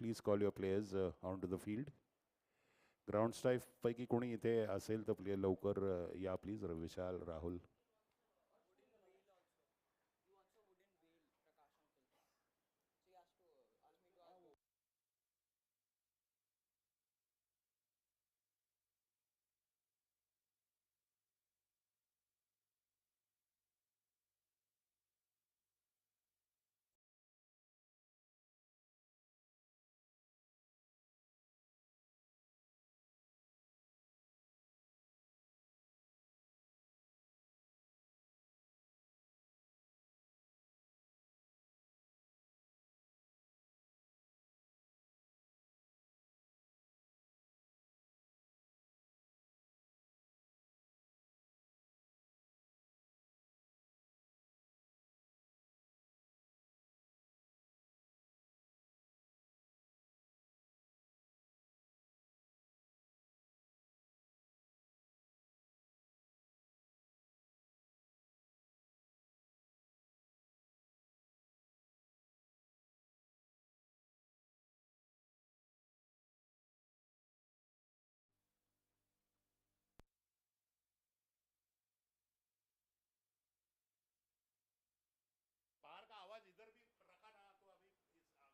Please call your players onto the field. Ground staff पैकी कोणी इथे असेल तर प्लेयर लवकर या प्लीज. विशाल, राहुल. बाहर का आवाज इधर भी रखा ना तो अभी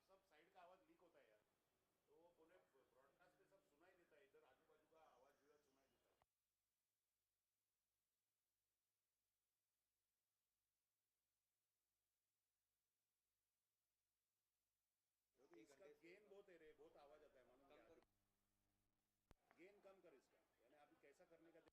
सब साइड का आवाज लीक होता है यार. तो वो बोले ब्रॉडकास्ट पे सब सुनाई देता है. इधर आजू बाजू का आवाज भी सुनाई देता है. क्योंकि इसका गेन बहुत है रे. बहुत आवाज आता है. मानो गेन कम कर इसका. यानी अभी कैसा करने का.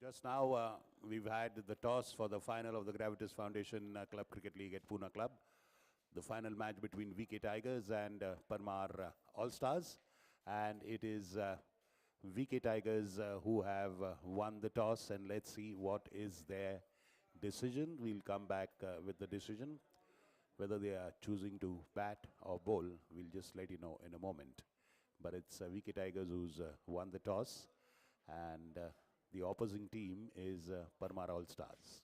Just now, we've had the toss for the final of the Gravitas Foundation Club Cricket League at Pune Club. The final match between VK Tigers and Parmar All-Stars. And it is VK Tigers who have won the toss. And let's see what is their decision. We'll come back with the decision. Whether they are choosing to bat or bowl, we'll just let you know in a moment. But it's VK Tigers who's won the toss. And the opposing team is Parmar All Stars.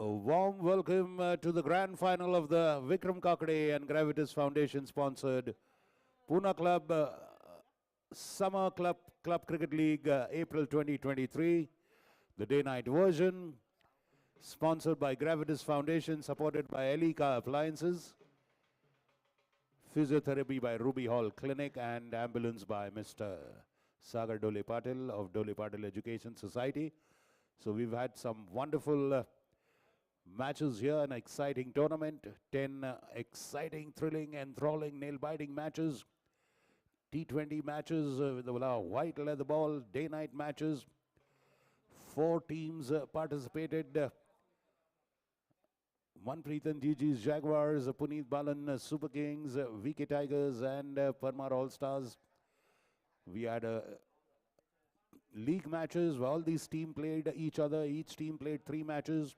A warm welcome to the grand final of the Vikram Kakade and Gravitas Foundation sponsored Pune Club Summer Club Cricket League April 2023, the day-night version, sponsored by Gravitas Foundation, supported by Elika Appliances, physiotherapy by Ruby Hall Clinic, and ambulance by Mr. Sagar Dole Patil of Dole Patil Education Society. So we've had some wonderful matches here, an exciting tournament, 10 exciting, thrilling, enthralling, nail-biting matches, T20 matches with the white leather ball, day-night matches. 4 teams participated. Manpreet and GG's Jaguars, Puneet Balan Super Kings, VK Tigers and Parmar All-Stars. We had league matches where all these teams played each other. Each team played 3 matches.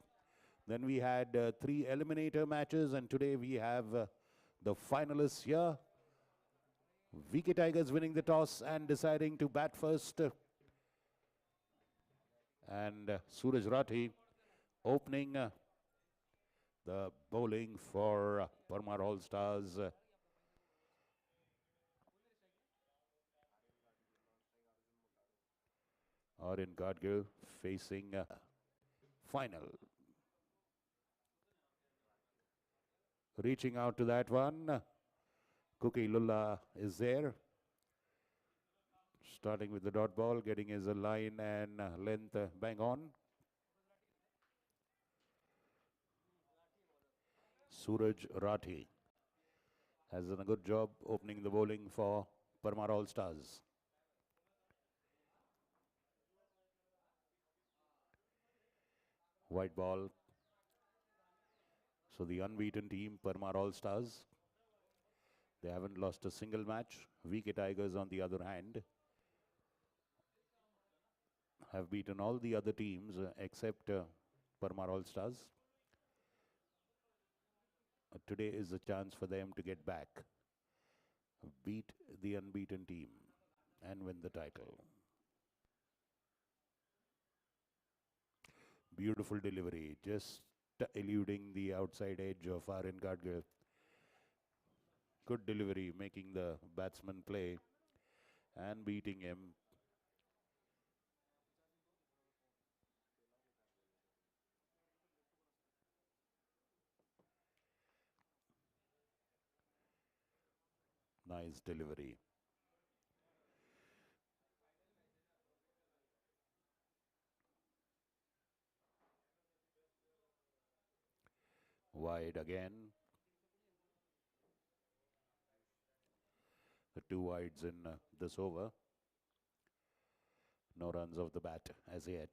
Then we had 3 eliminator matches, and today we have the finalists here. VK Tigers winning the toss and deciding to bat first. And Suraj Rathi opening the bowling for Parmar All-Stars. Aryan Gadgil facing final. Reaching out to that one. Cookie Lulla is there. Starting with the dot ball, getting his line and length bang on. Suraj Rathi has done a good job opening the bowling for Parmar All-Stars. White ball. So the unbeaten team, Parmar All-Stars, they haven't lost a single match. VK Tigers, on the other hand, have beaten all the other teams except Parmar All-Stars. Today is the chance for them to get back, beat the unbeaten team and win the title. Beautiful delivery, just eluding the outside edge of Aryan Gadgil. Good delivery, making the batsman play and beating him. Nice delivery. Wide again. The 2 wides in this over. No runs off the bat as yet.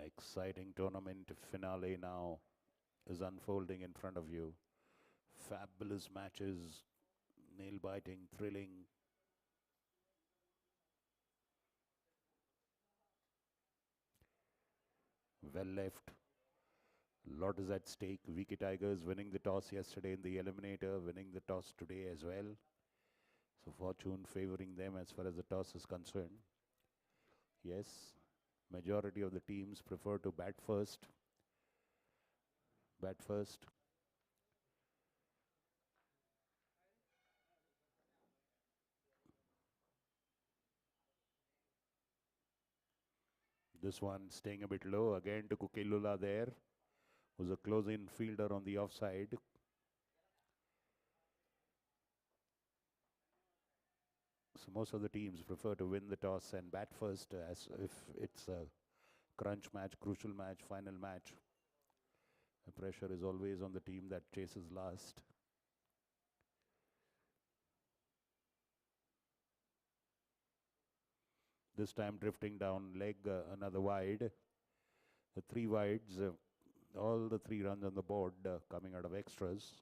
Exciting tournament finale now is unfolding in front of you. Fabulous matches, nail-biting, thrilling. Well left. Lot is at stake. VK Tigers winning the toss yesterday in the eliminator, winning the toss today as well. So fortune favoring them as far as the toss is concerned. Yes, majority of the teams prefer to bat first. Bat first. This one staying a bit low. Again to Kukilula there, who's a close-in fielder on the offside. So most of the teams prefer to win the toss and bat first, as if it's a crunch match, crucial match, final match. The pressure is always on the team that chases last. This time drifting down leg, another wide. The 3 wides, all the 3 runs on the board coming out of extras.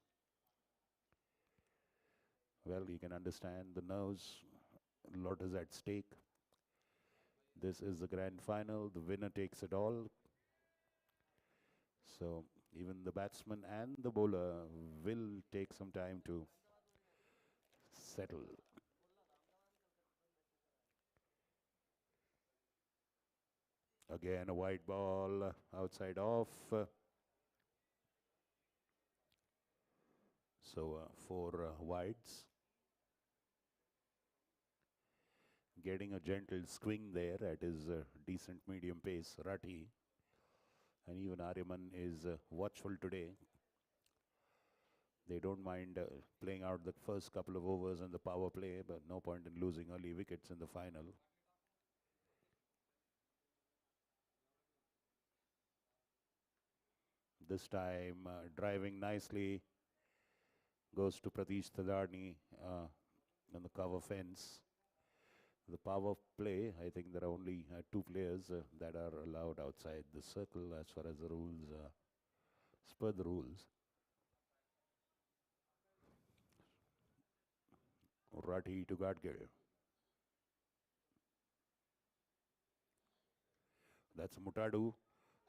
Well, you can understand the nerves. A lot is at stake. This is the grand final. The winner takes it all. So even the batsman and the bowler will take some time to settle. Again, a wide ball outside off. So, four wides. Getting a gentle swing there at his decent medium pace, Rathi. And even Aryaman is watchful today. They don't mind playing out the first couple of overs in the power play, but no point in losing early wickets in the final. This time, driving nicely, goes to Pratish Thadani on the cover fence. The power play, I think there are only two players that are allowed outside the circle as far as the rules, as per the rules. Rathi to Gadgir. That's Mutadu.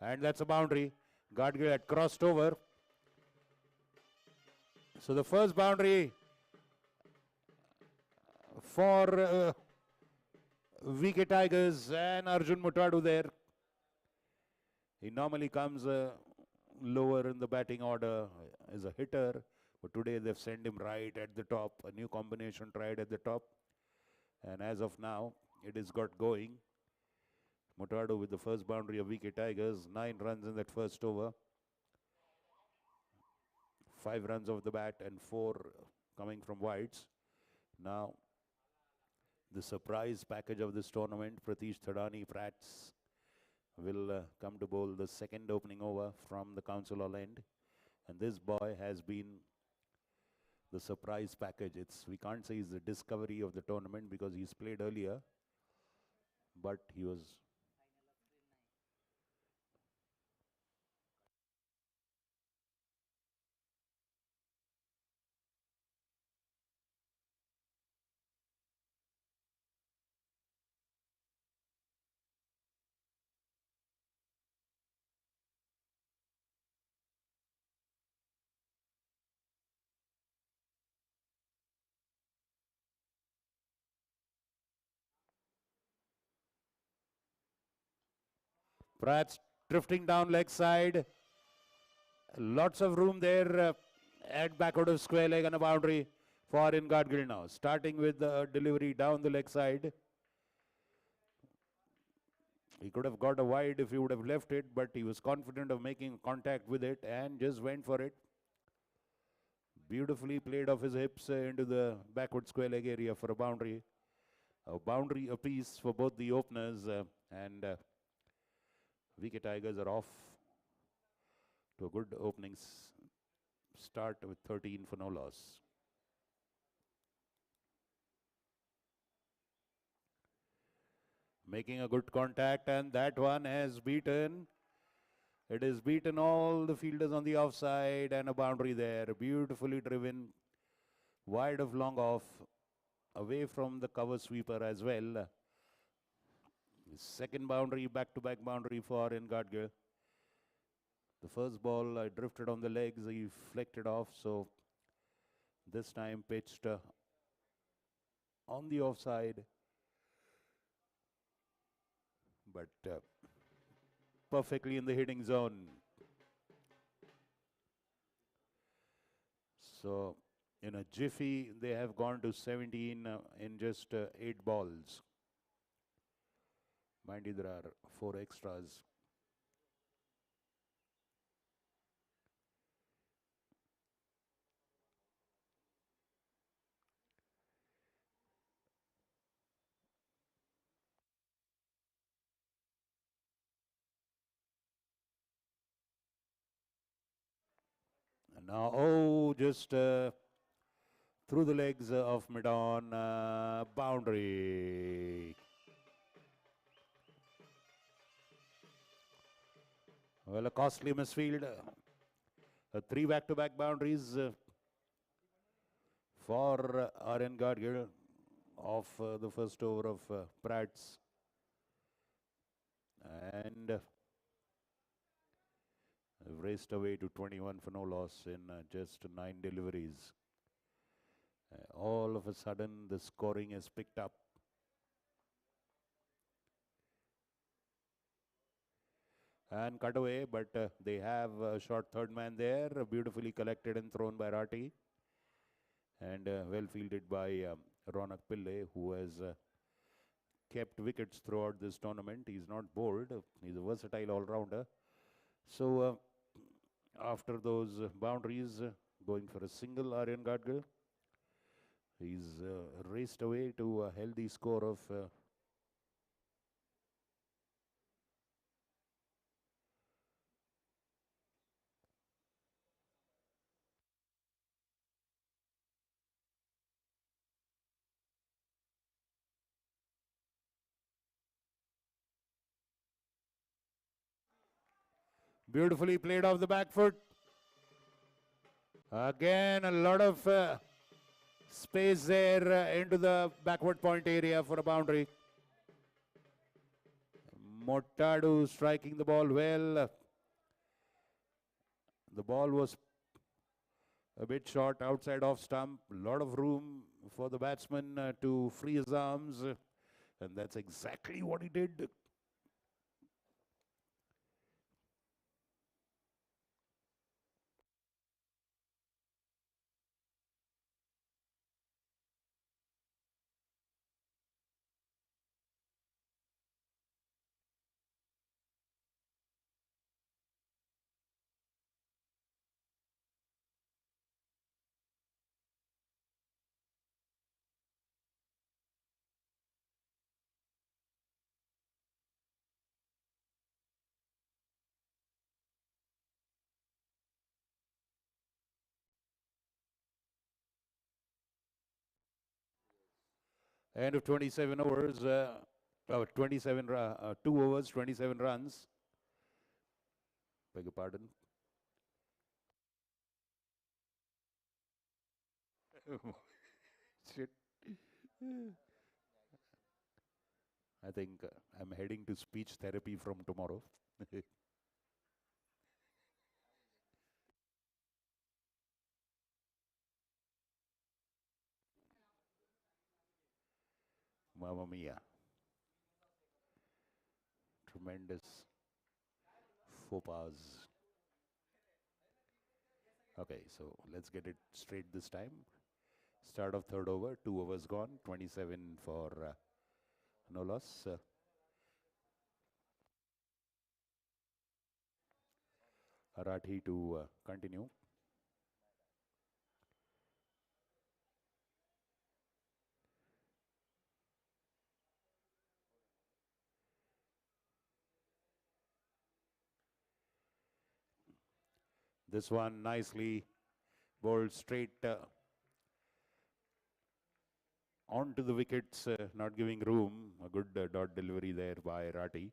And that's a boundary. Gadgir had crossed over. So the first boundary for VK Tigers and Arjun Mutadu there. He normally comes lower in the batting order as a hitter. But today they've sent him right at the top. A new combination tried at the top. And as of now, it is got going. Mutadu with the first boundary of VK Tigers. 9 runs in that first over. 5 runs off the bat and 4 coming from wides. Now, the surprise package of this tournament, Pratish Thadani Prats will come to bowl the second opening over from the Council Hall end. And this boy has been the surprise package. We can't say he's the discovery of the tournament because he's played earlier, but he was Prats drifting down leg side. Lots of room there at backward of square leg and a boundary for in Gadgil now. Starting with the delivery down the leg side. He could have got a wide if he would have left it, but he was confident of making contact with it and just went for it. Beautifully played off his hips into the backward square leg area for a boundary. A boundary apiece for both the openers and VK Tigers are off to a good opening start with 13 for no loss. Making a good contact, and that one has beaten. It has beaten all the fielders on the offside and a boundary there. Beautifully driven, wide of long off, away from the cover sweeper as well. Second boundary, back-to-back boundary for in Gadgir. The first ball drifted on the legs, he flicked off, so this time pitched on the offside. But perfectly in the hitting zone. So in a jiffy, they have gone to 17 in just 8 balls. Mind you, there are 4 extras. And now, just through the legs of mid-on, boundary. Well, a costly misfield. 3 back-to-back boundaries for RN Gadgir of the first over of Prats. And raced away to 21 for no loss in just 9 deliveries. All of a sudden, the scoring has picked up. and cut away, but they have a short third man there, beautifully collected and thrown by Rati, and well fielded by Ronak Pillai, who has kept wickets throughout this tournament. He's not bold, he's a versatile all-rounder. So after those boundaries, going for a single, Aryan Gadgil. He's raced away to a healthy score of beautifully played off the back foot. Again, a lot of space there into the backward point area for a boundary. Mortado striking the ball well. The ball was a bit short outside off stump. A lot of room for the batsman to free his arms. And that's exactly what he did. End of 27 overs. 2 overs, 27 runs. Beg your pardon. Shit. I think I'm heading to speech therapy from tomorrow. Mamma mia. Tremendous faux pas. Okay, so let's get it straight this time. Start of third over, 2 overs gone, 27 for no loss. Arathi to continue. This one nicely bowled straight onto the wickets, not giving room. A good dot delivery there by Rati.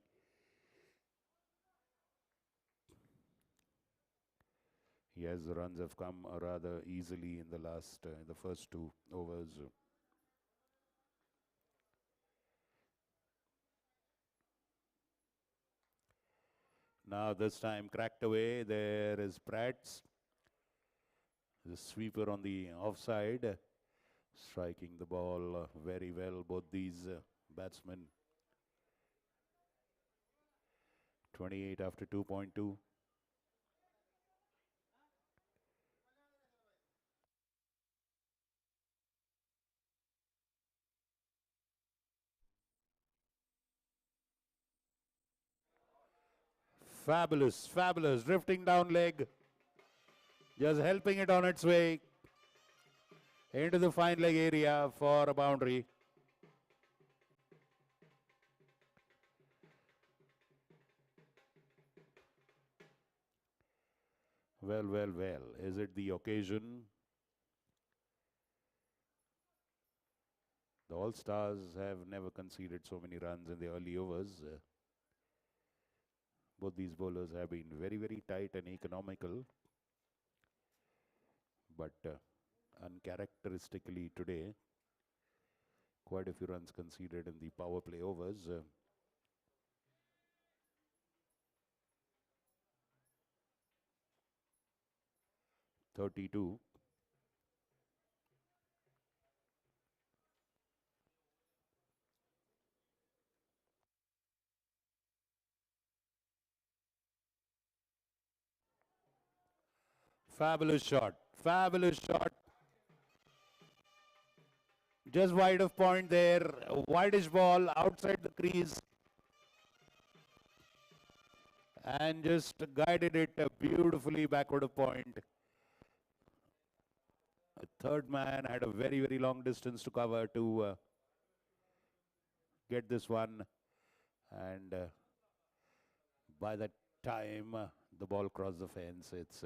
Yes, the runs have come rather easily in the first 2 overs. Now this time cracked away. There is Prats, the sweeper on the offside, striking the ball very well. Both these batsmen. 28 after 2.2. Fabulous, fabulous. Drifting down leg. Just helping it on its way into the fine leg area for a boundary. Well, well, well. Is it the occasion? The All-Stars have never conceded so many runs in the early overs. Both these bowlers have been very, very tight and economical. But uncharacteristically today, quite a few runs conceded in the power play overs. 32. Fabulous shot. Fabulous shot. Just wide of point there. A wideish ball outside the crease. And just guided it beautifully backward of point. A third man had a very, very long distance to cover to get this one. And by that time, the ball crossed the fence. It's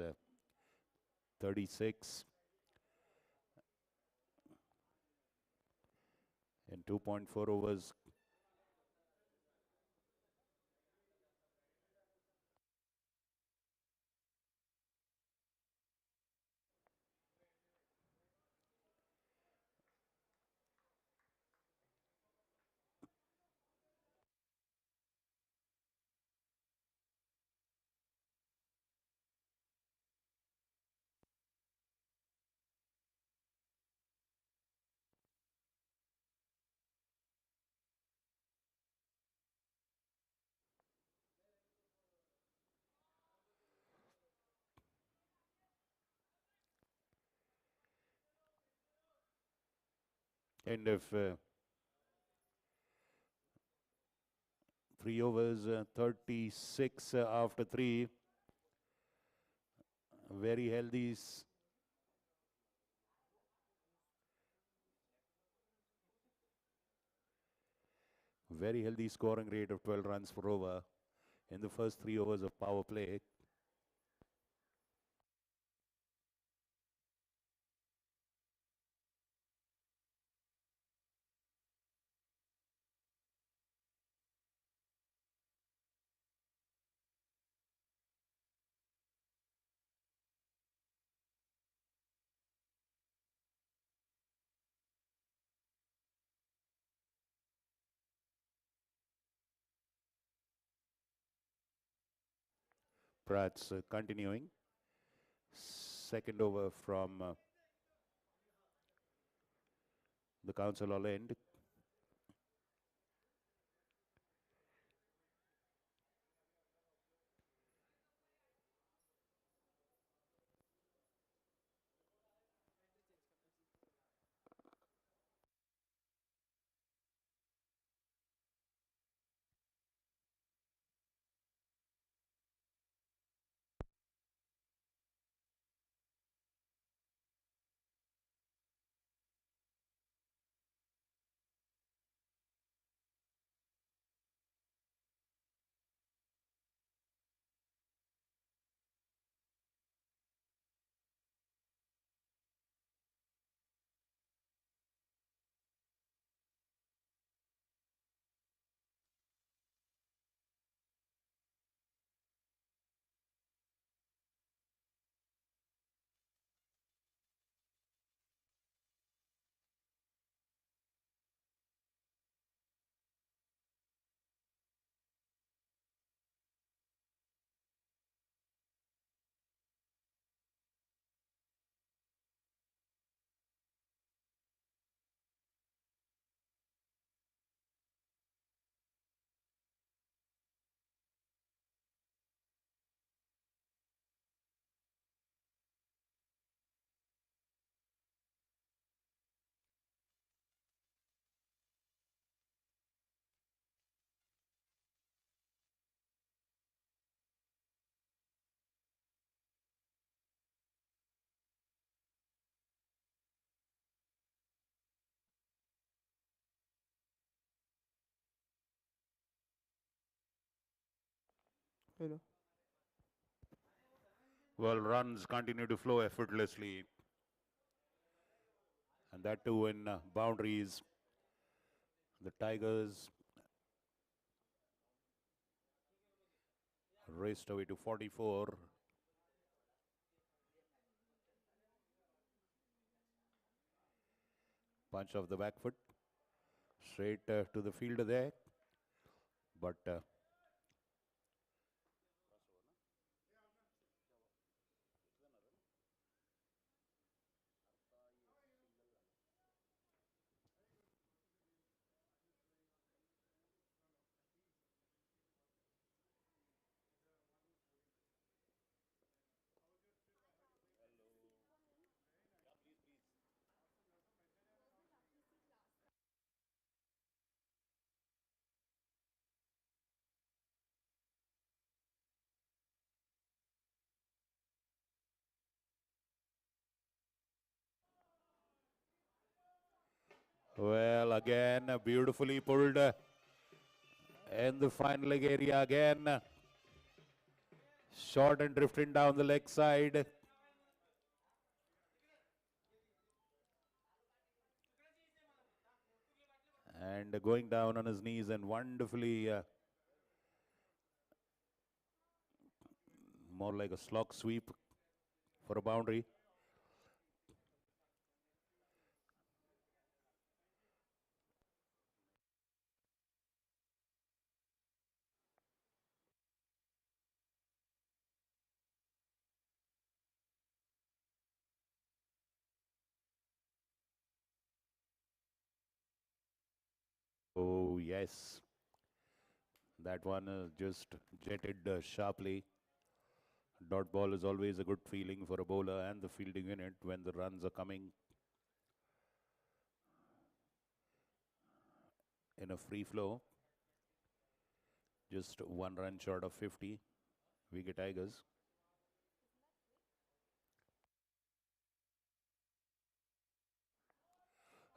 36 in 2.4 overs. End of 3 overs, 36 after 3. Very healthy. Very healthy scoring rate of 12 runs per over in the first 3 overs of power play. Pratt's continuing. Second over from the council all end. Hello. Well, runs continue to flow effortlessly. And that too in boundaries. The Tigers raced away to 44. Punch of the back foot. Straight to the fielder there. But Well, again, beautifully pulled in the final leg area again. Short and drifting down the leg side. And going down on his knees and wonderfully, more like a slog sweep for a boundary. Oh, yes. That one just jetted sharply. Dot ball is always a good feeling for a bowler and the fielding unit when the runs are coming in a free flow. Just one run short of 50. Wicket Tigers.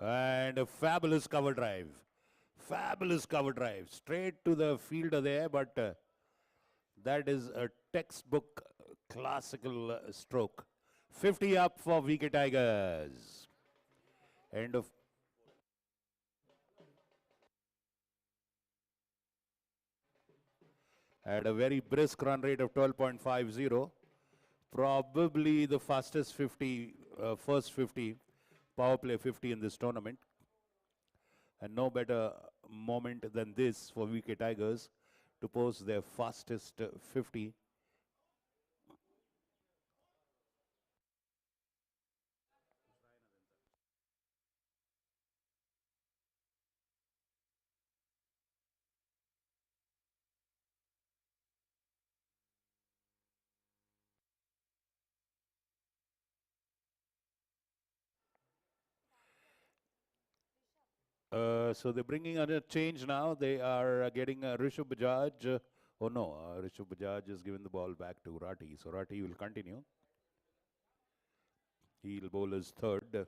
And a fabulous cover drive. Fabulous cover drive. Straight to the fielder there, but that is a textbook classical stroke. 50 up for Wicket Tigers. End of. At a very brisk run rate of 12.50. Probably the fastest 50, first 50, power play 50 in this tournament. And no better moment than this for Wicket Tigers to post their fastest 50. So they're bringing on a change now. They are getting Rishabh Bajaj. Oh no, Rishabh Bajaj is giving the ball back to Rati. So Rati will continue. He'll bowl his third.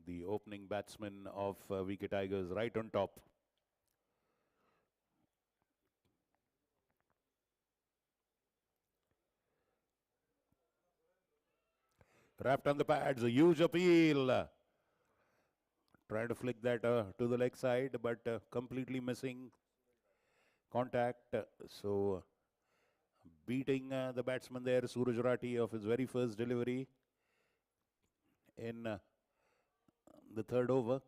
The opening batsman of Wicket Tigers right on top. Wrapped on the pads, a huge appeal. Trying to flick that to the leg side, but completely missing contact. So beating the batsman there, Suraj Rati, of his very first delivery in the third over.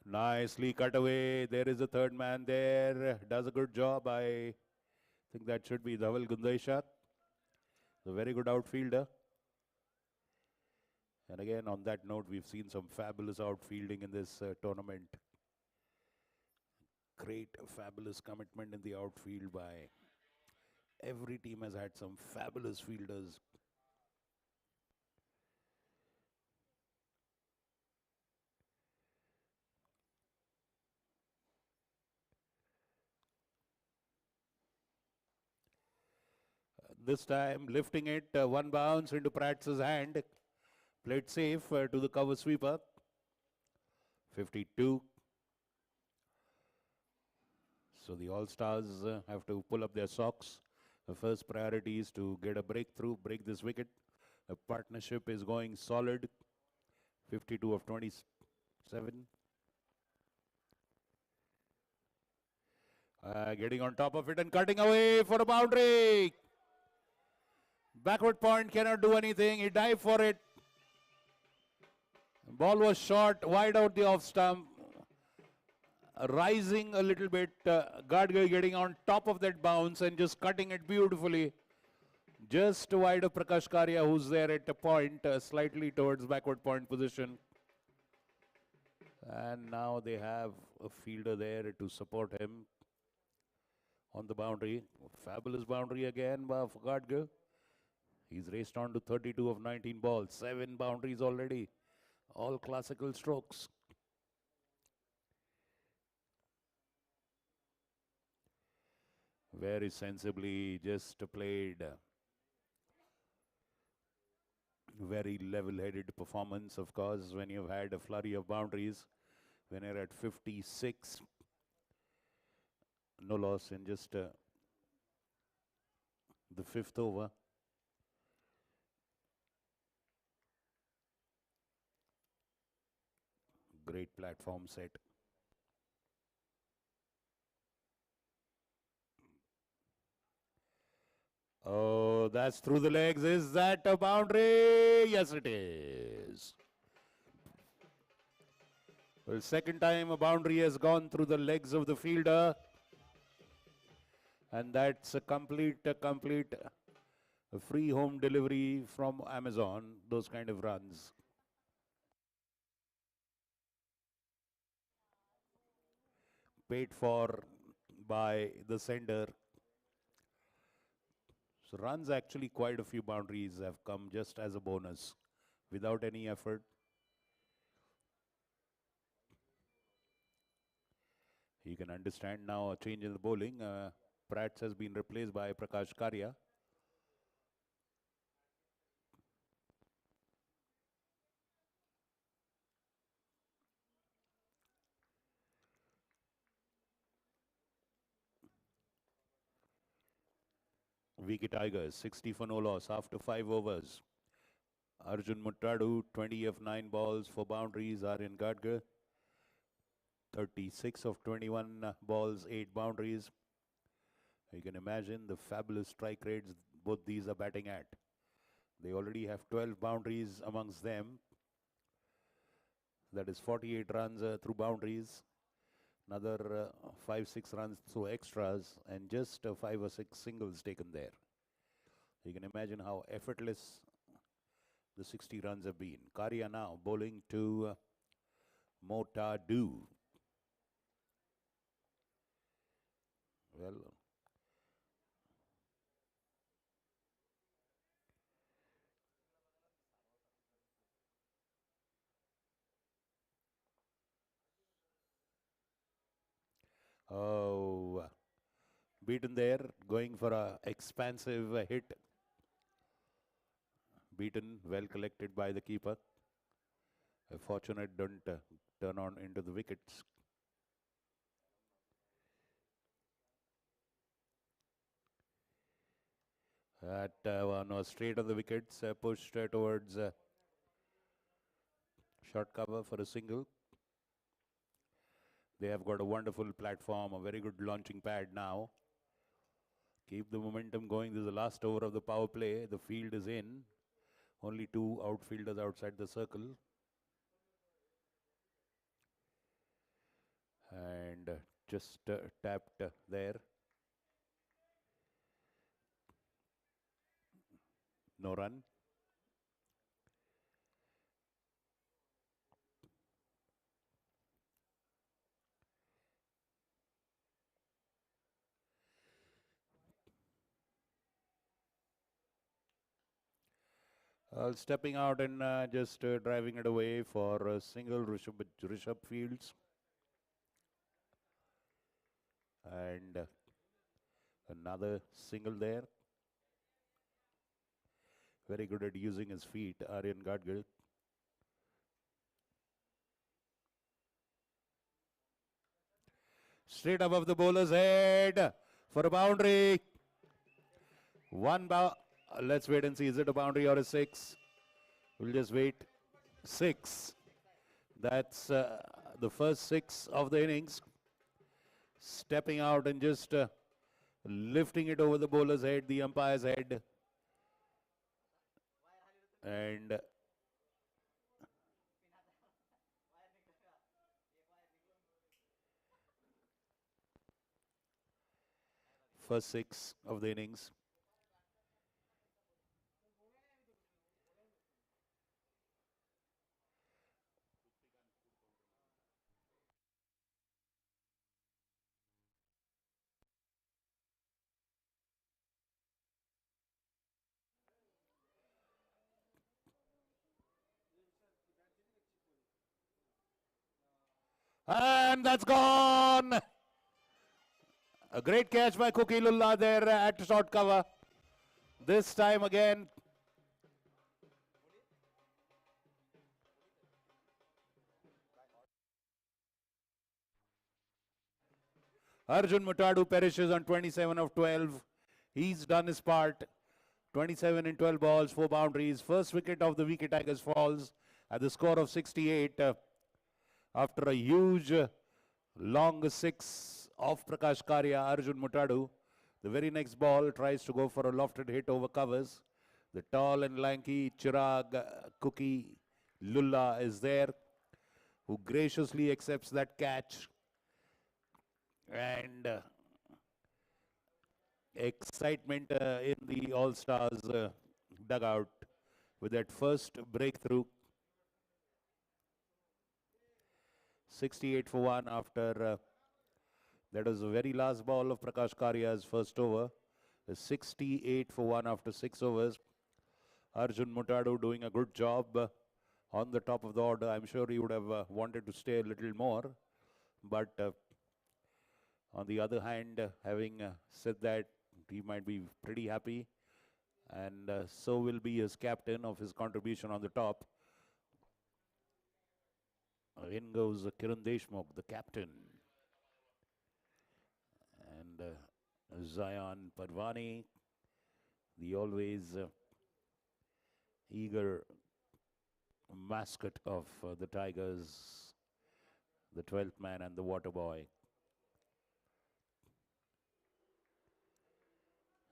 Nicely cut away. There is a third man there. Does a good job. I think that should be Dhaval Gundaisha, a very good outfielder. And again, on that note, we've seen some fabulous outfielding in this tournament. Great, fabulous commitment in the outfield by every team has had some fabulous fielders. This time lifting it, one bounce into Pratt's hand. Played safe to the cover sweeper. 52. So the All-Stars have to pull up their socks. The first priority is to get a breakthrough, break this wicket. The partnership is going solid. 52 of 27. Getting on top of it and cutting away for a boundary. Backward point cannot do anything. He dived for it. Ball was short, wide out the off stump. Rising a little bit. Gadge getting on top of that bounce and just cutting it beautifully. Just wide of Prakash Karia, who's there at a point, slightly towards backward point position. And now they have a fielder there to support him on the boundary. Fabulous boundary again by Gadge. He's raced on to 32 of 19 balls. 7 boundaries already. All classical strokes. Very sensibly just played. Very level-headed performance, of course, when you've had a flurry of boundaries. When you're at 56, no loss in just the fifth over. Great platform set. Oh, that's through the legs. Is that a boundary? Yes, it is. Well, second time a boundary has gone through the legs of the fielder. And that's a complete free home delivery from Amazon, those kind of runs. Paid for by the sender. So runs, actually quite a few boundaries have come just as a bonus without any effort. You can understand now a change in the bowling. Prats has been replaced by Prakash Karya. VK Tigers, 60 for no loss after 5 overs. Arjun Muttadu, 20 of 9 balls for boundaries. Aryan Gadgar, 36 of 21 balls, 8 boundaries. You can imagine the fabulous strike rates both these are batting at. They already have 12 boundaries amongst them. That is 48 runs through boundaries. Another 5-6 runs through extras and just 5 or 6 singles taken there. You can imagine how effortless the 60 runs have been. Karya now bowling to Motadu. Well, oh, beaten there, going for a expansive hit. Beaten, well collected by the keeper. A fortunate don't turn on into the wickets. That one was straight on the wickets, pushed towards short cover for a single. They have got a wonderful platform, a very good launching pad now. Keep the momentum going. This is the last over of the power play. The field is in. Only 2 outfielders outside the circle. And just tapped there. No run. Stepping out and just driving it away for a single Rishabh Fields. And another single there. Very good at using his feet, Aryan Gadgil. Straight above the bowler's head for a boundary. Let's wait and see. Is it a boundary or a 6? We'll just wait. 6. That's the first 6 of the innings. Stepping out and just lifting it over the bowler's head, the umpire's head. And first 6 of the innings. And that's gone. A great catch by Cookie Lulla there at short cover. This time again, Arjun Mutadu perishes on 27 of 12. He's done his part. 27 in 12 balls, 4 boundaries. First wicket of the VK Tigers falls at the score of 68 after a huge long 6 of Prakash Karya. Arjun Mutadu. The very next ball tries to go for a lofted hit over covers. The tall and lanky Chirag Cookie Lulla is there, who graciously accepts that catch. And excitement in the All-Stars dugout with that first breakthrough. 68 for 1 after that was the very last ball of Prakash Karya's first over. 68 for 1 after 6 overs. Arjun Mutadu doing a good job on the top of the order. I'm sure he would have wanted to stay a little more. But on the other hand, having said that, he might be pretty happy. And so will be his captain of his contribution on the top. In goes Kiran Deshmukh, the captain. And Zion Parvani, the always eager mascot of the Tigers, the 12th man and the water boy.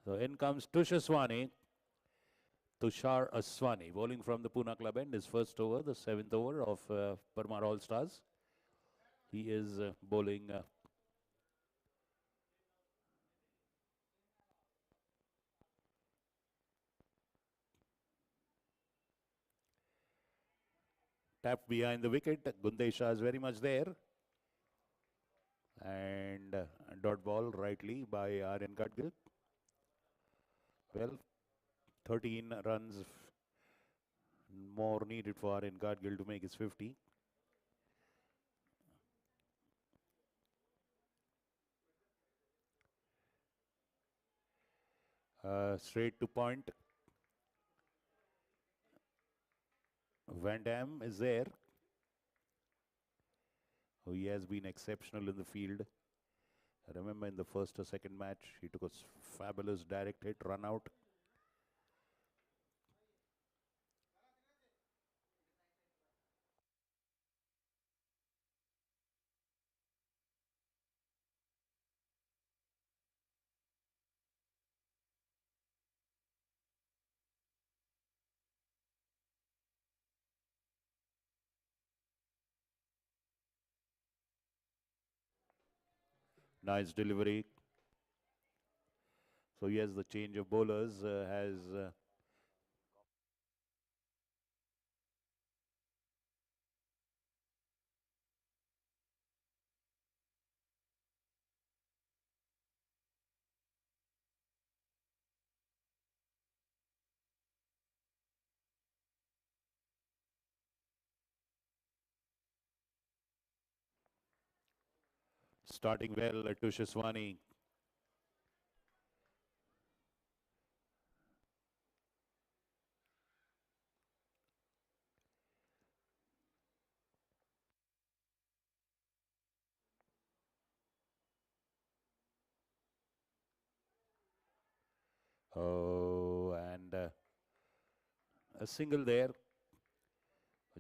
So in comes Tushar Aswani, bowling from the Pune club end, his first over, the 7th over of Parmar All-Stars. He is bowling tapped behind the wicket. Gundesha is very much there. And dot ball rightly by Aryan Gadgil. Well, 13 runs more needed for Aryan Gadgil to make his 50. Straight to point. Van Dam is there. He has been exceptional in the field. I remember in the first or second match, he took a fabulous direct hit, run out. Nice delivery. So he has the change of bowlers, starting well at Tushar. Oh, and a single there.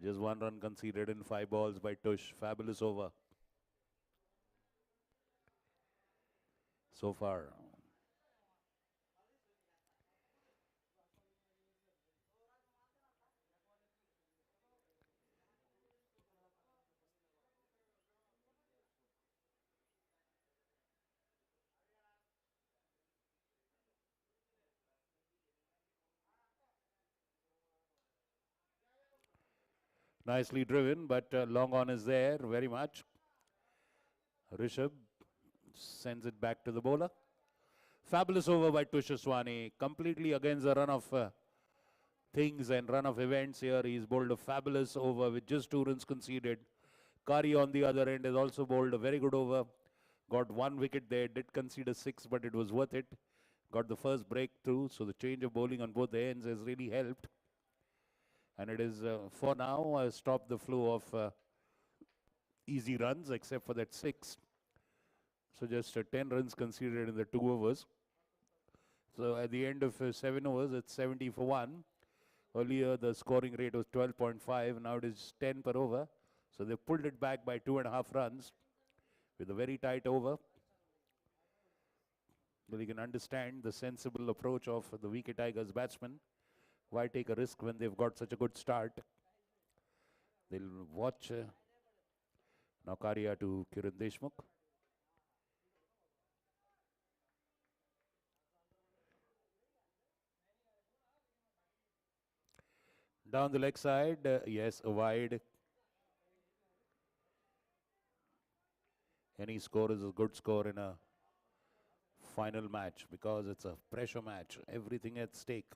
Just 1 run conceded in 5 balls by Tush. Fabulous over so far. Nicely driven, but long on is there very much. Rishabh sends it back to the bowler. Fabulous over by Tushar, completely against the run of things and run of events here. He's bowled a fabulous over with just 2 runs conceded. Kari on the other end has also bowled a very good over. Got one wicket there, did concede a 6, but it was worth it. Got the first breakthrough, so the change of bowling on both ends has really helped. And it is, for now, stopped the flow of easy runs, except for that 6. So just 10 runs conceded in the 2 overs. So at the end of 7 overs, it's 70 for 1. Earlier, the scoring rate was 12.5. Now it is 10 per over. So they pulled it back by 2.5 runs with a very tight over. Well, you can understand the sensible approach of the wicket Tigers batsmen. Why take a risk when they've got such a good start? They'll watch Naukaria to Kiran Deshmukh. Down the leg side, yes, a wide. Any score is a good score in a final match because it's a pressure match. Everything at stake.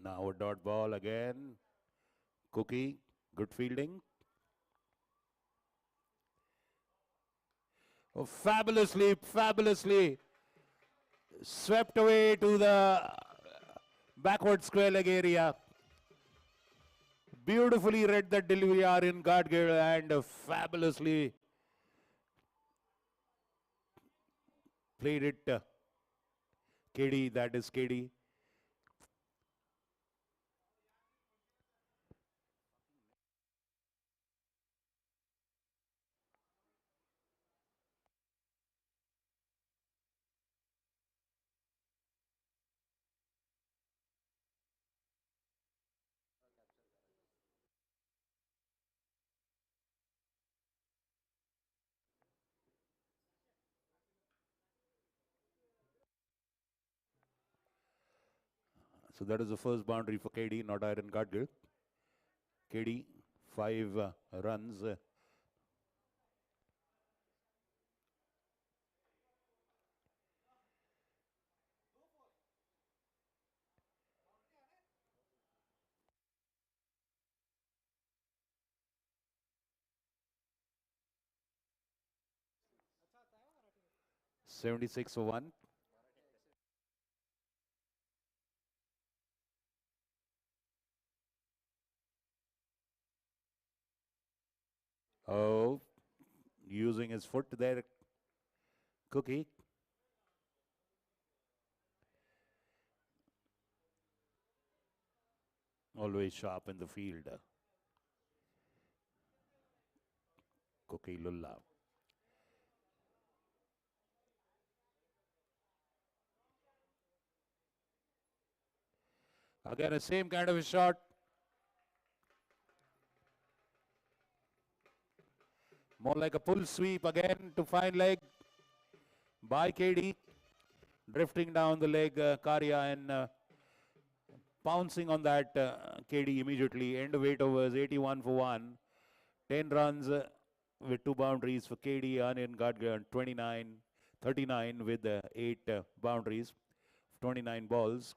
Now a dot ball again. Cookie, good fielding. Oh, fabulously swept away to the backward square leg area. Beautifully read that delivery Aryan Gadgil and fabulously played it. KD, that is KD. So that is the first boundary for KD, not Aryan Gadgil. KD, 5 runs. 76 for 1. Oh, using his foot there, Cookie. Always sharp in the field. Cookie Lulla. Again, the same kind of a shot. More like a pull sweep again to fine leg by KD. Drifting down the leg, Karya, and pouncing on that KD immediately. End of 8 overs, 81 for 1. 10 runs with 2 boundaries for KD, Aryan Gadgil, 39 with 8 boundaries, 29 balls.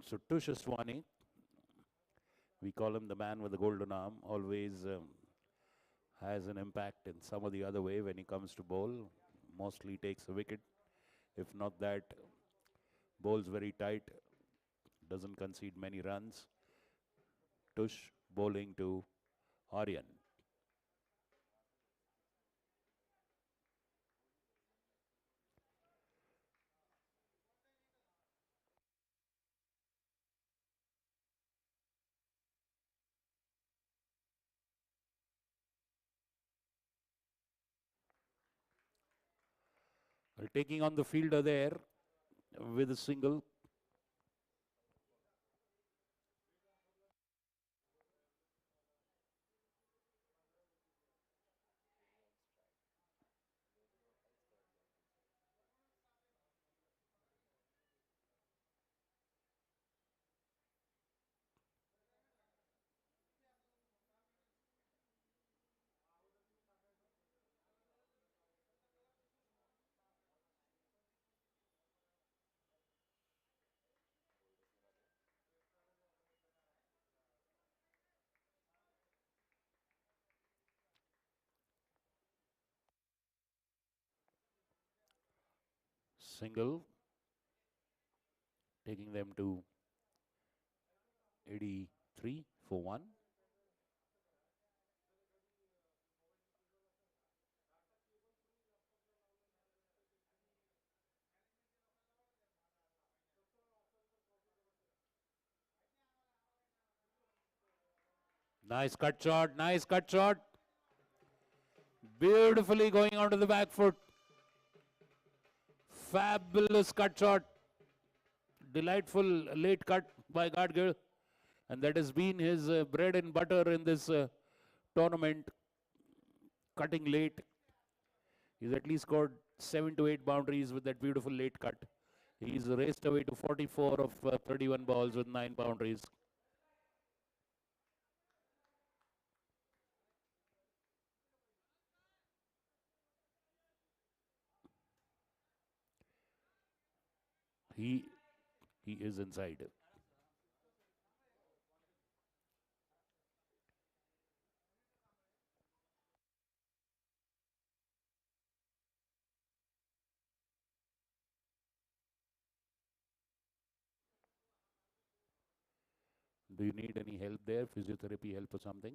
So Tush Aswani, we call him the man with the golden arm, always has an impact in some of the other way when he comes to bowl. Mostly takes a wicket. If not that, bowls very tight, doesn't concede many runs. Tush bowling to Aryan. Well, taking on the fielder there with a single. single, taking them to 83 for 1. Nice cut shot, nice cut shot. Beautifully going onto the back foot. Fabulous cut shot. Delightful late cut by Gadgir. And that has been his bread and butter in this tournament. Cutting late. He's at least scored 7 to 8 boundaries with that beautiful late cut. He's raced away to 44 of 31 balls with 9 boundaries. He is inside. Do you need any help there? Physiotherapy help or something?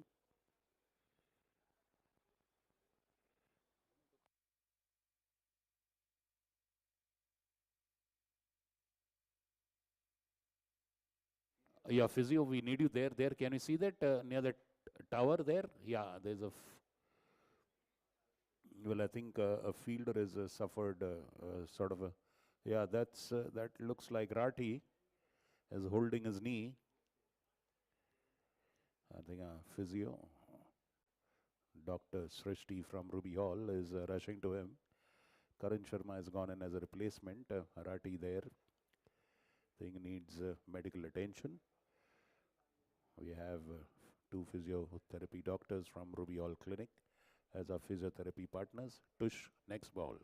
Yeah, physio, we need you there. There, can you see that near that tower there? Yeah, there's a. Well, I think a fielder has suffered sort of a. Yeah, that looks like Rati is holding his knee. I think physio, Dr. Srishti from Ruby Hall is rushing to him. Karan Sharma has gone in as a replacement. Rati there. Thing needs medical attention. We have 2 physiotherapy doctors from Ruby Hall Clinic as our physiotherapy partners. Tush, next ball.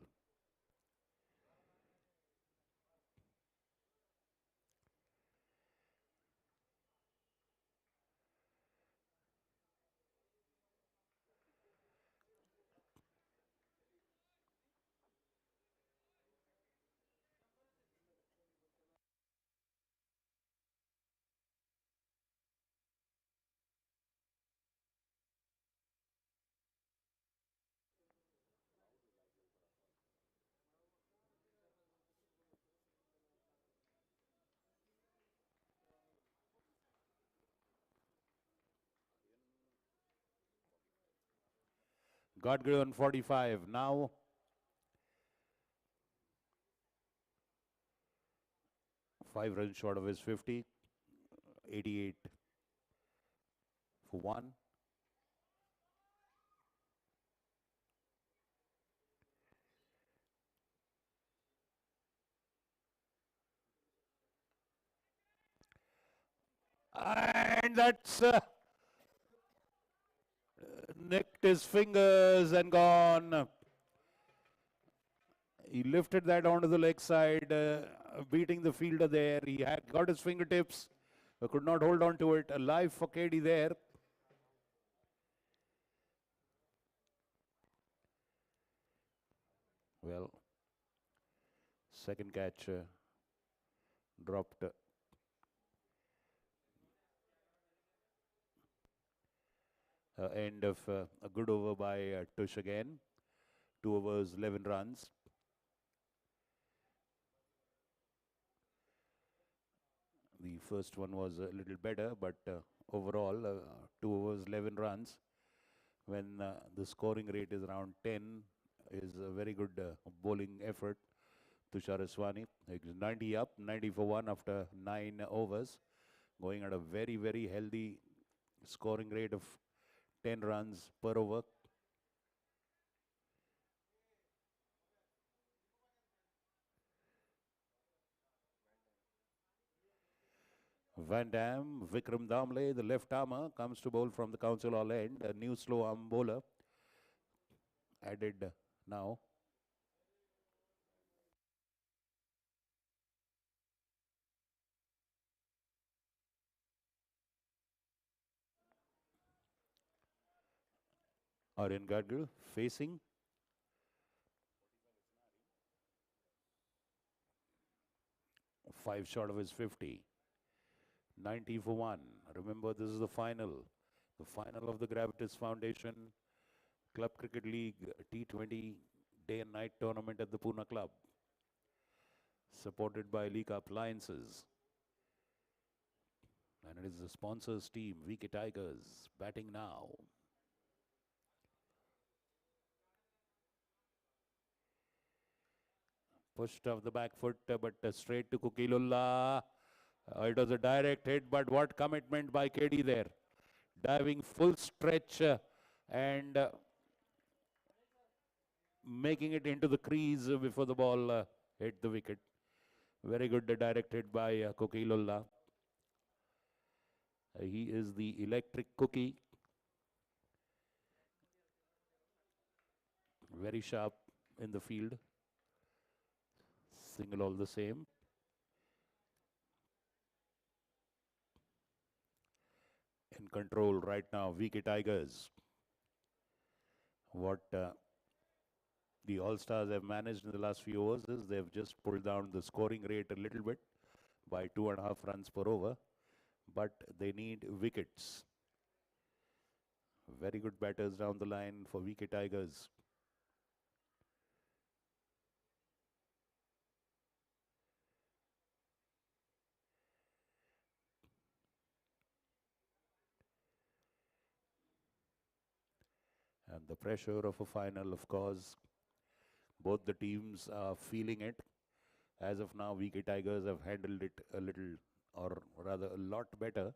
Godgray on 45. Now 5 runs short of his 50. 88 for 1. And that's nicked his fingers and gone. He lifted that onto the leg side, beating the fielder there. He had got his fingertips, but could not hold on to it. Alive for KD there. Well, second catch dropped. End of a good over by Tush again. 2 overs, 11 runs. The first one was a little better, but overall, 2 overs, 11 runs. When the scoring rate is around 10, is a very good bowling effort. Tushar Aswani, 90 up, 90 for 1 after 9 overs, going at a very, very healthy scoring rate of 10 runs per over. Van Dam, Vikram Damle, the left armer, comes to bowl from the Council Hall end. A new slow arm bowler added now. Aryan Gadgil facing. 5 short of his 50. 90 for 1. Remember, this is the final. The final of the Gravitas Foundation Club Cricket League T20 day and night tournament at the Pune Club. Supported by League Appliances. And it is the sponsors team, VK Tigers, batting now. Pushed off the back foot, but straight to Kukilullah. It was a direct hit, but what commitment by KD there. Diving full stretch and making it into the crease before the ball hit the wicket. Very good directed by Kukilullah. He is the electric cookie. Very sharp in the field. Single all the same. In control right now, VK Tigers. What the All-Stars have managed in the last few overs is they've just pulled down the scoring rate a little bit by 2.5 runs per over. But they need wickets. Very good batters down the line for VK Tigers. And the pressure of a final, of course, both the teams are feeling it. As of now, VK Tigers have handled it a little, or rather a lot better.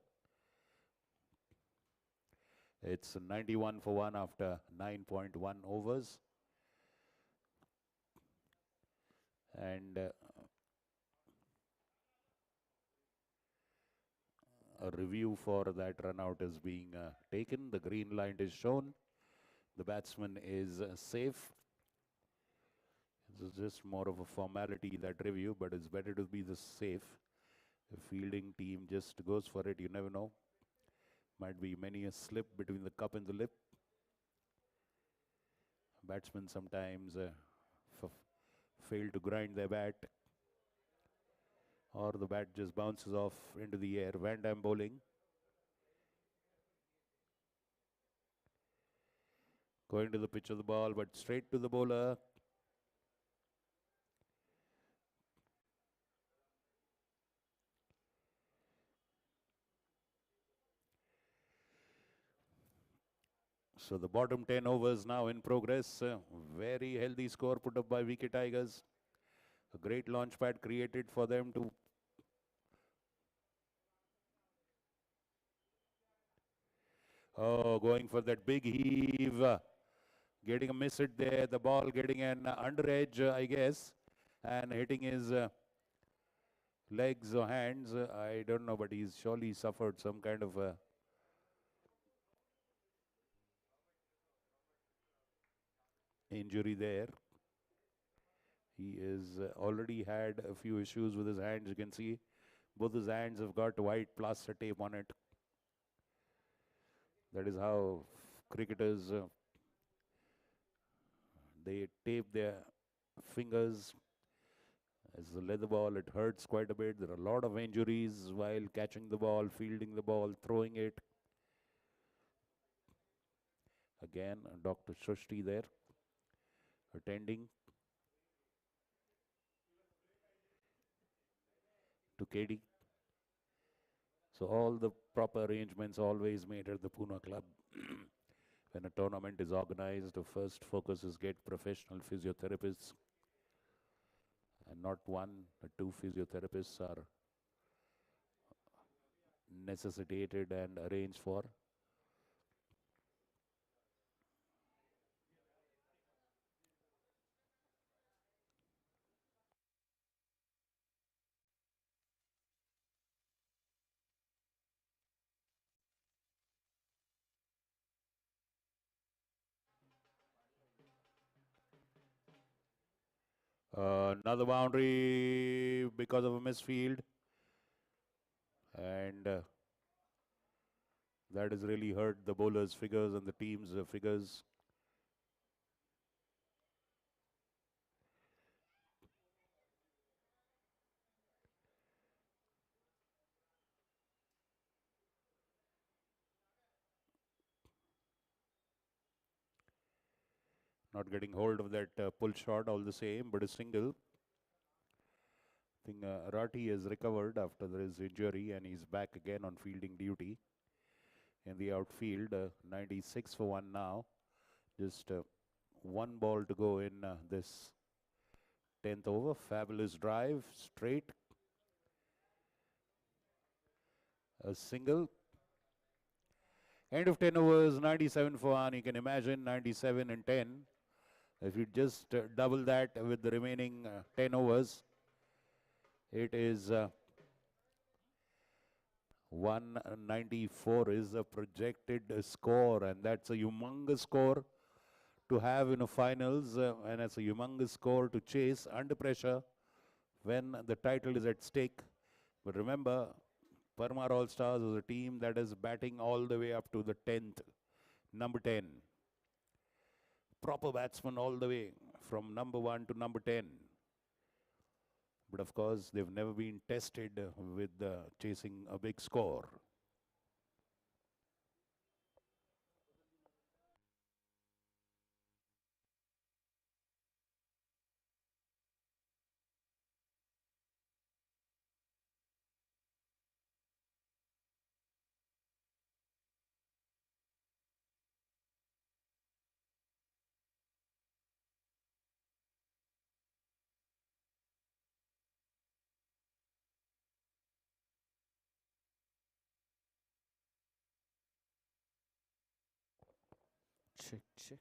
It's 91 for 1 after 9.1 overs. And a review for that run out is being taken. The green line is shown. The batsman is safe. This is just more of a formality, that review, but it's better to be the safe. The fielding team just goes for it. You never know. Might be many a slip between the cup and the lip. Batsmen sometimes fail to grind their bat, or the bat just bounces off into the air. Van Dam bowling. Going to the pitch of the ball, but straight to the bowler. So the bottom 10 overs now in progress. Very healthy score put up by VK Tigers. A great launch pad created for them to going for that big heave. Getting a miss hit there. The ball getting an under edge, I guess, and hitting his legs or hands. I don't know, but he's surely suffered some kind of injury there. He is already had a few issues with his hands. You can see both his hands have got white plaster tape on it. That is how cricketers they tape their fingers. As a leather ball, it hurts quite a bit. There are a lot of injuries while catching the ball, fielding the ball, throwing it. Again, Dr. Shrishti there attending to KD. So all the proper arrangements always made at the Pune Club. When a tournament is organized, the first focus is get professional physiotherapists. And not one or two physiotherapists are necessitated and arranged for. Another boundary because of a misfield. And that has really hurt the bowlers' figures and the team's figures. Not getting hold of that pull shot all the same, but a single. I think Rati has recovered after his injury and he's back again on fielding duty in the outfield. 96 for 1 now. Just one ball to go in this 10th over. Fabulous drive, straight. A single. End of 10 overs, 97 for 1. You can imagine 97 and 10. If you just double that with the remaining 10 overs, it is 194 is a projected score, and that's a humongous score to have in a finals, and it's a humongous score to chase under pressure when the title is at stake. But remember, Parmar All Stars is a team that is batting all the way up to the 10th, number 10. Proper batsman all the way from number 1 to number 10. But of course, they've never been tested with chasing a big score. Check, check.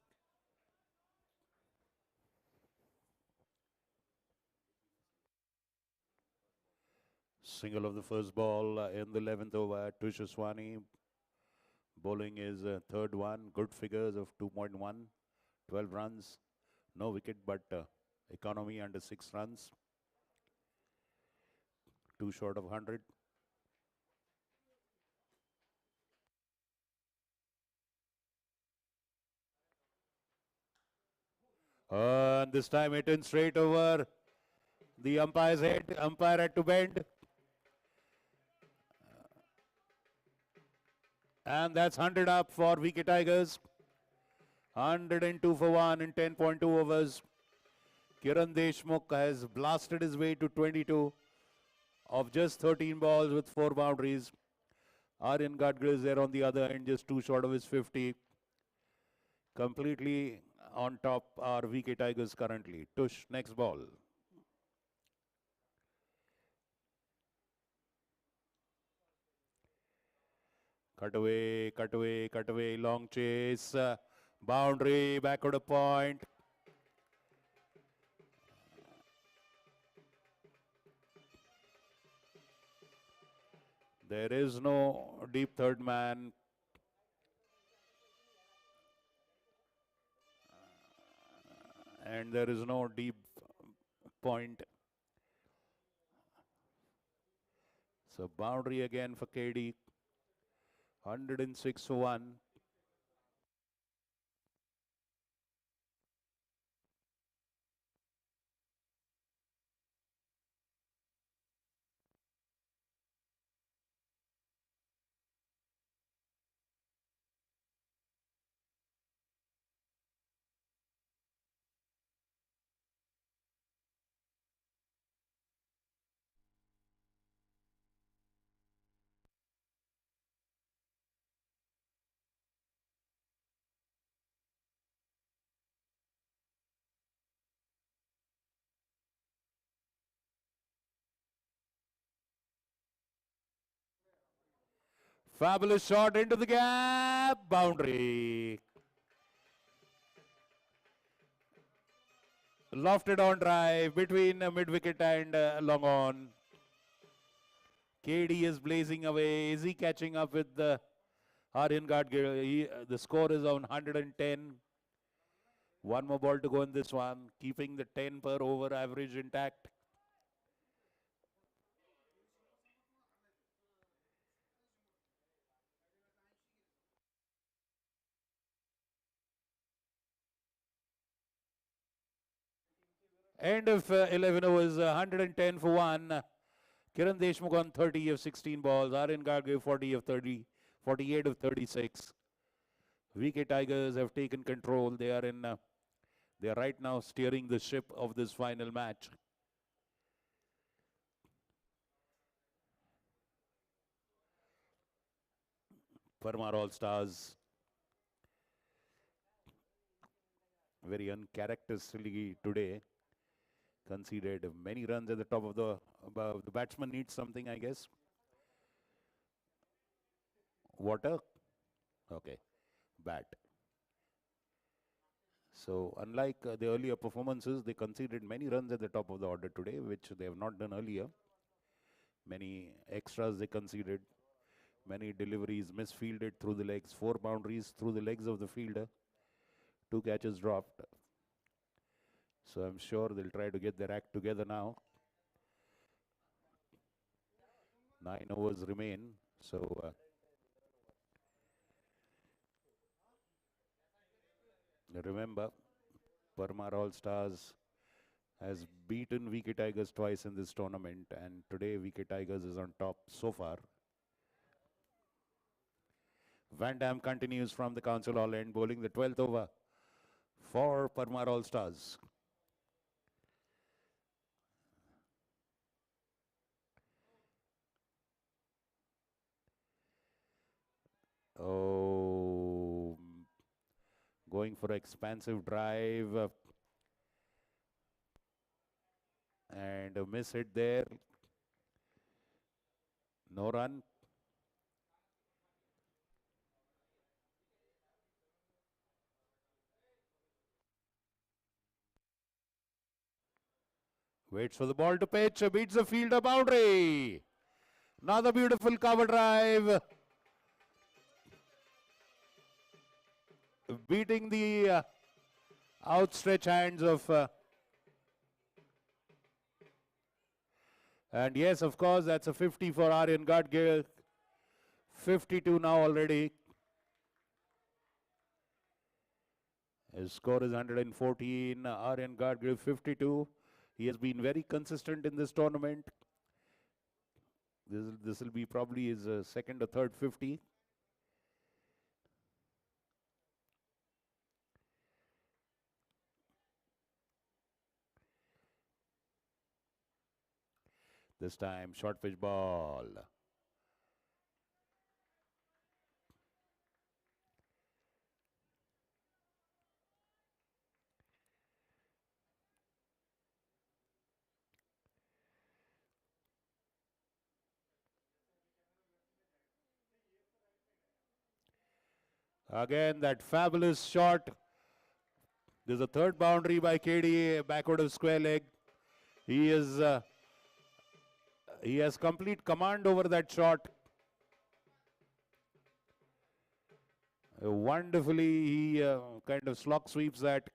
Single of the first ball in the 11th over. Tushaswani bowling is third one. Good figures of 2.1, 12 runs. No wicket, but economy under 6 runs. 2 short of 100. And this time it in straight over the umpire's head. Umpire had to bend. And that's 100 up for VK Tigers. 102 for 1 in 10.2 overs. Kiran Deshmukh has blasted his way to 22 of just 13 balls with 4 boundaries. Aryan Gadgil is there on the other end, just 2 short of his 50. Completely on top are VK Tigers currently. Tush, next ball. Cut away, cut away, cut away, long chase. Boundary, backward a point. There is no deep third man. And there is no deep point. So boundary again for KD. 106 for 1. Fabulous shot into the gap. Boundary. Lofted on drive between mid-wicket and long on. KD is blazing away. Is he catching up with the Aryan Gadgil? The score is on 110. One more ball to go in this one, keeping the 10 per over average intact. End of 11 overs, 110 for 1. Kiran Deshmukh on 30 of 16 balls. Aryan Gadgil 40 of 30, 48 of 36. VK Tigers have taken control. They are in They are right now steering the ship of this final match. Parmar All-Stars, very uncharacteristically today, conceded many runs at the top of the above. The batsman needs something, I guess. Water? Okay, bat. So unlike the earlier performances, they conceded many runs at the top of the order today, which they have not done earlier. Many extras they conceded, many deliveries misfielded through the legs, 4 boundaries through the legs of the fielder, 2 catches dropped. So I'm sure they'll try to get their act together now. 9 overs remain. So remember, Parmar All-Stars has beaten VK Tigers twice in this tournament, and today VK Tigers is on top so far. Van Dam continues from the Council Hall end, bowling the 12th over for Parmar All-Stars. Oh, going for expansive drive and a miss hit there. No run. Waits for the ball to pitch, beats the fielder boundary. Another beautiful cover drive. Beating the outstretched hands of... and yes, of course, that's a 50 for Aryan Gadgil. 52 now already. His score is 114. Aryan Gadgil 52. He has been very consistent in this tournament. This will be probably his second or third 50. This time, short pitch ball. Again, that fabulous shot. There's a third boundary by KD, backward of square leg. He has complete command over that shot. Wonderfully, he kind of slog sweeps that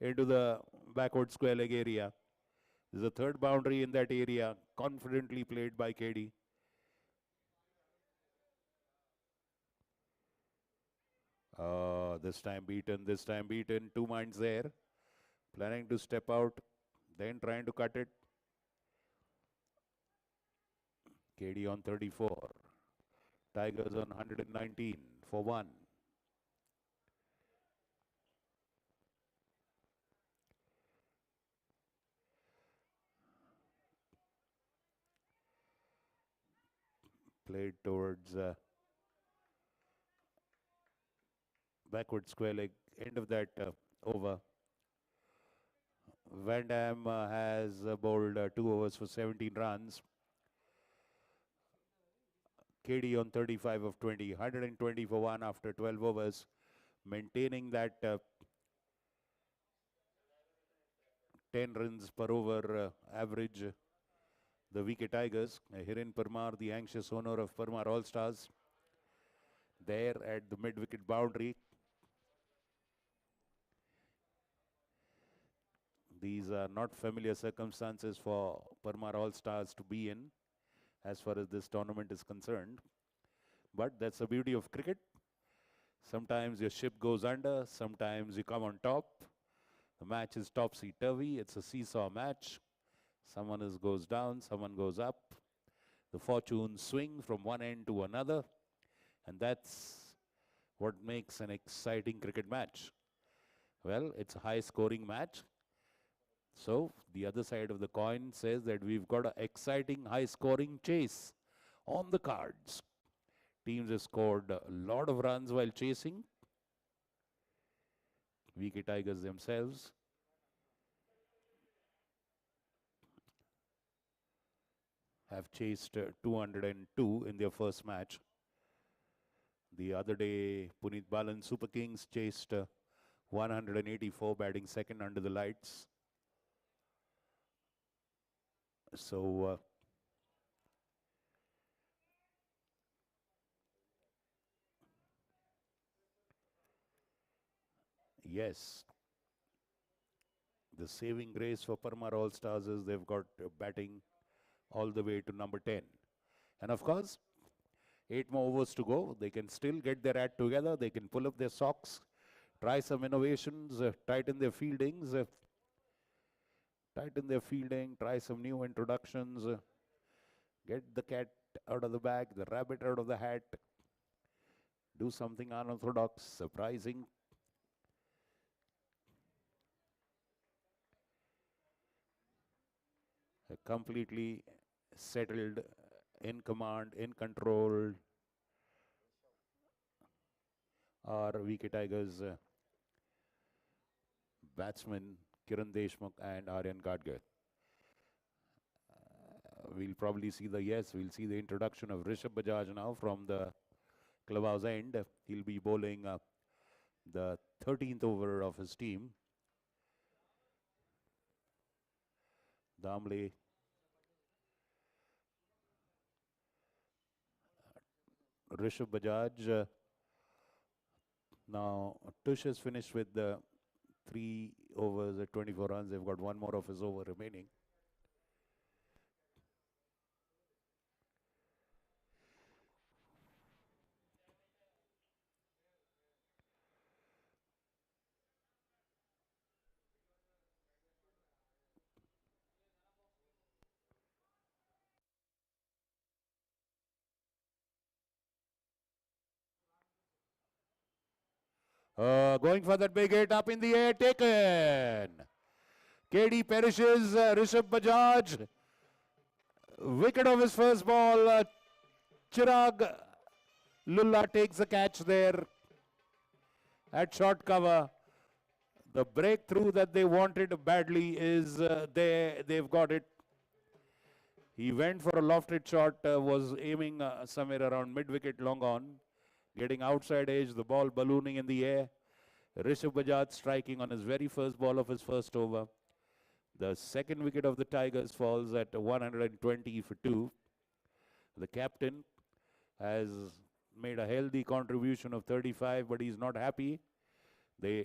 into the backward square leg area. There's a third boundary in that area, confidently played by KD. This time beaten, 2 minds there. Planning to step out, then trying to cut it. KD on 34. Tigers on 119 for 1. Played towards backward square leg, end of that over. Van Dam has bowled 2 overs for 17 runs. KD on 35 of 20, 120 for 1 after 12 overs, maintaining that 10 runs per over average. The VK Tigers, Hiren Parmar, the anxious owner of Parmar All-Stars, there at the mid-wicket boundary. These are not familiar circumstances for Parmar All-Stars to be in, as far as this tournament is concerned. But that's the beauty of cricket. Sometimes your ship goes under, sometimes you come on top. The match is topsy-turvy. It's a seesaw match. Someone goes down, someone goes up. The fortunes swing from one end to another. And that's what makes an exciting cricket match. Well, it's a high-scoring match. So the other side of the coin says that we've got an exciting, high-scoring chase on the cards. Teams have scored a lot of runs while chasing. VK Tigers themselves have chased 202 in their first match. The other day, Puneet Balan Super Kings chased 184, batting second under the lights. So, yes, the saving grace for Parmar All-Stars is they've got batting all the way to number 10. And of course, 8 more overs to go. They can still get their act together. They can pull up their socks, try some innovations, tighten their fieldings, try some new introductions, get the cat out of the bag, the rabbit out of the hat, do something unorthodox, surprising. Completely settled, in command, in control, are VK Tigers batsmen Kiran Deshmukh and Aryan Gadgir. We'll probably see we'll see the introduction of Rishabh Bajaj now from the clubhouse end. He'll be bowling the 13th over of his team. Damle Rishabh Bajaj. Now Tush has finished with the 3 overs at 24 runs. They've got one more of his over remaining. Going for that big hit up in the air, taken. KD perishes, Rishabh Bajaj. Wicket of his first ball. Chirag Lulla takes the catch there at short cover. The breakthrough that they wanted badly is there. They've got it. He went for a lofted shot, was aiming somewhere around mid-wicket long on. Getting outside edge, the ball ballooning in the air. Rishabh Bajaj striking on his very first ball of his first over. The second wicket of the Tigers falls at 120 for 2. The captain has made a healthy contribution of 35, but he's not happy.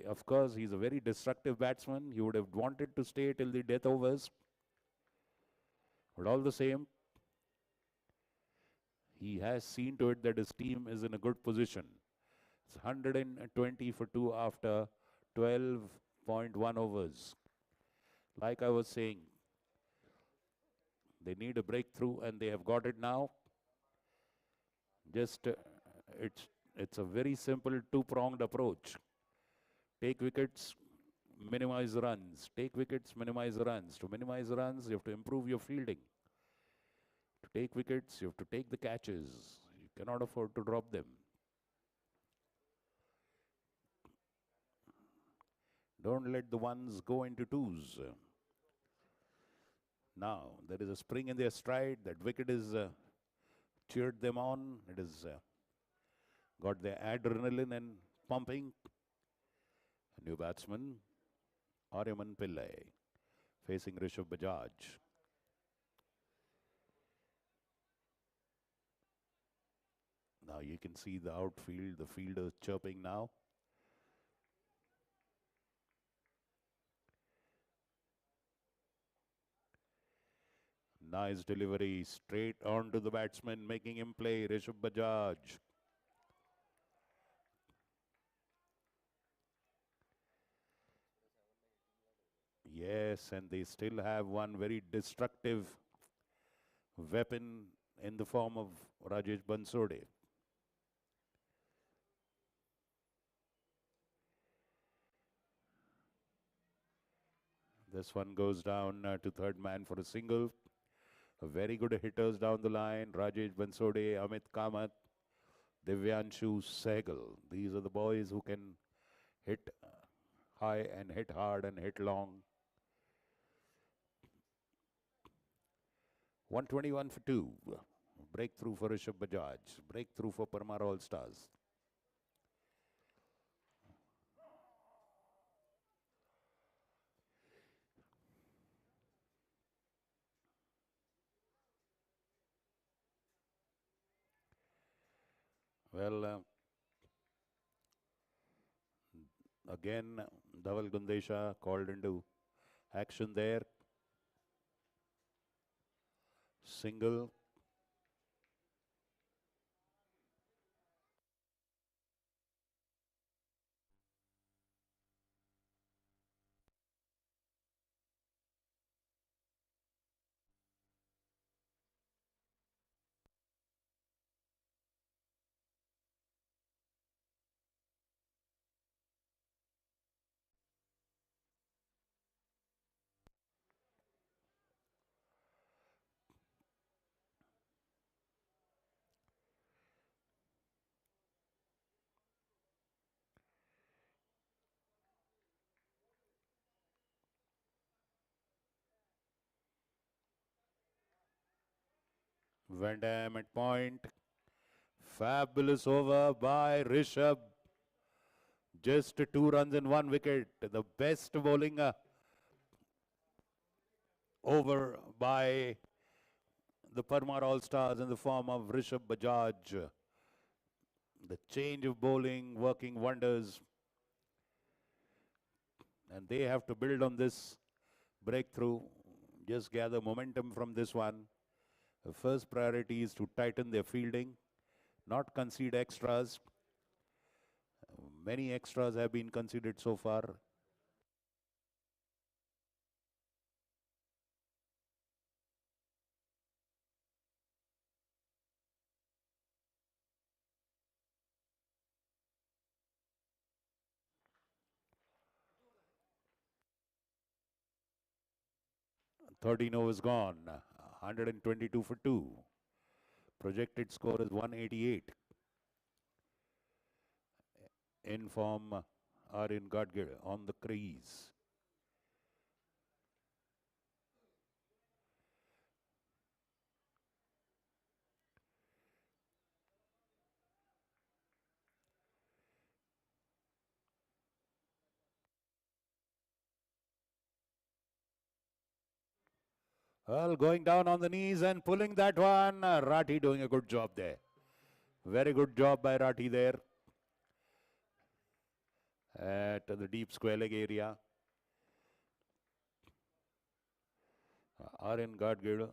Of course, he's a very destructive batsman. He would have wanted to stay till the death overs. But all the same, he has seen to it that his team is in a good position. It's 120 for 2 after 12.1 overs. Like I was saying, they need a breakthrough and they have got it now. Just it's a very simple two-pronged approach. Take wickets, minimize runs. Take wickets, minimize runs. To minimize runs, you have to improve your fielding. To take wickets, you have to take the catches. You cannot afford to drop them. Don't let the ones go into twos. Now, there is a spring in their stride. That wicket is cheered them on. It has got their adrenaline and pumping. A new batsman, Aryaman Pillai, facing Rishabh Bajaj. Now you can see the outfield, the fielders chirping now. Nice delivery, straight on to the batsman, making him play, Rishabh Bajaj. Yes, and they still have one very destructive weapon in the form of Rajesh Bansode. This one goes down to third man for a single. A very good hitters down the line. Rajesh Bansode, Amit Kamath, Divyanshu Sehgal. These are the boys who can hit high and hit hard and hit long. 121 for 2. Breakthrough for Rishabh Bajaj. Breakthrough for Parmar All Stars. Well, again, Dhaval Gundesha called into action there. Single. Van Dam at point. Fabulous over by Rishabh. Just 2 runs and 1 wicket. The best bowling over by the Parmar All-Stars in the form of Rishabh Bajaj. The change of bowling working wonders. And they have to build on this breakthrough. Just gather momentum from this one. The first priority is to tighten their fielding, not concede extras. Many extras have been conceded so far. Thirteen overs gone. 122 for 2. Projected score is 188. In form, Aryan Gadgir on the crease. Well, going down on the knees and pulling that one. Rathi doing a good job there. Very good job by Rathi there. At the deep square leg area. Aryan Gadgir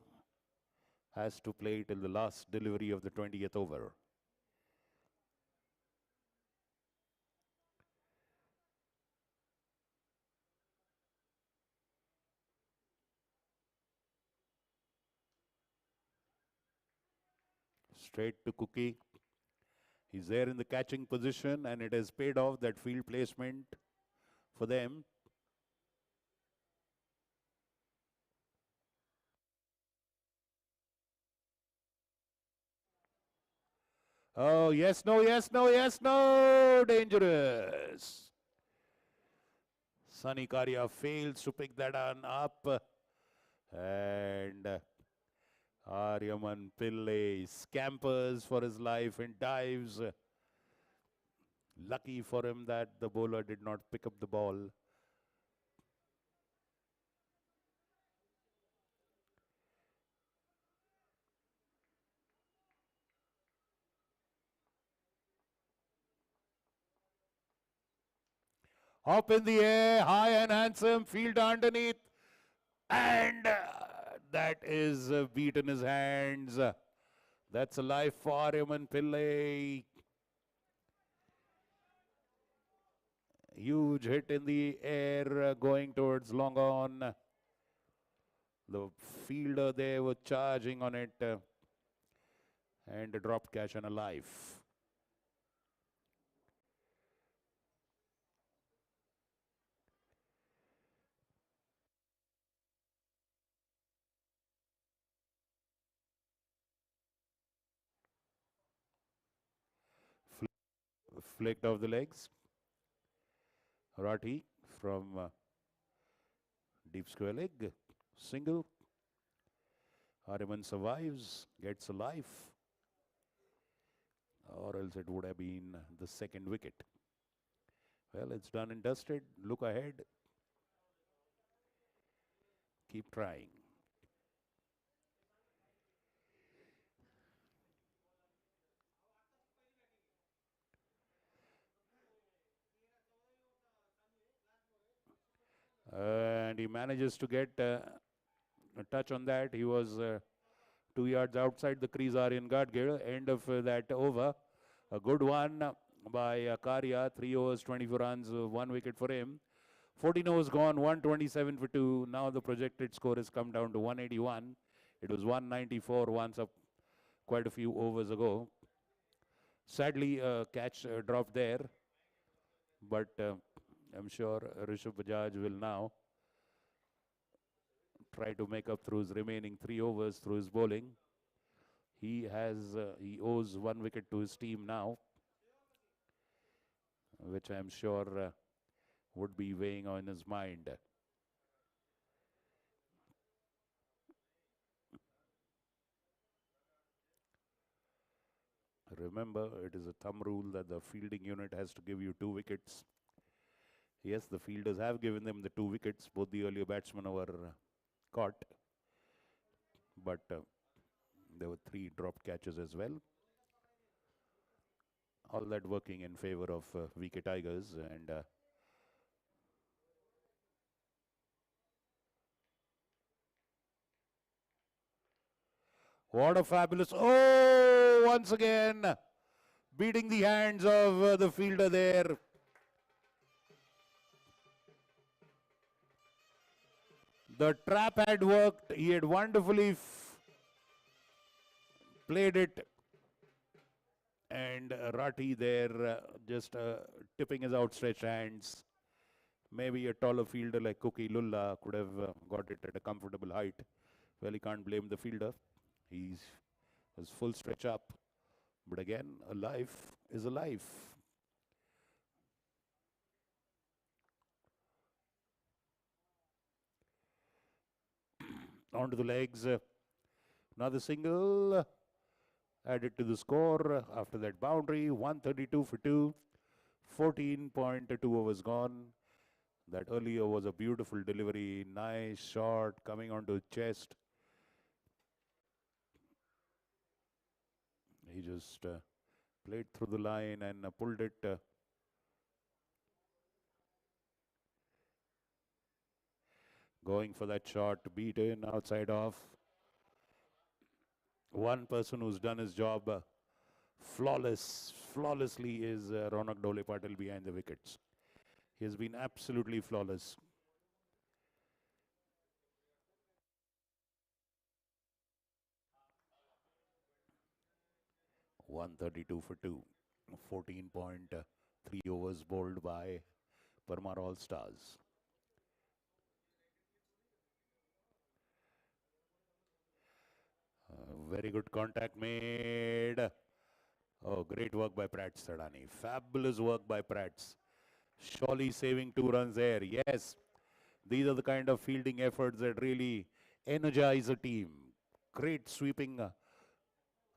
has to play till the last delivery of the 20th over. Straight to Cookie. He's there in the catching position and it has paid off that field placement for them. Oh, yes, no, yes, no, yes, no. Dangerous. Sunny Karia fails to pick that one up. And Aryaman Pillai scampers for his life and dives. Lucky for him that the bowler did not pick up the ball. Up in the air, high and handsome, field underneath. And that is beat in his hands. That's a life for Aryaman Pillai. Huge hit in the air going towards long on. The fielder there was charging on it and a dropped catch and a life. flicked off the legs. Rathi from deep square leg. Single. Harriman survives, gets a life. Or else it would have been the second wicket. Well, it's done and dusted. Look ahead. Keep trying. And he manages to get a touch on that. He was 2 yards outside the crease, Aryan Gadgir. End of that over. A good one by Karya. 3 overs, 24 runs, 1 wicket for him. 14 overs gone, 127 for 2. Now the projected score has come down to 181. It was 194 once up quite a few overs ago. Sadly, catch dropped there. But I'm sure Rishabh Bajaj will now try to make up through his remaining 3 overs through his bowling. He owes 1 wicket to his team now, which I'm sure would be weighing on his mind. Remember, it is a thumb rule that the fielding unit has to give you 2 wickets. Yes, the fielders have given them the 2 wickets. Both the earlier batsmen were caught. But there were 3 dropped catches as well. All that working in favor of VK Tigers. And what a fabulous... Oh, once again, beating the hands of the fielder there. The trap had worked. He had wonderfully played it. And Rathi there just tipping his outstretched hands. Maybe a taller fielder like Cookie Lulla could have got it at a comfortable height. Well, he can't blame the fielder. He was full stretch up. But again, a life is a life. Onto the legs. Another single added to the score after that boundary. 132 for 2. 14.2 overs gone. That earlier was a beautiful delivery. Nice shot coming onto chest. He just played through the line and pulled it. Going for that shot, beaten outside off. One person who's done his job flawlessly is Ronak Dole Patil behind the wickets. He has been absolutely flawless. .132 for 2. 14.3 overs bowled by Parmar All Stars. Very good contact made. Oh, great work by Prats Thadani. Fabulous work by Prats. Surely saving 2 runs there. Yes, these are the kind of fielding efforts that really energize a team. Great sweeping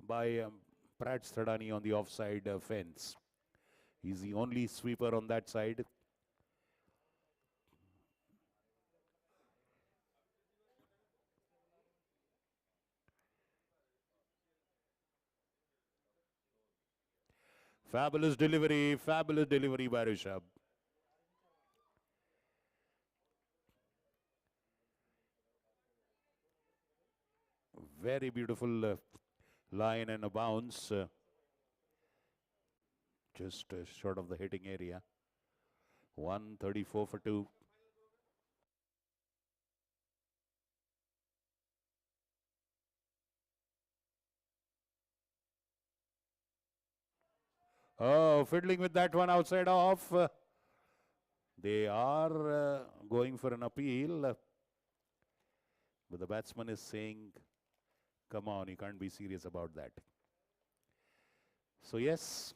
by Prats Thadani on the offside fence. He's the only sweeper on that side. Fabulous delivery by Rishabh. Very beautiful line and a bounce. Just short of the hitting area. 134 for 2. Oh, fiddling with that one outside off. They are going for an appeal. But the batsman is saying, come on, you can't be serious about that. So yes,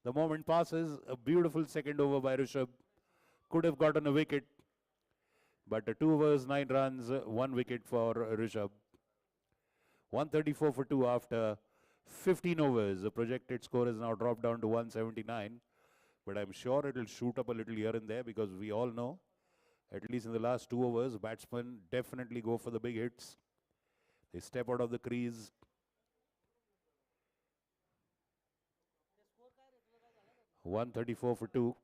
The moment passes, a beautiful second over by Rishabh. Could have gotten a wicket, but 2 overs, 9 runs, 1 wicket for Rishabh. 134 for 2 after 15 overs. The projected score has now dropped down to 179, but I'm sure it will shoot up a little here and there because we all know, at least in the last 2 overs, batsmen definitely go for the big hits. They step out of the crease. .134 for 2.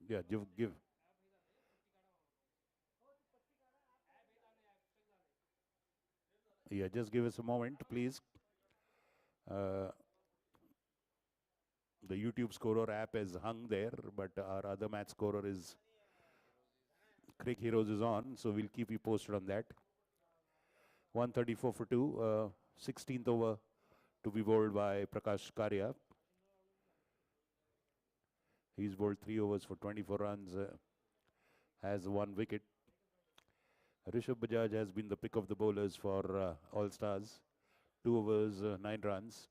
Yeah, give. Yeah, just give us a moment, please. The YouTube scorer app is hung there, but our other match scorer is Crick Heroes is on, so we'll keep you posted on that. 134 for 2, 16th over to be bowled by Prakash Karya. He's bowled 3 overs for 24 runs, has 1 wicket. Rishabh Bajaj has been the pick of the bowlers for All Stars. 2 overs, 9 runs.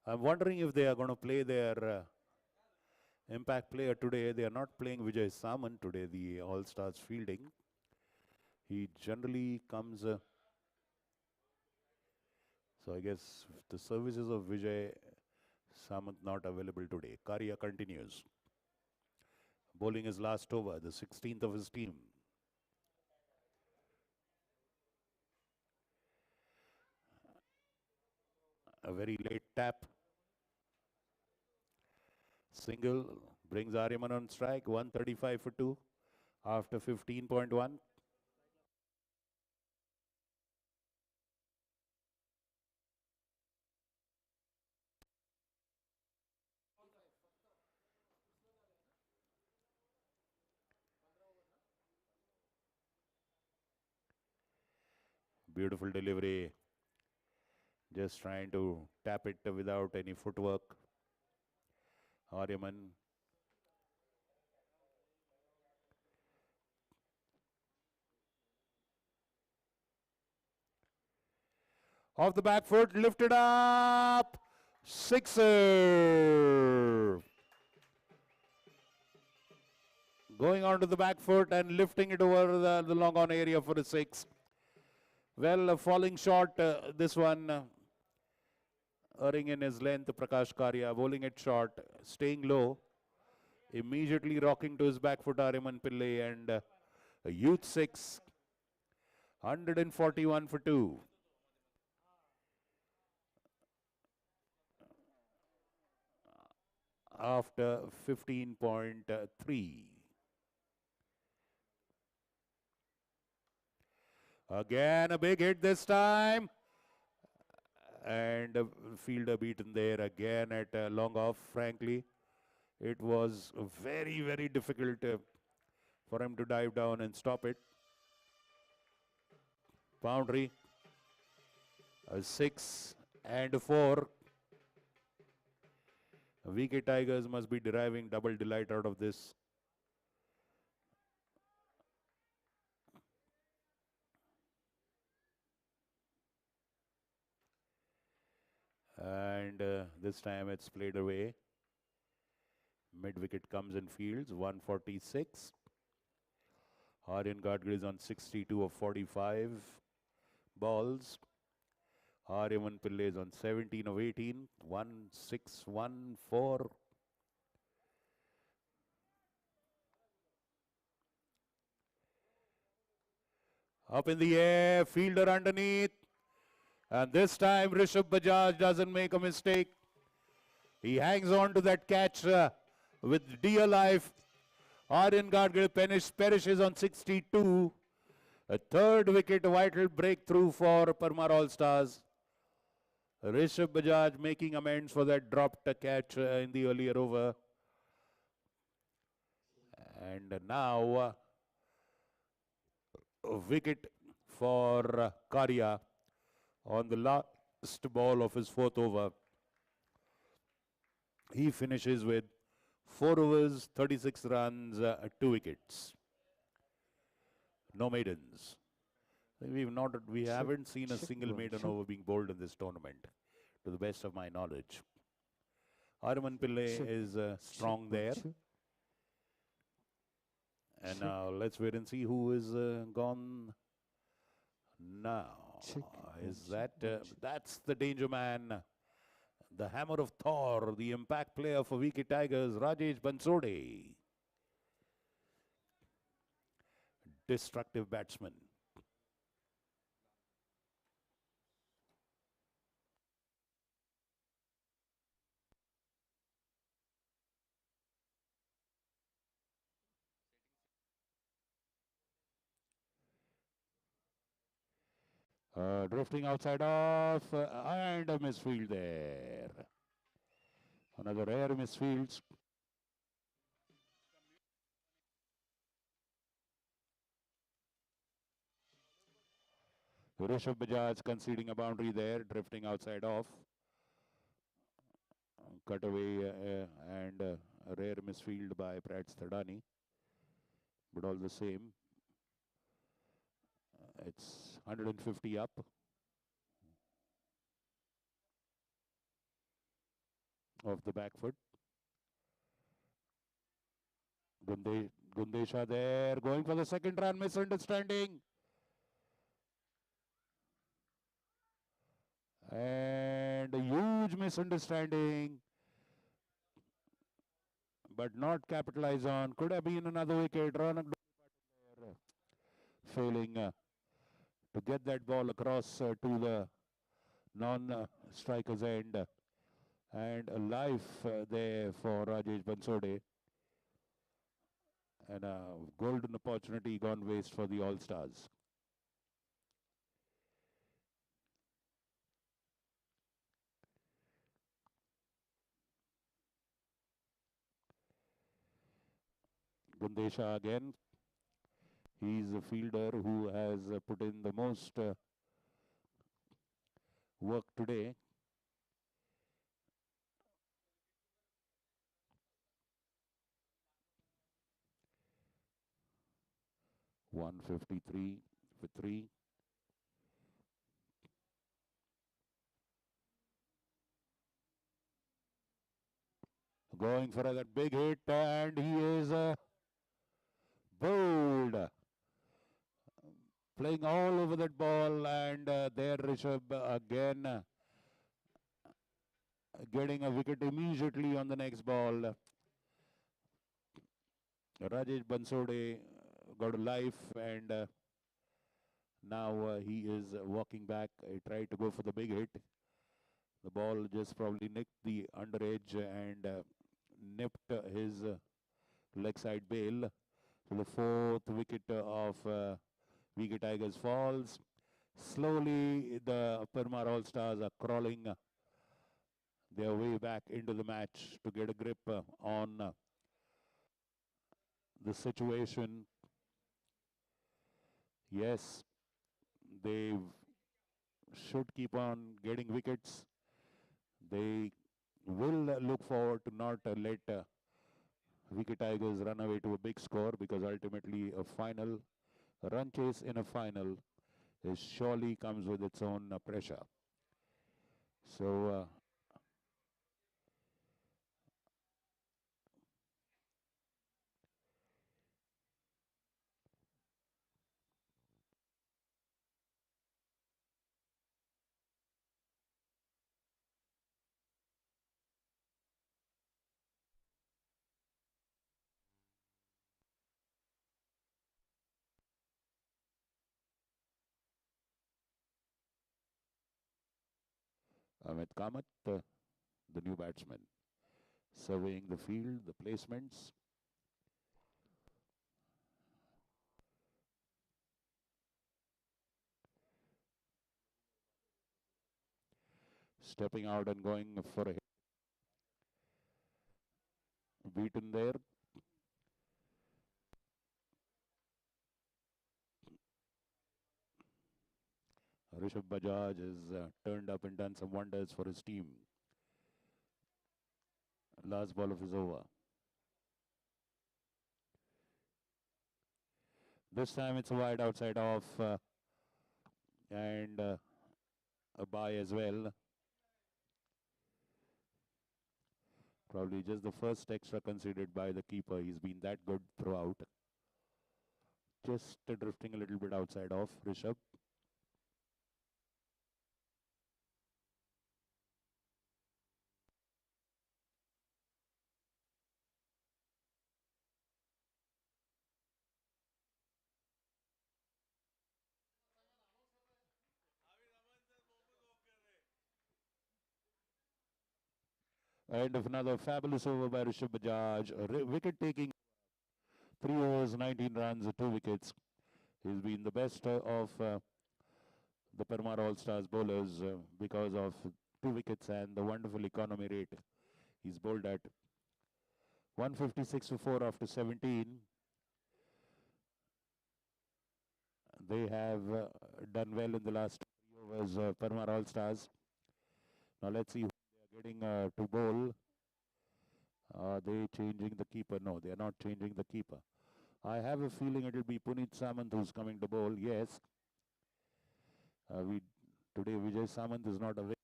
I'm wondering if they are going to play their impact player today. They are not playing Vijay Samant today, the All Stars fielding. He generally comes. So I guess the services of Vijay Samant not available today. Karya continues. Bowling his last over, the 16th of his team. A very late tap. Single brings Aryaman on strike. 135 for 2 after 15.1. Beautiful delivery. Just trying to tap it without any footwork. Aryaman. Off the back foot, lifted up. Sixer. Going onto the back foot and lifting it over the long on area for a 6. Well, falling short, this one. Earning in his length, Prakash Karya, bowling it short, staying low, immediately rocking to his back foot, Aryaman Pillai, and a youth 6, 141 for 2. After 15.3. Again, a big hit this time. And a fielder beaten there again at long off, frankly. It was very, very difficult for him to dive down and stop it. Boundary. A 6 and a 4. VK Tigers must be deriving double delight out of this. And this time it's played away. Mid wicket comes in fields, 146. Aryan Gadgil is on 62 of 45 balls. Aryaman Pillai is on 17 of 18, 1-6-1-4. Up in the air, fielder underneath. And this time Rishabh Bajaj doesn't make a mistake. He hangs on to that catch with dear life. Aryan Gadgil perishes on 62. A third wicket, vital breakthrough for Parmar All Stars. Rishabh Bajaj making amends for that dropped catch in the earlier over. And now a wicket for Karya on the last ball of his 4th over. He finishes with 4 overs, 36 runs, 2 wickets. No maidens. We haven't seen a single maiden over being bowled in this tournament, to the best of my knowledge. Arman Pillai is strong there. And now let's wait and see who is gone now. Is that that's the danger man, the hammer of Thor, the impact player for VK Tigers, Rajesh Bansode. Destructive batsman. Drifting outside off and a misfield there. Another rare misfield. Rishabh Bajaj conceding a boundary there, drifting outside off. Cut away and a rare misfield by Prats Thadani. But all the same, it's 150 up. Off the back foot. Gundesha there, going for the second run, misunderstanding. And a huge misunderstanding. But not capitalized on. Could have been another wicket. Ronak failing to get that ball across to the non-striker's end. And a life there for Rajesh Bansode. And a golden opportunity gone waste for the All-Stars. Gundesha again. He's a fielder who has put in the most work today. .153 for 3. Going for that big hit, and he is bowled. Playing all over that ball, and there Rishabh again getting a wicket immediately on the next ball. Rajesh Bansode got a life, and now he is walking back. He tried to go for the big hit. The ball just probably nicked the under edge and nipped his leg side bail. So the fourth wicket of VK Tigers falls. Slowly, the Parmar All-Stars are crawling their way back into the match to get a grip on the situation. Yes, they should keep on getting wickets. They will look forward to not let VK Tigers run away to a big score, because ultimately a run chase in a final surely comes with its own pressure. So Amit Kamath, the new batsman, surveying the field, the placements. Stepping out and going for a hit. Beaten there. Rishabh Bajaj has turned up and done some wonders for his team. Last ball of his over. This time it's a wide outside off and a bye as well. Probably just the first extra conceded by the keeper. He's been that good throughout. Just drifting a little bit outside off Rishabh. End of another fabulous over by Rishabh Bajaj. Wicket taking 3 overs, 19 runs, 2 wickets. He's been the best of the Parmar All-Stars bowlers because of 2 wickets and the wonderful economy rate. He's bowled at 156 for 4 after 17. They have done well in the last 3 overs, Parmar All-Stars. Now let's see who they are getting to bowl. Are they changing the keeper? No, they are not changing the keeper. I have a feeling it will be Puneet Samant who's coming to bowl. Yes. Today Vijay Samant is not away,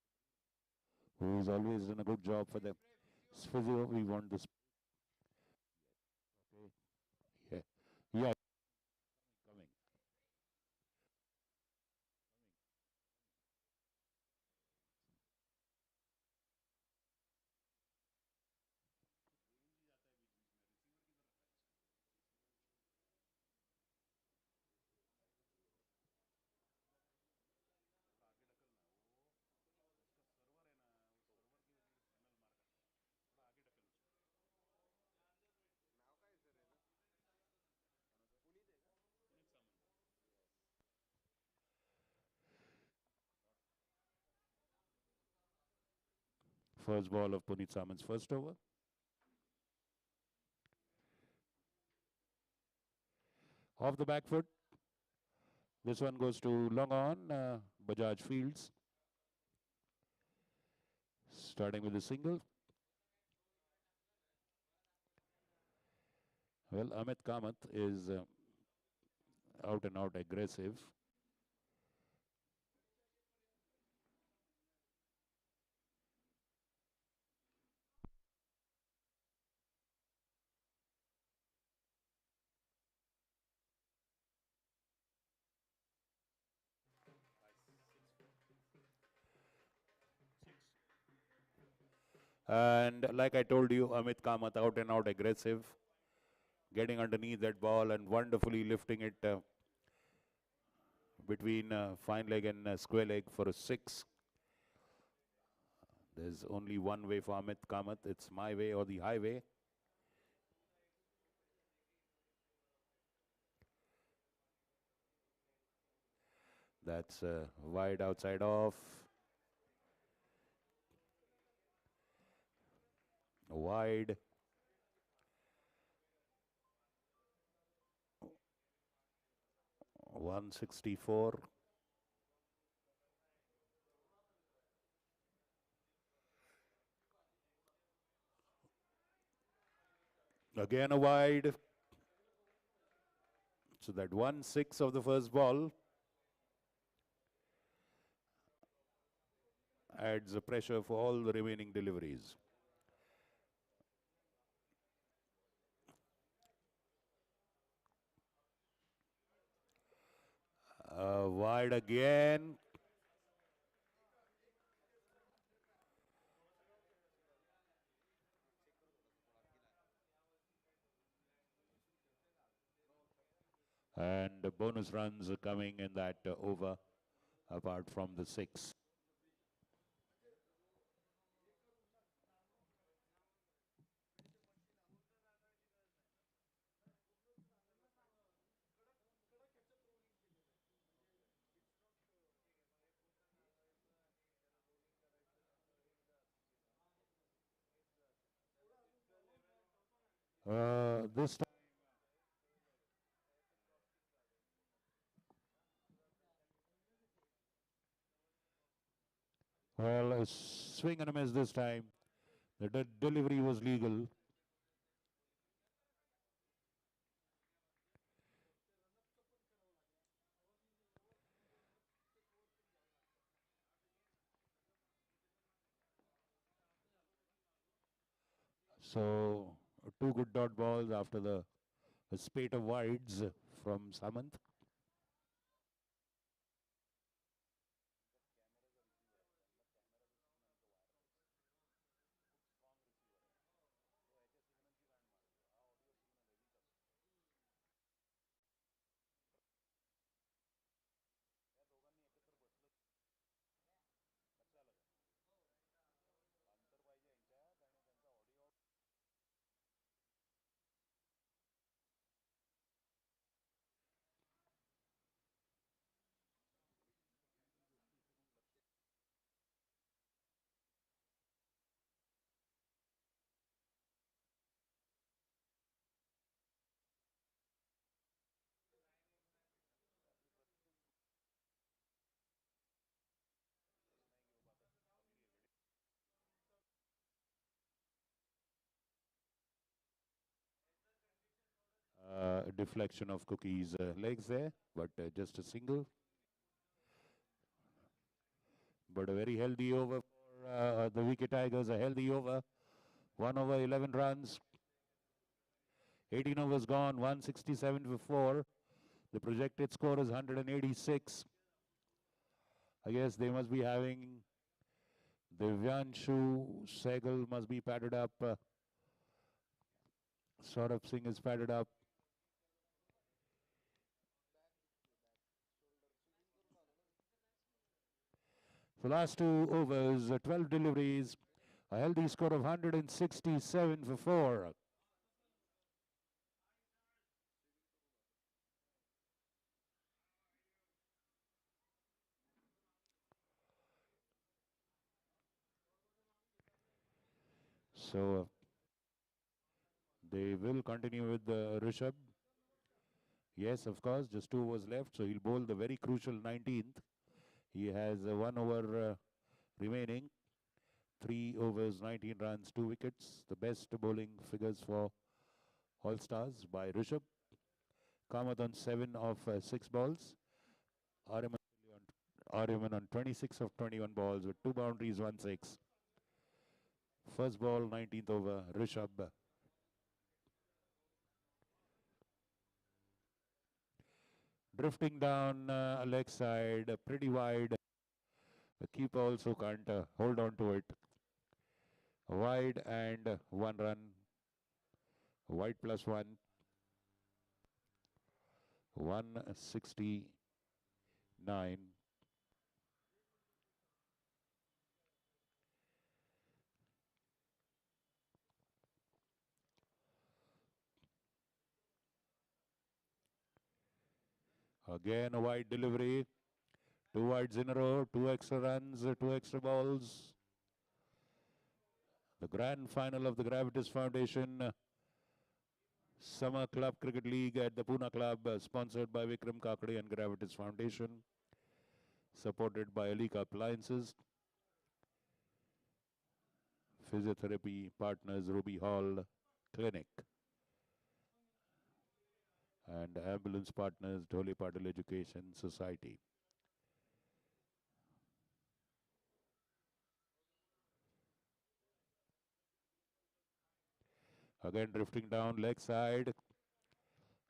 who has always done a good job for the physio. We want this. Okay. Yeah. Yeah. Coming. First ball of Puneet Samant's first over. Off the back foot. This one goes to long on. Bajaj Fields. Starting with a single. Well, Amit Kamath is out and out aggressive. And like I told you, Amit Kamath out and out aggressive, getting underneath that ball and wonderfully lifting it between fine leg and square leg for a 6. There's only one way for Amit Kamath. It's my way or the highway. That's wide outside off. Wide. .164. Again a wide. So that 1-6 of the first ball adds the pressure for all the remaining deliveries. Wide again. And the bonus runs are coming in that over, apart from the 6. This time, well, a swing and a miss this time. The delivery was legal. So, two good dot balls after the a spate of wides from Samant. Deflection of Cookie's legs there, but just a single. But a very healthy over for the Wicket Tigers, a healthy over. 1 over 11 runs, 18 overs gone, 167 for 4. The projected score is 186. I guess they must be having Divyanshu Sehgal must be padded up. Saurabh Singh is padded up. The last 2 overs, 12 deliveries, a healthy score of 167 for 4. So they will continue with Rishabh. Yes, of course, just 2 overs left, so he'll bowl the very crucial 19th. He has 1 over remaining. 3 overs, 19 runs, 2 wickets. The best bowling figures for All Stars by Rishabh. Kamath on 7 of 6 balls. Aryaman on 26 of 21 balls with 2 boundaries, 1 6. First ball, 19th over, Rishabh. Drifting down leg side, pretty wide. The keeper also can't hold on to it. Wide and 1 run. Wide plus 1. 169. Again a wide delivery. 2 wides in a row, 2 extra runs, 2 extra balls. The grand final of the Gravitas Foundation Summer Club Cricket League at the Pune Club, sponsored by Vikram Kakade and Gravitas Foundation, supported by Alika Appliances, physiotherapy partners Ruby Hall Clinic, and ambulance partners Dhole Patil Education Society. Again drifting down leg side,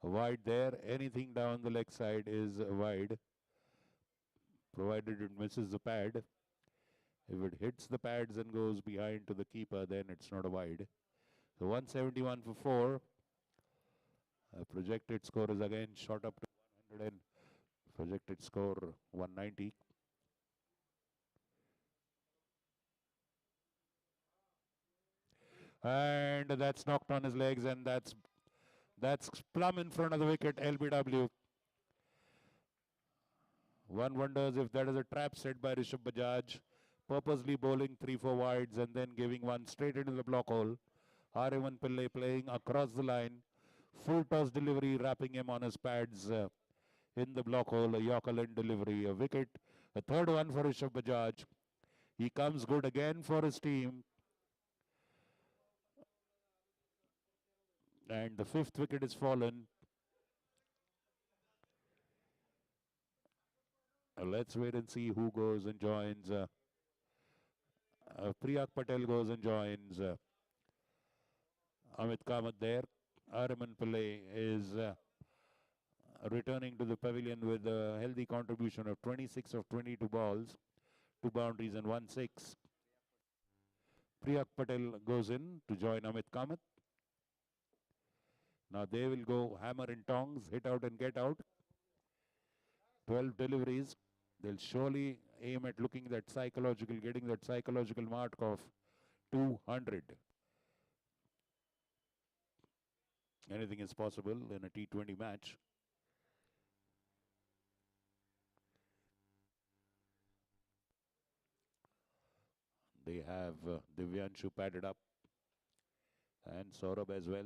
wide there. Anything down the leg side is wide, provided it misses the pad. If it hits the pads and goes behind to the keeper, then it's not a wide. So 171 for 4. Projected score is again shot up to 100 and projected score 190. And that's knocked on his legs, and that's plumb in front of the wicket, LBW. One wonders if that is a trap set by Rishabh Bajaj, purposely bowling 3-4 wides and then giving one straight into the block hole. R.A.1 Pillai playing across the line, full toss delivery, wrapping him on his pads in the block hole, a Yorker end delivery, a wicket, a third one for Rishabh Bajaj. He comes good again for his team. And the 5th wicket is fallen. Let's wait and see who goes and joins. Uh, Priyak Patel goes and joins. Amit Kamath there. Araman Pillai is returning to the pavilion with a healthy contribution of 26 of 22 balls, 2 boundaries and 1 6. Priyak Patel goes in to join Amit Kamath. Now they will go hammer and tongs, hit out and get out. 12 deliveries. They'll surely aim at getting that psychological mark of 200. Anything is possible in a T20 match. They have Divyanshu padded up and Saurabh as well.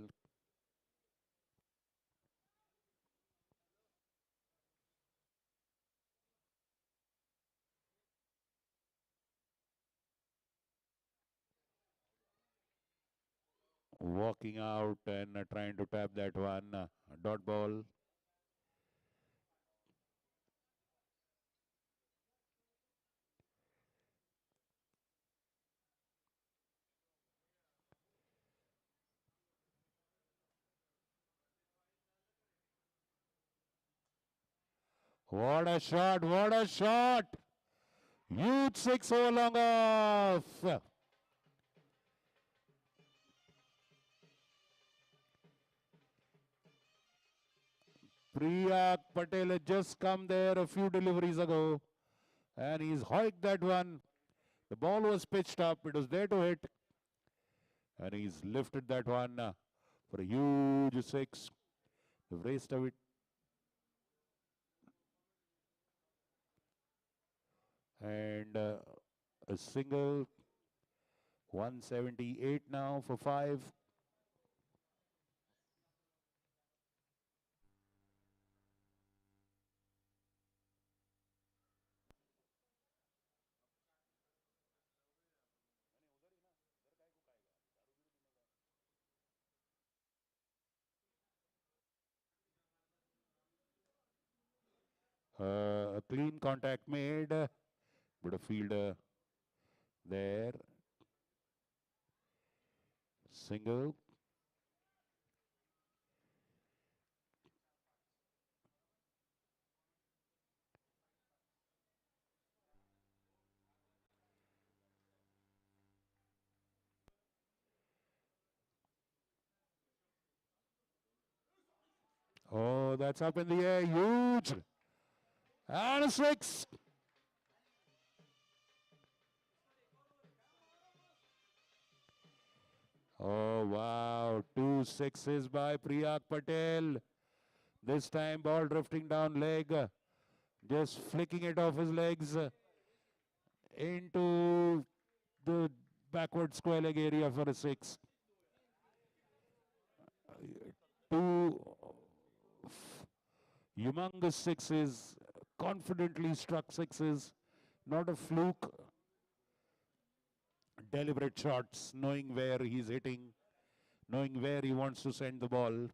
Walking out and trying to tap that one. Dot ball. What a shot! What a shot! Huge 6 over long off. Priyak Patel had just come there a few deliveries ago and he's hiked that one. The ball was pitched up, it was there to hit, and he's lifted that one for a huge 6. They've raced a bit. And a single, 178 now for 5. A clean contact made, but a fielder there. Single. Oh, that's up in the air, huge. And a 6. Oh, wow. 2 sixes by Priyak Patel. This time ball drifting down leg. Just flicking it off his legs into the backward square leg area for a 6. Two humongous sixes, confidently struck sixes, not a fluke. Deliberate shots, knowing where he's hitting, knowing where he wants to send the ball.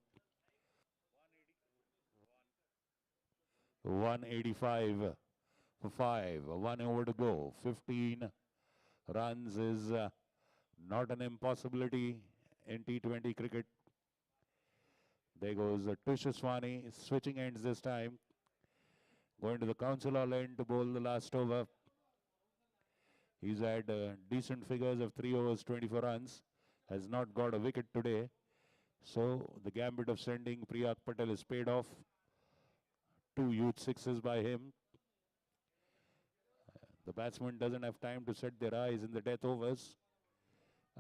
185 for 5, 1 over to go. 15 runs is not an impossibility in T20 cricket. There goes Tushaswani, switching ends this time. Going to the council hall end to bowl the last over. He's had decent figures of 3 overs, 24 runs. Has not got a wicket today. So the gambit of sending Priyak Patel is paid off. 2 huge sixes by him. The batsman doesn't have time to set their eyes in the death overs.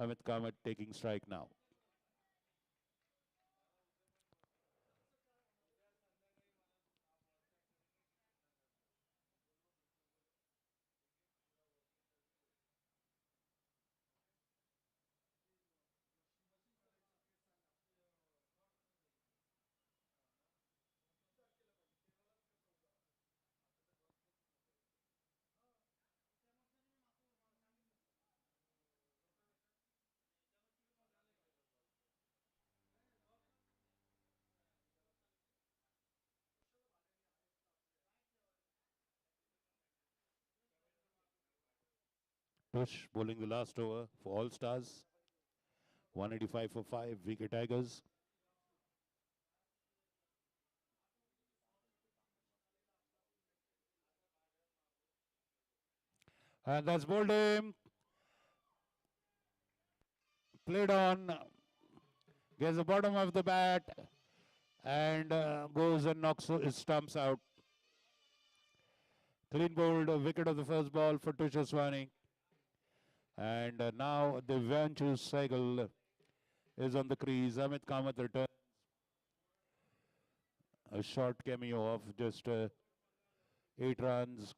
Amit Kamath taking strike now. Tush bowling the last over for All Stars. 185 for 5, VK Tigers. And that's bowled him. Played on. Gets the bottom of the bat. And goes and knocks his stumps out. Clean bowled, wicket of the first ball for Tushaswani. And now the Vanchu cycle is on the crease. Amit Kamath returns. A short cameo of just 8 runs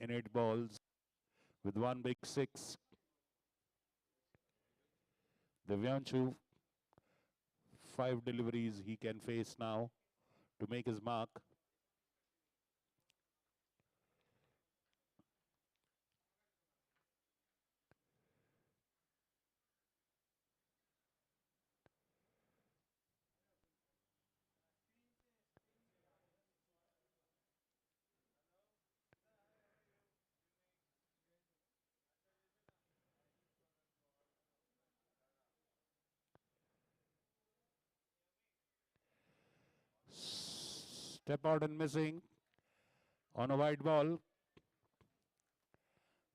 in 8 balls with one big 6. Divyanshu, 5 deliveries he can face now to make his mark. Step out and missing on a wide ball.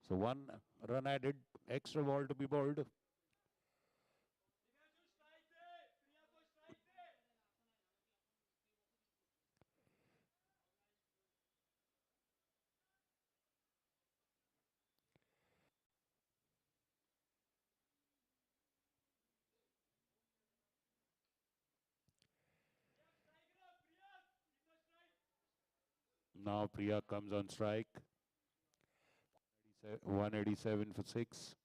So 1 run added, extra ball to be bowled. Now Priya comes on strike. 187 for 6.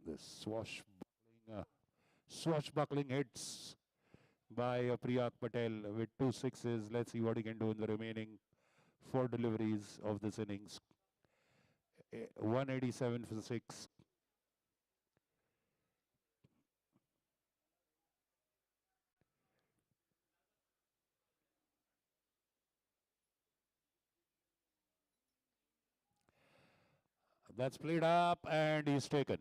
The swashbuckling hits by Priyak Patel with 2 sixes. Let's see what he can do in the remaining 4 deliveries of this innings. 187 for 6. That's played up and he's taken.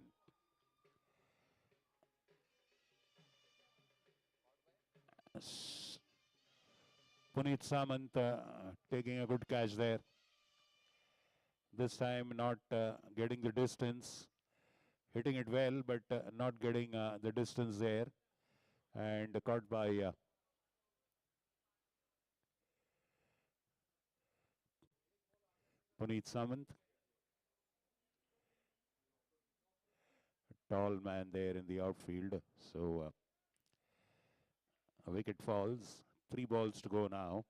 Puneet Samant taking a good catch there. This time not getting the distance. Hitting it well, but not getting the distance there. And caught by Puneet Samant. Tall man there in the outfield. So a wicket falls. 3 balls to go now.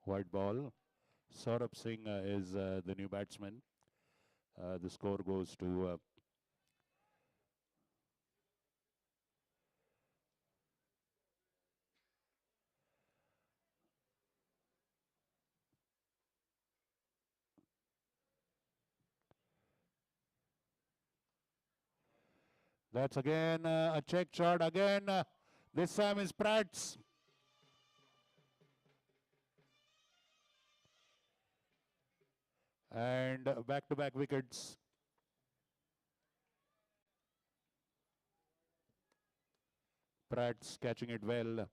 White ball. Saurabh Singh is the new batsman. The score goes to that's again a check shot. Again, this time is Pratt's. And back-to-back wickets. Pratt's catching it well.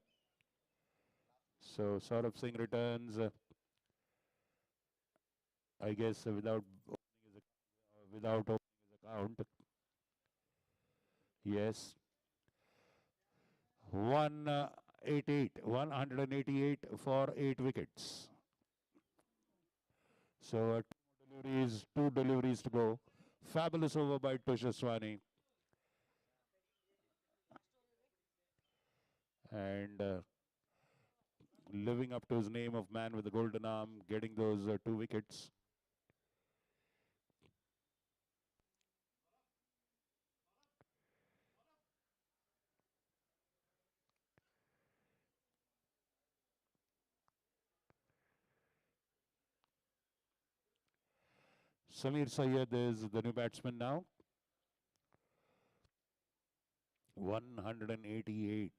So Saurabh Singh returns, I guess, without opening his account. Yes. 188 for 8 wickets. So 2 deliveries to go. Fabulous over by Tushaswani. And living up to his name of man with the golden arm, getting those 2 wickets. Samir Syed is the new batsman now. 188.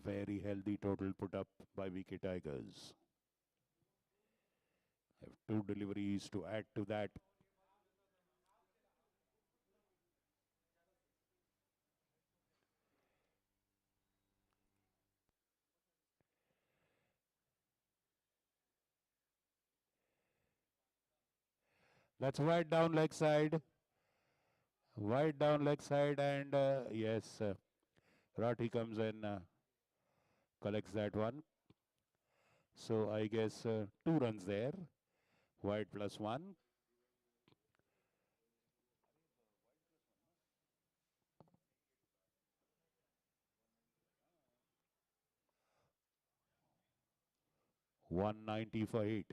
Very healthy total put up by VK Tigers. Have two deliveries to add to that. That's wide down leg side. Wide down leg side, and yes, Rathi comes in, collects that one. So I guess 2 runs there. Wide +1. $190 for 8.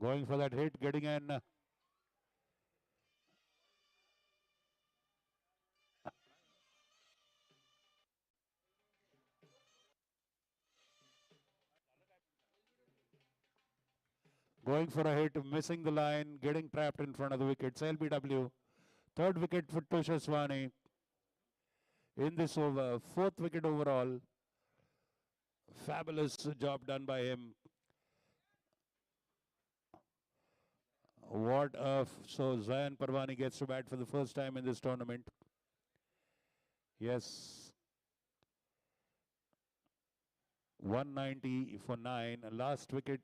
Going for that hit, getting in. Going for a hit, missing the line, getting trapped in front of the wickets. LBW. Third wicket for Tushaswani in this over. Fourth wicket overall. Fabulous job done by him. So Zayan Parwani gets to bat for the first time in this tournament. Yes. 190 for 9. Last wicket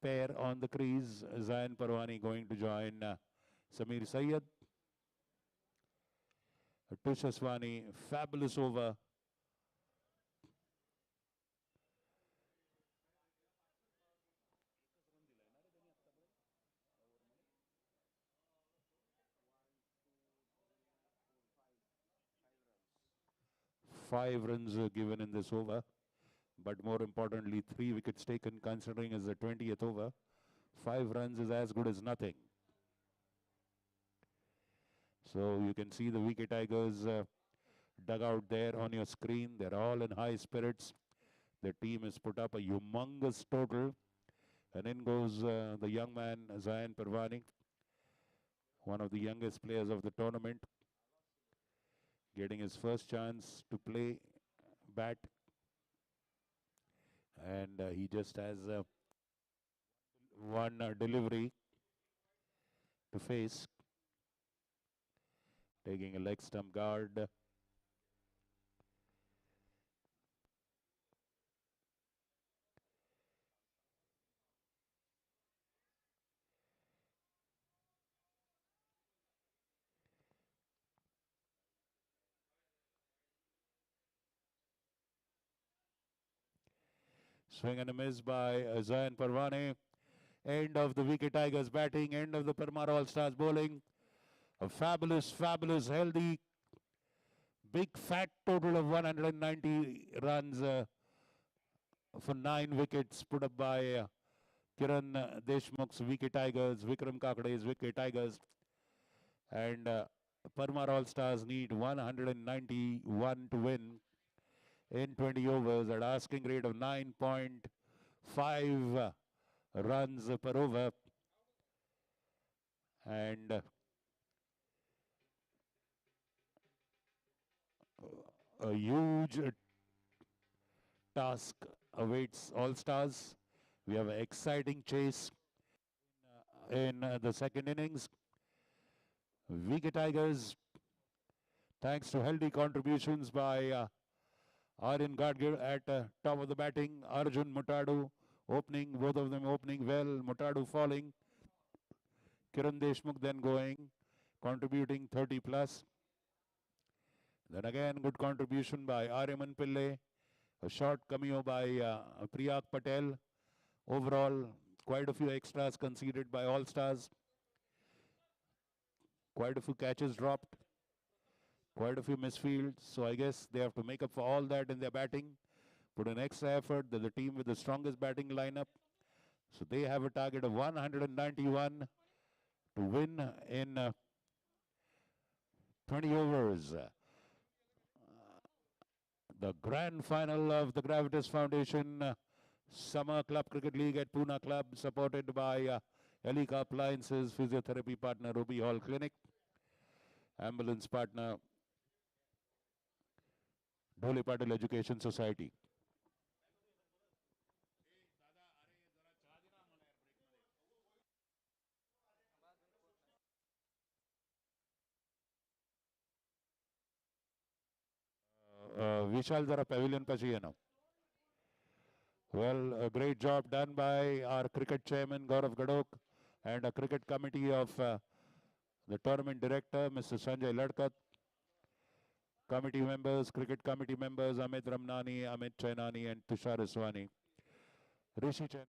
pair on the crease. Zayan Parwani going to join Samir Syed. Tushaswani, fabulous over. Five runs given in this over, but more importantly, 3 wickets taken considering it's the 20th over. 5 runs is as good as nothing. So you can see the VK Tigers dugout there on your screen. They're all in high spirits. The team has put up a humongous total. And in goes the young man, Zayan Parwani, one of the youngest players of the tournament, getting his first chance to play bat. And he just has one delivery to face, taking a leg stump guard. Swing and a miss by Zayan Parwani. End of the VK Tigers batting, end of the Parmar All-Stars bowling. A fabulous, healthy, big fat total of 190 runs for 9 wickets put up by Kiran Deshmukh's VK Tigers, Vikram Kakade's VK Tigers. And Parmar All-Stars need 191 to win in 20 overs at asking rate of 9.5 runs per over. And a huge task awaits All-Stars. We have an exciting chase in the second innings. VK Tigers, thanks to healthy contributions by Aryan Gadgir at top of the batting, Arjun Mutadu opening, both of them opening well, Mutadu falling, Kiran Deshmukh then going, contributing 30 plus. Then again, good contribution by Aryaman Pillai, a short cameo by Priyak Patel. Overall, quite a few extras conceded by All Stars. Quite a few catches dropped. Quite a few misfields. So I guess they have to make up for all that in their batting. Put an extra effort. They're the team with the strongest batting lineup. So they have a target of 191. to win in 20 overs. The grand final of the Gravitas Foundation Summer Club Cricket League at Pune Club, supported by Elika Appliances, physiotherapy partner Ruby Hall Clinic, ambulance partner Dhole Patil Education Society. Vishal Zara Pavilion Pachi now. Well, a great job done by our cricket chairman Gaurav Gadok and a cricket committee of the tournament director Mr. Sanjay Ladkat, committee members, cricket committee members Amit Ramnani, Amit Chainani and Tushar Iswani. Rishi Chain.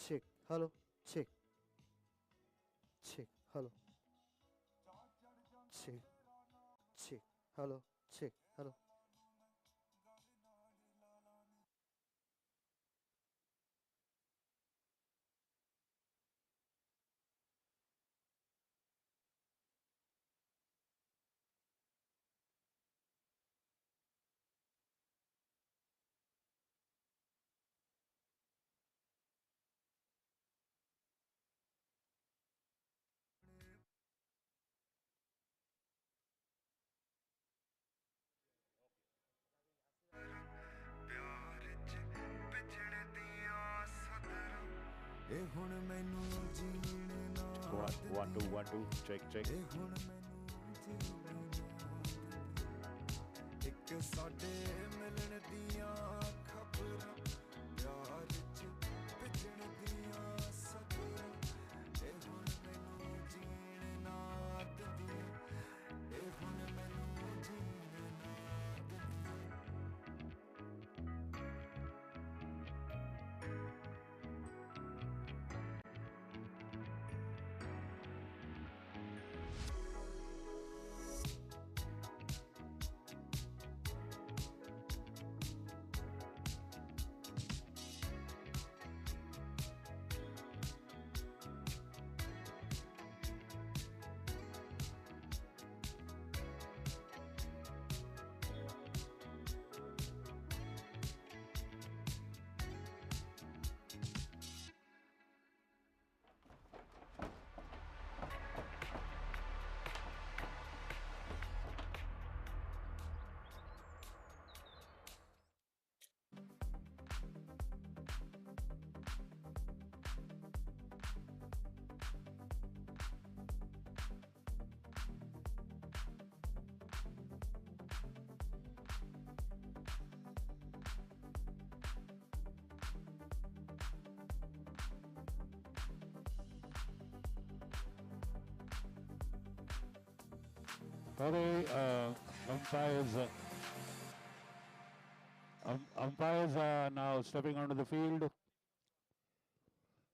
check, hello, check, check, hello, check, check, hello, check, hello. One, one, two, one, two. Check, check. Okay, umpires are now stepping onto the field.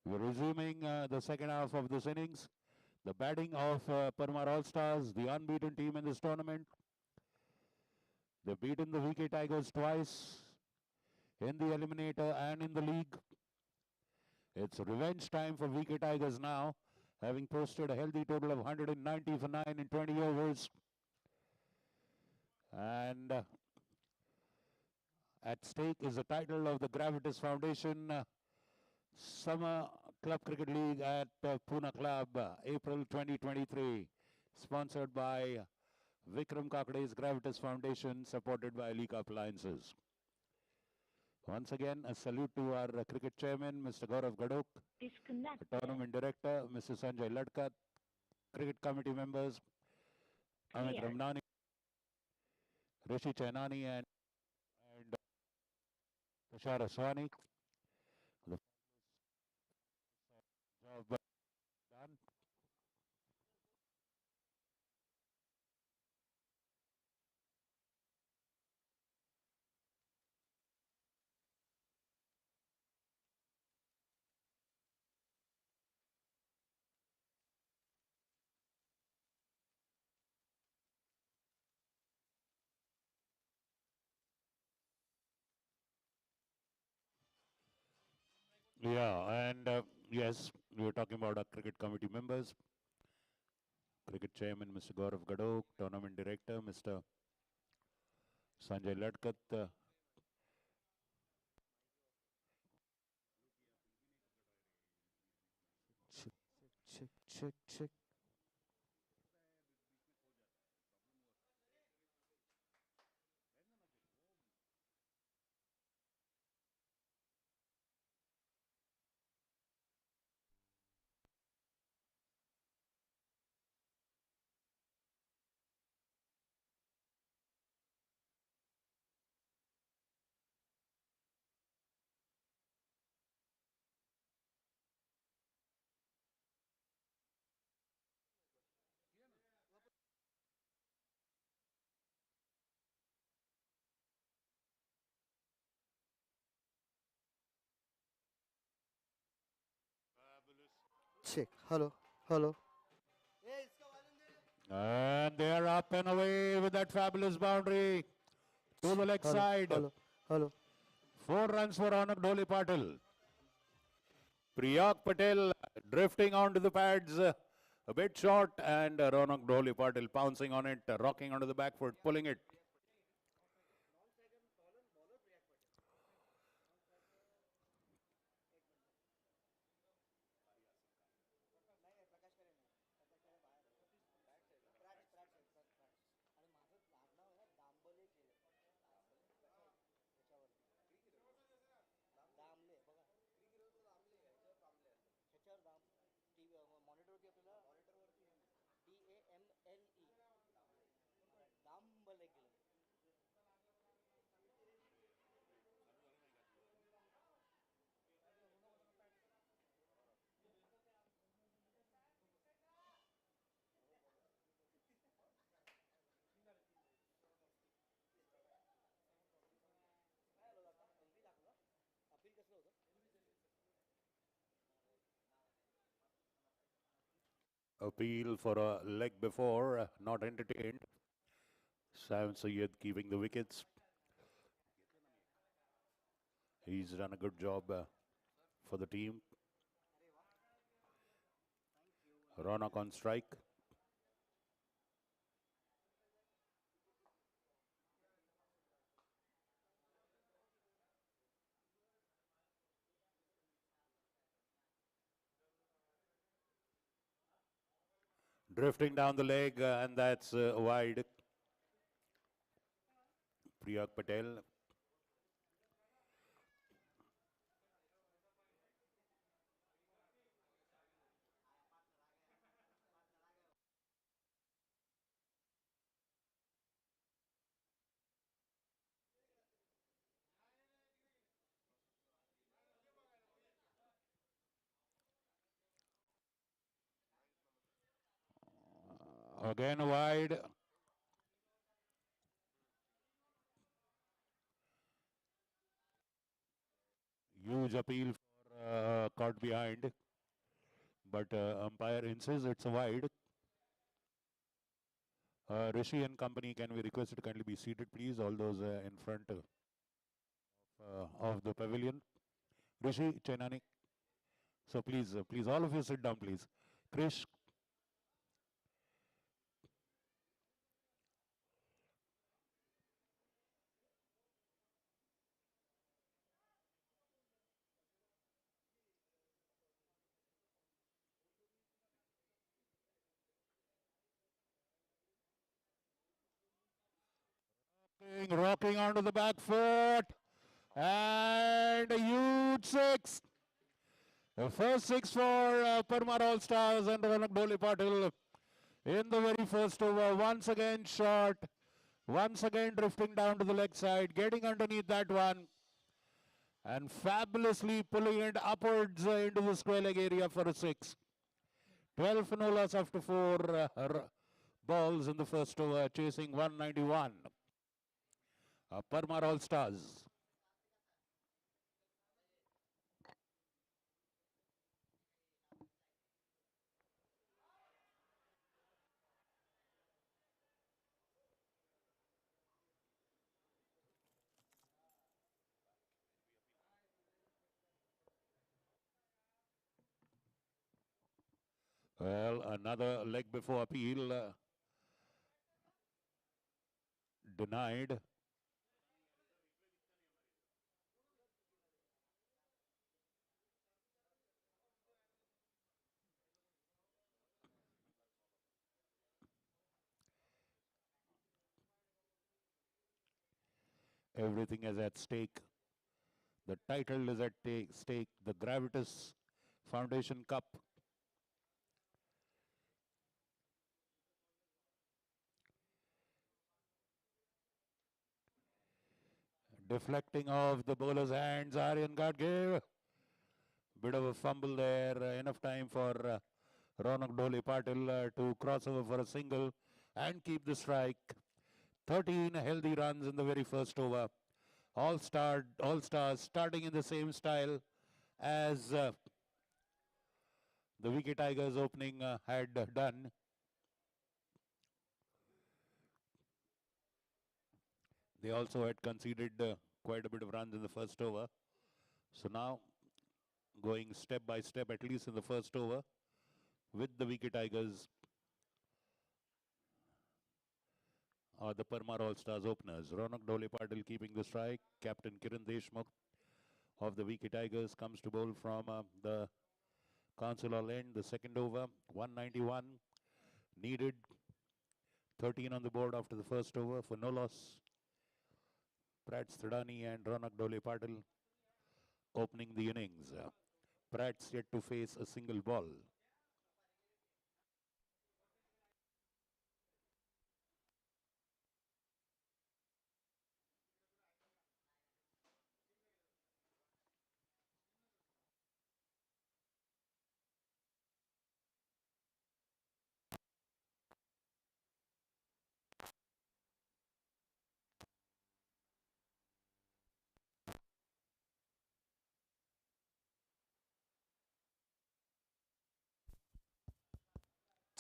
We're resuming the second half of this innings. The batting of Parmar All-Stars, the unbeaten team in this tournament. They've beaten the VK Tigers twice in the eliminator and in the league. It's revenge time for VK Tigers now, having posted a healthy total of 190 for 9 in 20 overs. And at stake is the title of the Gravitas Foundation Summer Club Cricket League at Pune Club, April 2023, sponsored by Vikram Kakde's Gravitas Foundation, supported by League Appliances. Once again, a salute to our cricket chairman, Mr. Gaurav Gadok, tournament director, Mr. Sanjay Ladkat, cricket committee members, Amit Ramnani, Rishi Chainani, and Tushar Aswani. The job done. Yeah, and yes, we were talking about our cricket committee members. Cricket chairman, Mr. Gaurav Gadok, tournament director, Mr. Sanjay Ladkat. Check, check, check, check. check. Hello, hello. And they are up and away with that fabulous boundary to the leg Hello, side. hello, hello. 4 runs for Ronak Dholi Patil. Priyak Patel drifting onto the pads, a bit short, and Ronak Dholi Patil pouncing on it, rocking onto the back foot, pulling it. Appeal for a leg before, not entertained. Sam Sayed keeping the wickets. He's done a good job for the team. Ronak on strike. Drifting down the leg, and that's wide. Priyak Patel. Again wide. Huge appeal for caught behind. But umpire insists it's a wide. Rishi and company, can we request to kindly be seated, please? All those in front of the pavilion. Rishi, Chainani. So please, please, all of you sit down, please. Krish. Rocking onto the back foot. And a huge six. The first six for Parmar All Stars and Ronak Dholi Patil in the very first over. Once again short. Once again drifting down to the leg side. Getting underneath that one. And fabulously pulling it upwards into the square leg area for a six. 12 for no loss after 4 balls in the first over, chasing 191. Parmar All Stars. Well, another leg before appeal denied. Everything is at stake. The title is at stake. The Gravitas Foundation Cup. Deflecting off the bowler's hands, Aryan Gadge. Bit of a fumble there. Enough time for Ronak Dholi Patil to cross over for a single and keep the strike. 13 healthy runs in the very first over. All stars starting in the same style as the Wicket Tigers opening had done. They also had conceded quite a bit of runs in the first over. So now going step by step, at least in the first over, with the Wicket Tigers are the Parmar All-Stars openers. Ronak Dole Patil keeping the strike. Captain Kiran Deshmukh of the Wicket Tigers comes to bowl from the Council Hall end. The second over, 191 needed. 13 on the board after the first over for no loss. Prats Thadani and Ronak Dole Patil opening the innings. Prats yet to face a single ball.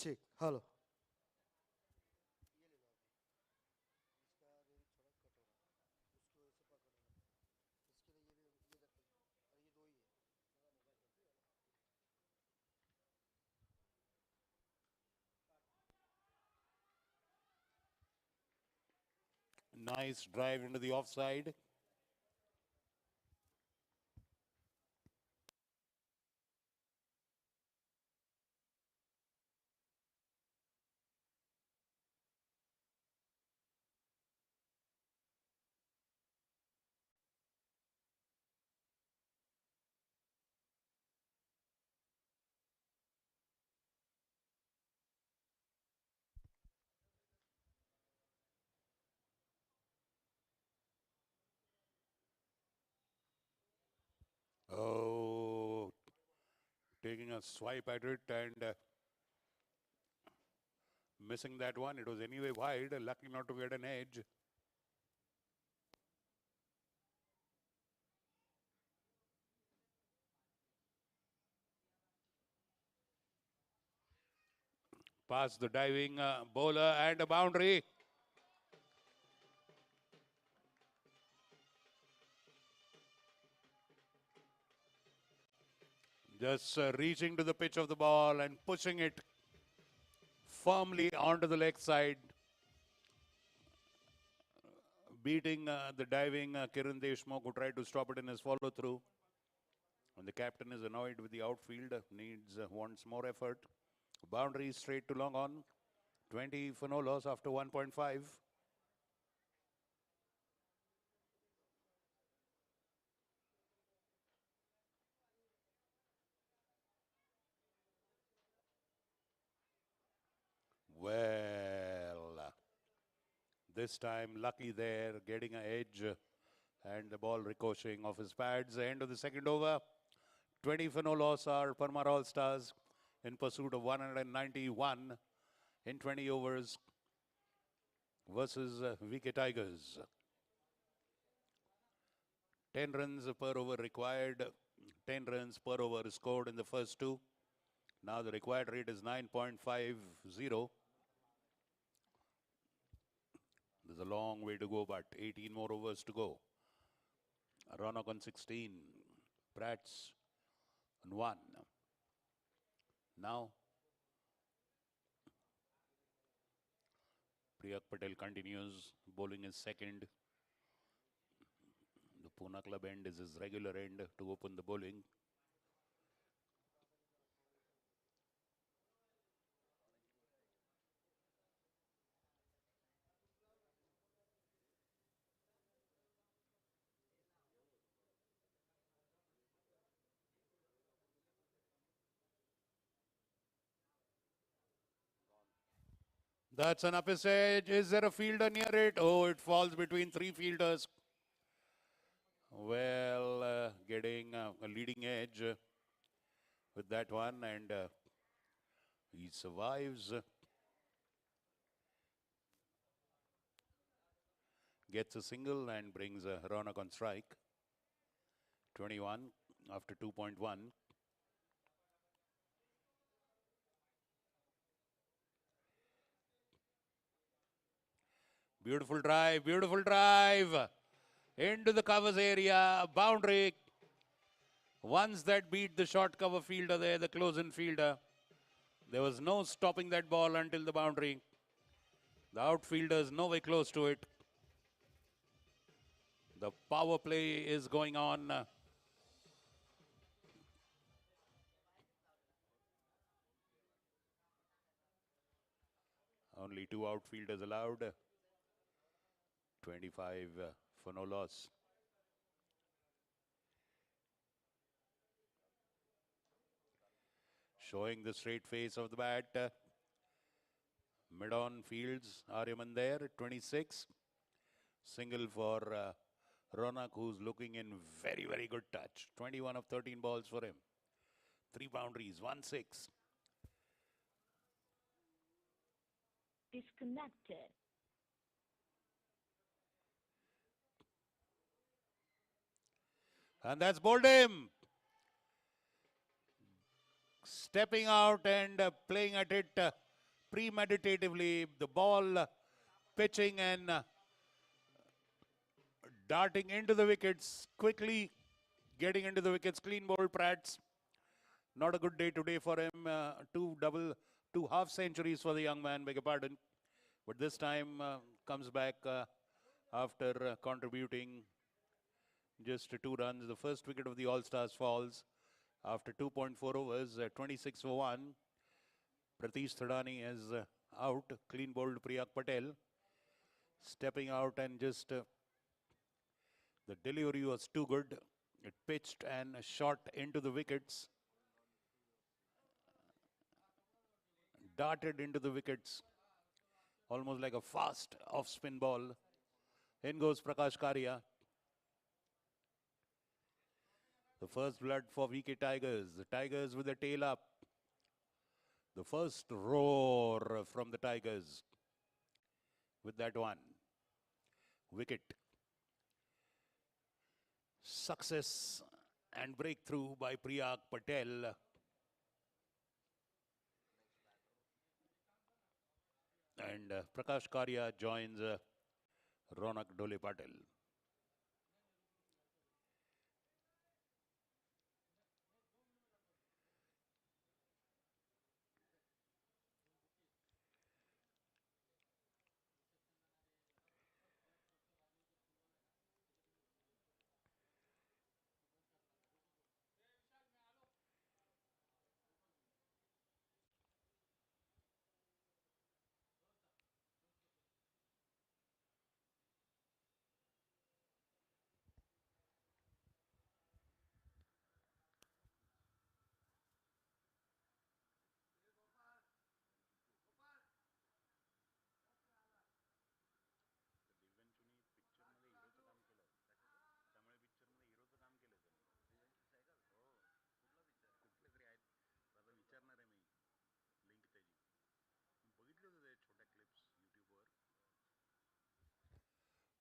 ठीक hello Nice drive into the offside. Oh, taking a swipe at it and missing that one. It was anyway wide, lucky not to get an edge. Past the diving bowler and a boundary. Just reaching to the pitch of the ball and pushing it firmly onto the leg side. Beating the diving Kiran Deshmukh, who tried to stop it in his follow through. And the captain is annoyed with the outfield, wants more effort. Boundary straight to long on. 20 for no loss after 1.5. Well, this time lucky there, getting an edge and the ball ricocheting off his pads. End of the second over. 20 for no loss are Parmar All-Stars in pursuit of 191 in 20 overs versus VK Tigers. 10 runs per over required, 10 runs per over scored in the first two. Now the required rate is 9.50. There's a long way to go, but 18 more overs to go. Ronak on 16, Prats on 1. Now, Priyak Patel continues, bowling his second. The Pune club end is his regular end to open the bowling. That's an upper edge. Is there a fielder near it? Oh, it falls between three fielders. Well, getting a leading edge with that one, and he survives. Gets a single and brings Ronak on strike. 21 after 2.1. Beautiful drive, beautiful drive. Into the covers area, boundary. Ones that beat the short cover fielder there, the close-in fielder. There was no stopping that ball until the boundary. The outfielders nowhere close to it. The power play is going on. Only 2 outfielders allowed. 25 for no loss. Showing the straight face of the bat. Mid-on fields, Aryaman there at 26. Single for Ronak, who's looking in very, very good touch. 21 of 13 balls for him. 3 boundaries, 1-6. Disconnected. And that's bowled him. Stepping out and playing at it premeditatively. The ball pitching and darting into the wickets. Quickly getting into the wickets. Clean bowled Prats. Not a good day today for him. Two half centuries for the young man, beg your pardon. But this time comes back after contributing just 2 runs. The first wicket of the All-Stars falls after 2.4 overs, 26 for 1. Pratish Thadani is out. Clean bowled Priyak Patel. Stepping out and just the delivery was too good. It pitched and shot into the wickets. Darted into the wickets. Almost like a fast off-spin ball. In goes Prakash Karia. The first blood for VK Tigers. The Tigers with the tail up. The first roar from the Tigers with that one. Wicket. Success and breakthrough by Priyak Patel. And Prakash Karia joins Ronak Dole Patel.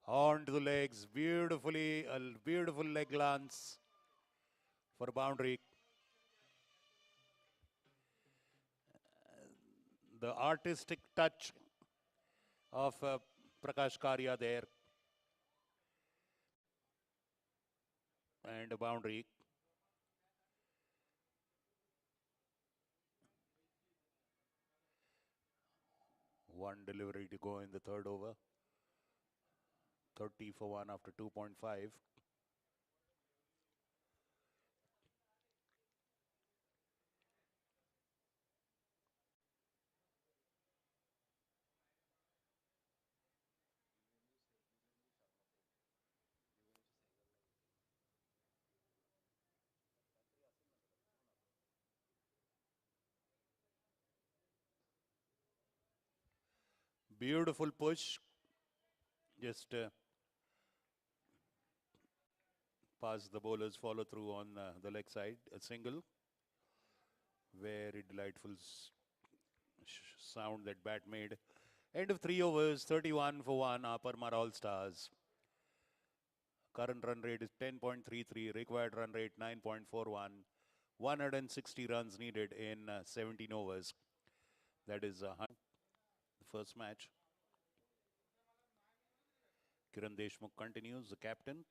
On to the legs, beautifully, a beautiful leg lance for a boundary. The artistic touch of Prakash Karia there. And a boundary. One delivery to go in the third over. 30 for 1 after 2.5. Beautiful push. Just past the bowler's follow through on the leg side. A single. Very delightful sound that bat made. End of 3 overs, 31 for 1, Parmar All-Stars. Current run rate is 10.33, required run rate 9.41. 160 runs needed in 17 overs. That is the first match. Kiran Deshmukh continues, the captain.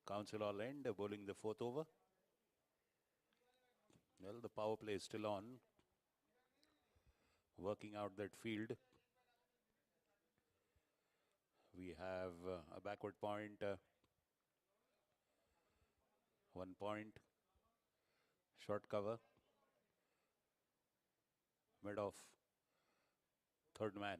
Council all end, bowling the fourth over. Well, the power play is still on. Working out that field. We have a backward point, 1 point, short cover, mid off, third man.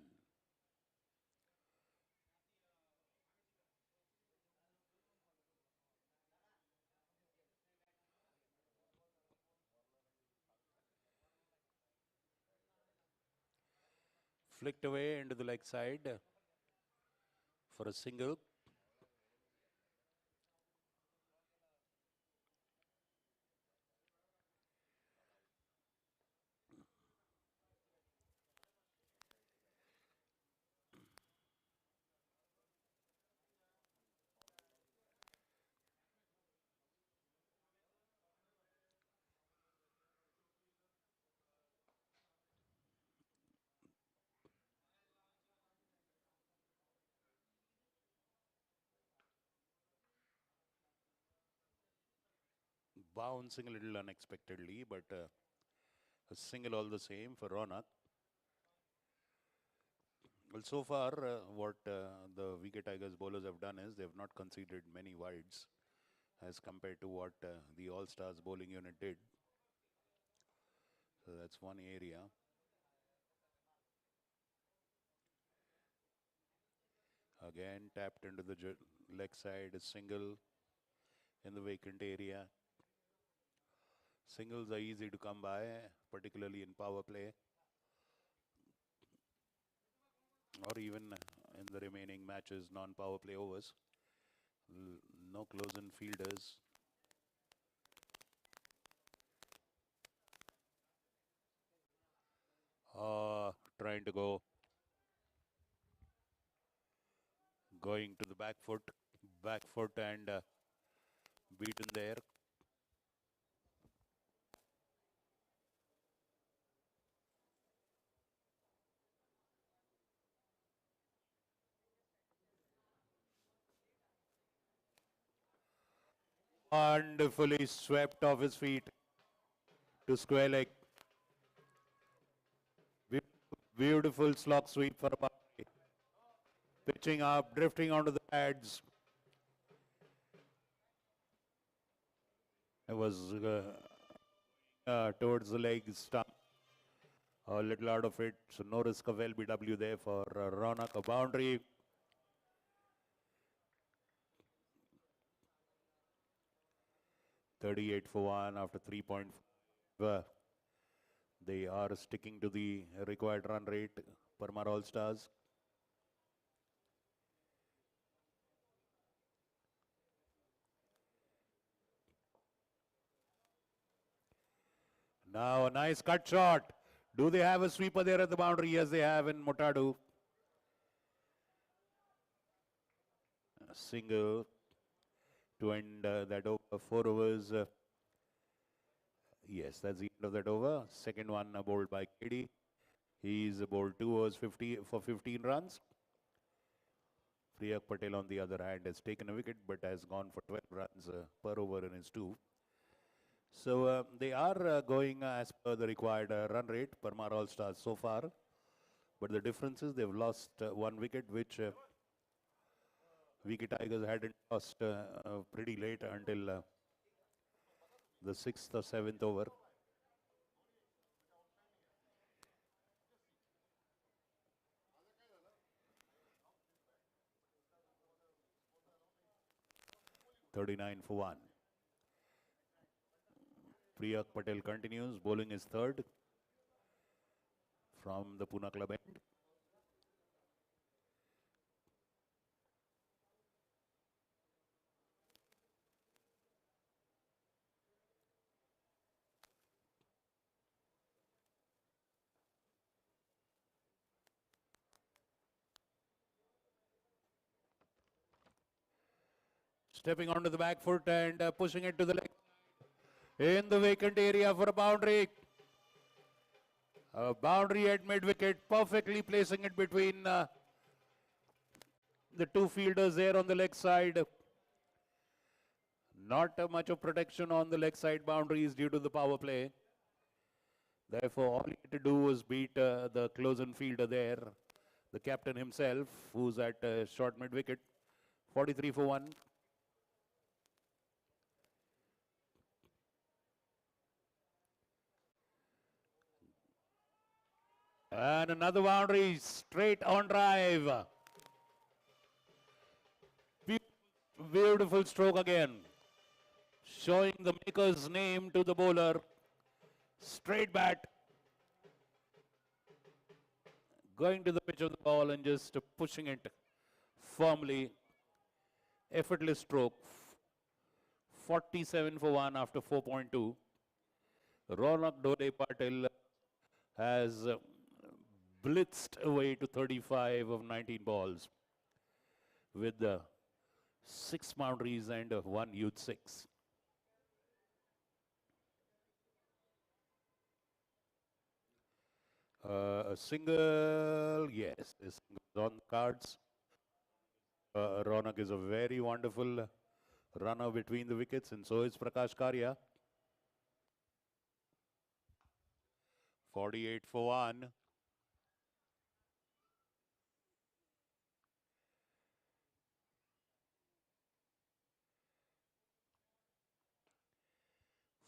Flicked away into the leg side for a single. Bouncing a little unexpectedly, but a single all the same for Ronak. Well, so far, what the VK Tigers bowlers have done is they have not conceded many wides as compared to what the All-Stars bowling unit did. So that's one area. Again, tapped into the leg side, a single in the vacant area. Singles are easy to come by, particularly in power play, or even in the remaining matches, non-power play overs. No close-in fielders. Trying to going to the back foot and beaten there. Wonderfully swept off his feet to square leg. Beautiful slog sweep for a boundary. Pitching up, drifting onto the pads. It was towards the leg stump. A little out of it, so no risk of LBW there for Ronak. A boundary. .38 for 1 after 3.5. They are sticking to the required run rate. Parmar All-Stars. Now a nice cut shot. Do they have a sweeper there at the boundary? Yes, they have in Mutadu. A single to end that over 4 overs. Yes, that's the end of that over. Second one bowled by KD. He's bowled 2 overs 15 runs. Priyak Patel, on the other hand, has taken a wicket but has gone for 12 runs per over in his 2. So they are going as per the required run rate, Parmar All-Stars so far. But the difference is they've lost 1 wicket, which VK Tigers hadn't lost pretty late until the 6th or 7th over. .39 for 1. Priyak Patel continues, bowling his third from the Pune club end. Stepping onto the back foot and pushing it to the leg. In the vacant area for a boundary. A boundary at mid-wicket, perfectly placing it between the two fielders there on the leg side. Not much of protection on the leg side boundaries due to the power play. Therefore, all he had to do was beat the close-in fielder there, the captain himself, who's at short mid-wicket. 43 for 1. And another boundary, straight on drive. Beautiful stroke again. Showing the maker's name to the bowler. Straight bat. Going to the pitch of the ball and just pushing it firmly. Effortless stroke. 47 for 1 after 4.2. Ronak Dole Patil has blitzed away to 35 of 19 balls with 6 boundaries and 1 youth 6. A single, yes, a single on the cards. Ronak is a very wonderful runner between the wickets, and so is Prakash Karia. 48 for 1.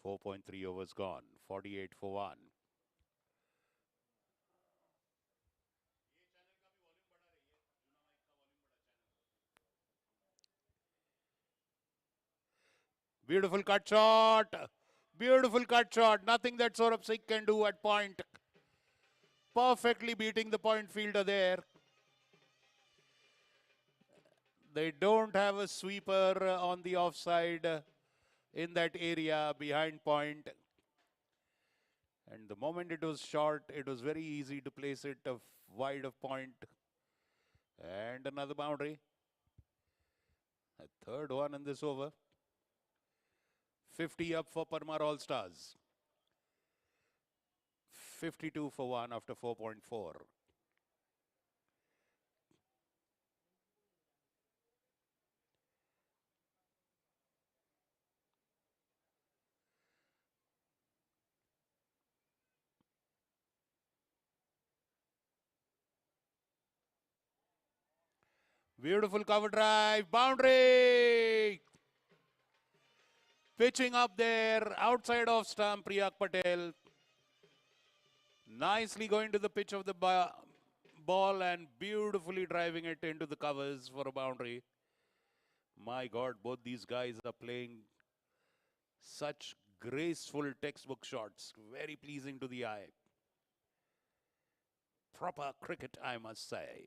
.3 overs gone. 48 for 1. Beautiful cut shot. Beautiful cut shot. Nothing that Saurabh Singh can do at point. Perfectly beating the point fielder there. They don't have a sweeper on the offside in that area behind point. And the moment it was short, it was very easy to place it wide of point. And another boundary. A third one in this over. 50 up for Parmar All Stars. 52 for 1 after 4.4. Beautiful cover drive, boundary! Pitching up there, outside of stump, Priyak Patel. Nicely going to the pitch of the ball and beautifully driving it into the covers for a boundary. My God, both these guys are playing such graceful textbook shots. Very pleasing to the eye. Proper cricket, I must say.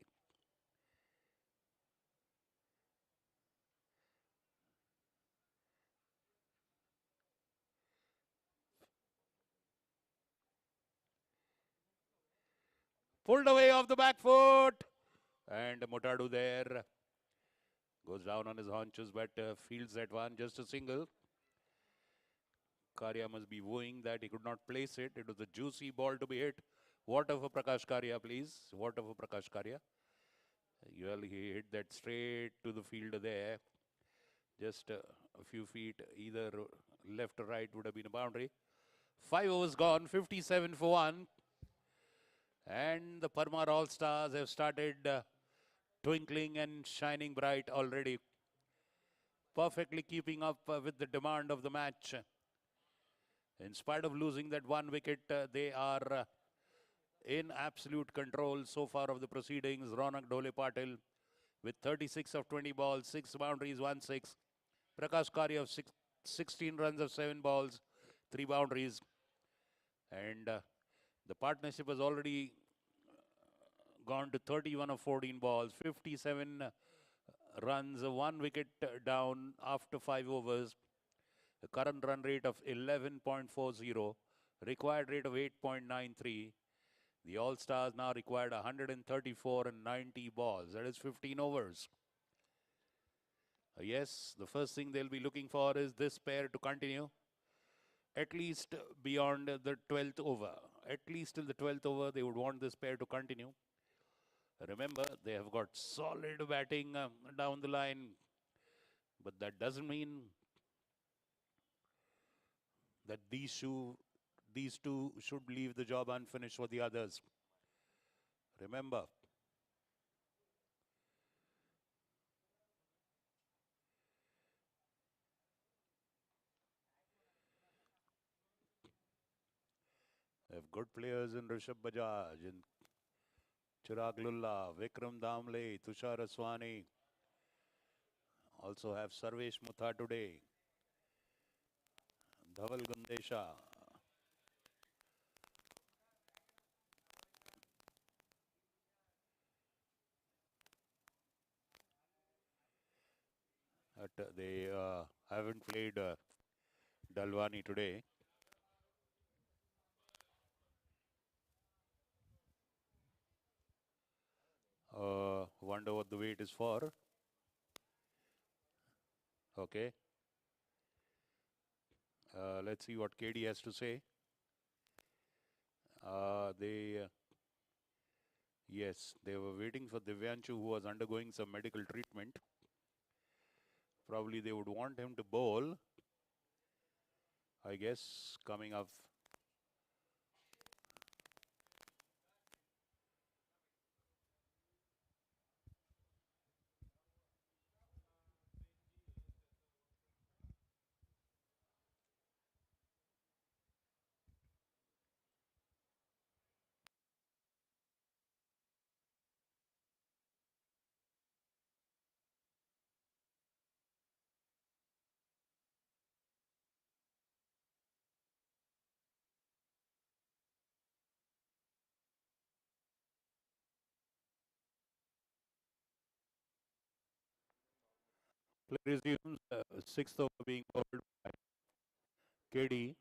Pulled away off the back foot. And Motadu there. Goes down on his haunches, but fields that one, just a single. Karia must be wooing that he could not place it. It was a juicy ball to be hit. Water for Prakash Karia, please. Water for Prakash Karia. Well, he hit that straight to the fielder there. Just a few feet, either left or right would have been a boundary. 5 overs gone, 57 for 1. And the Parmar All Stars have started twinkling and shining bright already. Perfectly keeping up with the demand of the match. In spite of losing that 1 wicket, they are in absolute control so far of the proceedings. Ronak Dole Patil with 36 of 20 balls, 6 boundaries, 1 6. Prakash Karia of 16 runs of 7 balls, 3 boundaries. And the partnership has already gone to 31 of 14 balls, 57 runs, 1 wicket down after 5 overs. The current run rate of 11.40, required rate of 8.93. The All-Stars now required 134 and 90 balls. That is 15 overs. Yes, the first thing they'll be looking for is this pair to continue. At least beyond the 12th over. At least till the 12th over, they would want this pair to continue. Remember, they have got solid batting down the line, but that doesn't mean that these two should leave the job unfinished for the others. Remember, they have good players in Rishabh Bajaj, in Chirag Lulla, Vikram Damle, Tushar Aswani. Also have Sarvesh Mutha today, Dhaval Gundesha. But they haven't played Dalwani today. Wonder what the wait is for. Okay. Let's see what KD has to say. Yes, they were waiting for Divyanshu, who was undergoing some medical treatment. Probably they would want him to bowl, I guess, coming up. Play resumes, sixth over being bowled by KD.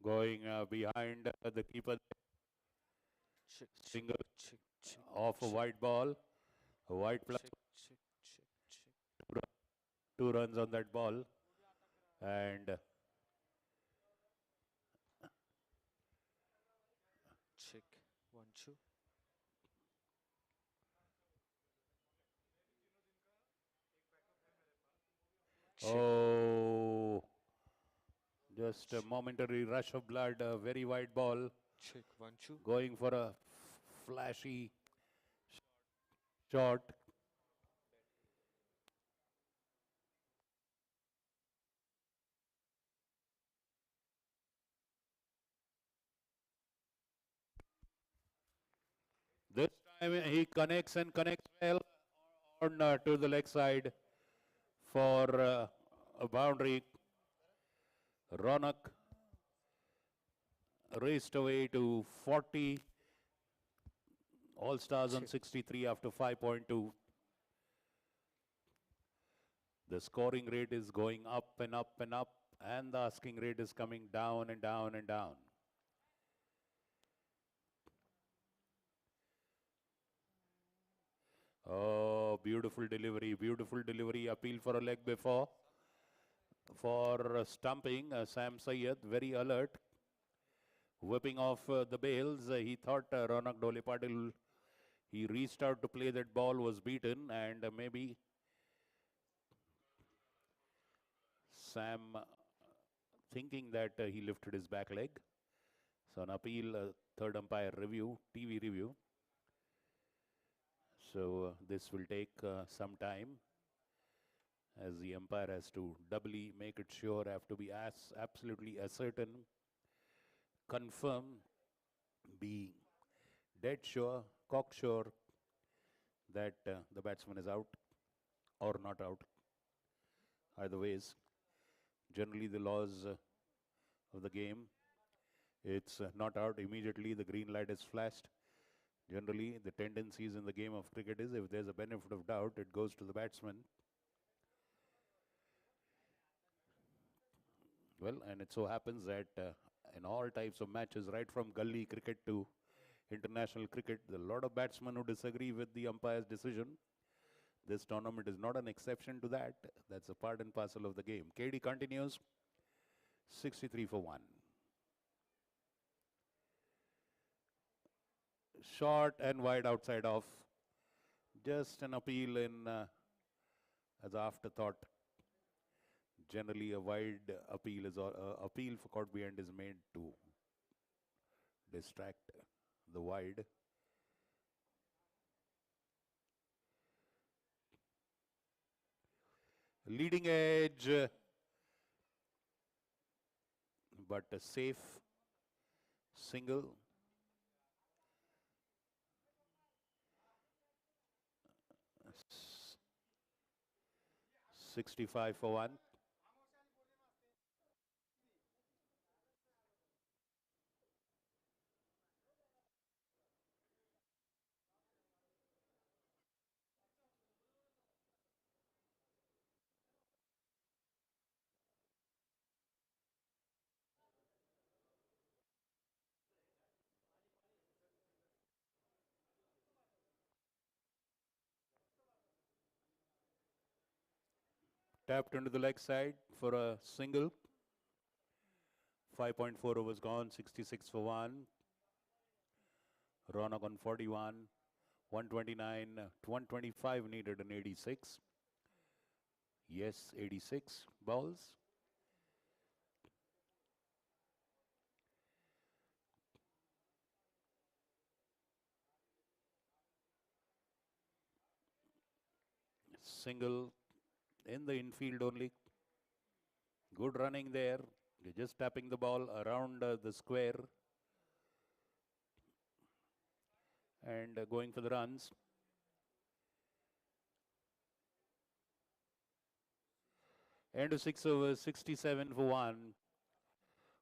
Going behind the keeper, Check, check, single check, check, off a check, white ball, a white plus check, check, check, check, two runs on that ball, and check. 1, 2. Check, oh, just a check, momentary rush of blood, a very wide ball, check. 1, 2. going for a flashy shot. This time he connects and connects well on to the leg side for a boundary. Ronak raced away to 40. All Stars on Check. 63 after 5.2. The scoring rate is going up and up and up, and the asking rate is coming down and down and down. Oh, beautiful delivery. Appeal for a leg before. For stumping, Sam Sayed, very alert. Whipping off the bails. He thought Ronak Dole Patil, he reached out to play that ball, was beaten, and maybe Sam thinking that he lifted his back leg. So an appeal, third umpire review, TV review. So this will take some time, as the umpire has to doubly make it sure, have to be absolutely certain, confirm, be dead sure, cocksure that the batsman is out or not out. Either ways, generally the laws of the game, it's not out immediately, the green light is flashed. Generally, the tendencies in the game of cricket is, if there's a benefit of doubt, it goes to the batsman. Well, and it so happens that in all types of matches, right from gully cricket to international cricket. There are a lot of batsmen who disagree with the umpire's decision. This tournament is not an exception to that. That's a part and parcel of the game. KD continues, 63 for 1. Short and wide outside off. Just an appeal in as afterthought. Generally, a wide appeal is appeal for caught behind is made to distract the wide. Leading edge, but a safe single. S- 65 for 1. Tapped into the leg side for a single. 5.4 overs gone, 66 for 1. Ronak on 41. 129, 125 needed in 86. Yes, 86 balls. Single in the infield only. Good running there. You're just tapping the ball around the square and going for the runs. End of 6 overs, 67 for 1.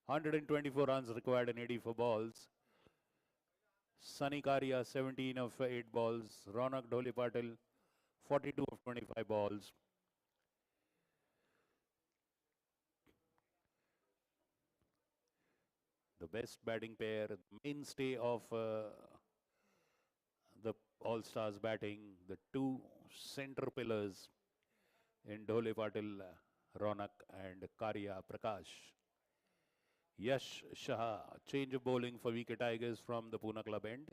124 runs required in 84 balls. Sunny Karia, 17 of 8 balls. Ronak Dholi Patil, 42 of 25 balls. The best batting pair, mainstay of the All-Stars batting, the two center pillars in Dhole Patil, Ronak and Karia Prakash. Yash Shah, change of bowling for Wicket Tigers from the Pune club end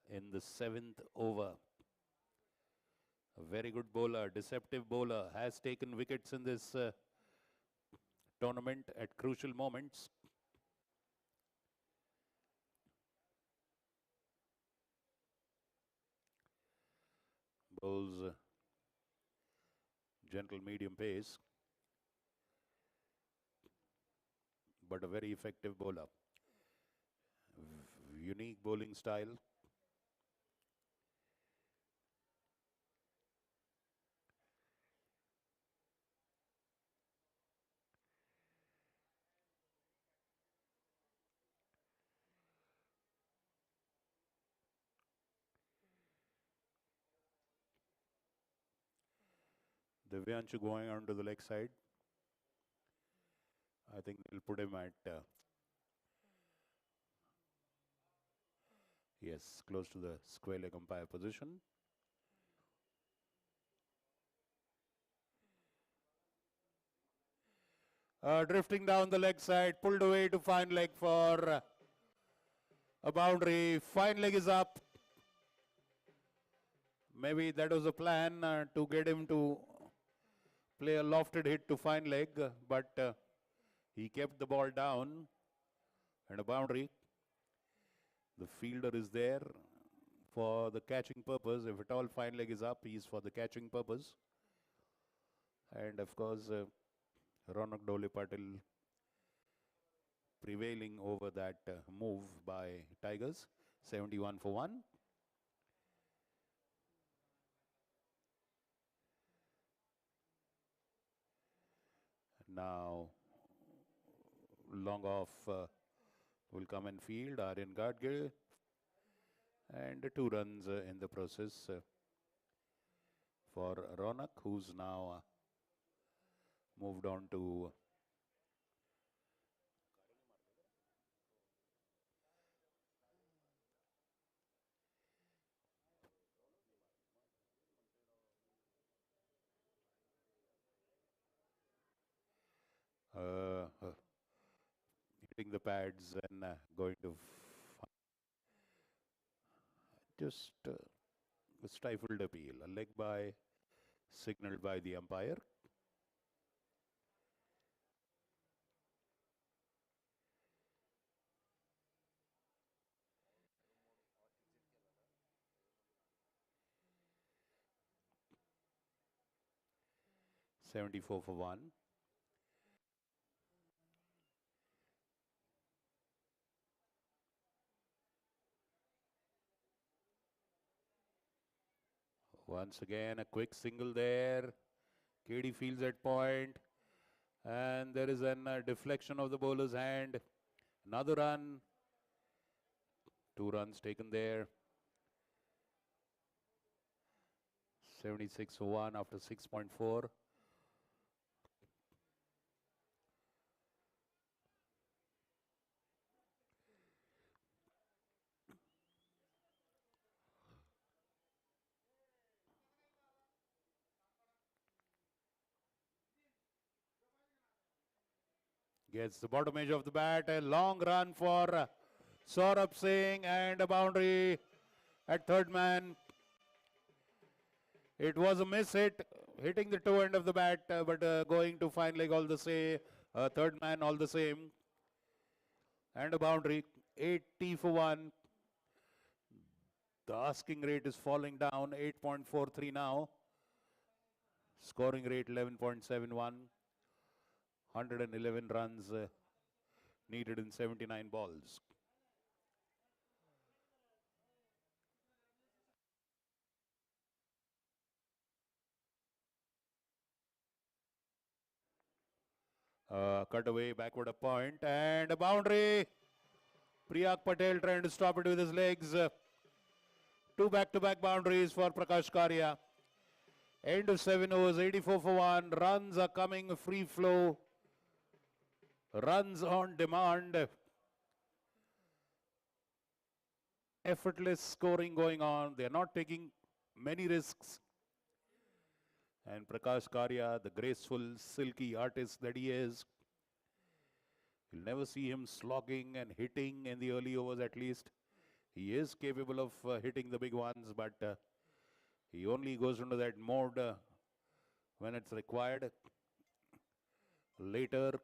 in the 7th over. A very good bowler, deceptive bowler, has taken wickets in this tournament at crucial moments. Bowls gentle medium pace, but a very effective bowler. Unique bowling style. Divyanshu going on to the leg side. I think they'll put him at, yes, close to the square leg umpire position. Drifting down the leg side, pulled away to fine leg for a boundary. Fine leg is up. Maybe that was a plan to get him to play a lofted hit to fine leg, but he kept the ball down and a boundary. The fielder is there for the catching purpose. If at all fine leg is up, he is for the catching purpose. And of course, Ronak Dhole Patil prevailing over that move by Tigers, 71 for 1. Now, long off will come and field, Aryan Gadgil, and 2 runs in the process for Ronak, who's now moved on to hitting the pads and going to just a stifled appeal. A leg by signaled by the umpire. $74 for one. Once again, a quick single there. KD fields at point. And there is an deflection of the bowler's hand. Another run. 2 runs taken there. 76 for one after 6.4. Gets the bottom edge of the bat. A long run for Saurabh Singh and a boundary at third man. It was a miss hit, hitting the toe end of the bat, but going to fine leg all the same. Third man all the same. And a boundary. 80 for one. The asking rate is falling down. 8.43 now. Scoring rate 11.71. 111 runs needed in 79 balls. Cut away, backward a point, and a boundary. Priyak Patel trying to stop it with his legs. Two back-to-back boundaries for Prakash Karia. End of 7 overs, 84 for one. Runs are coming, free flow. Runs on demand. Effortless scoring going on. They are not taking many risks. And Prakash Karia, the graceful, silky artist that he is, you'll never see him slogging and hitting in the early overs at least. He is capable of hitting the big ones, but he only goes into that mode when it's required. Later,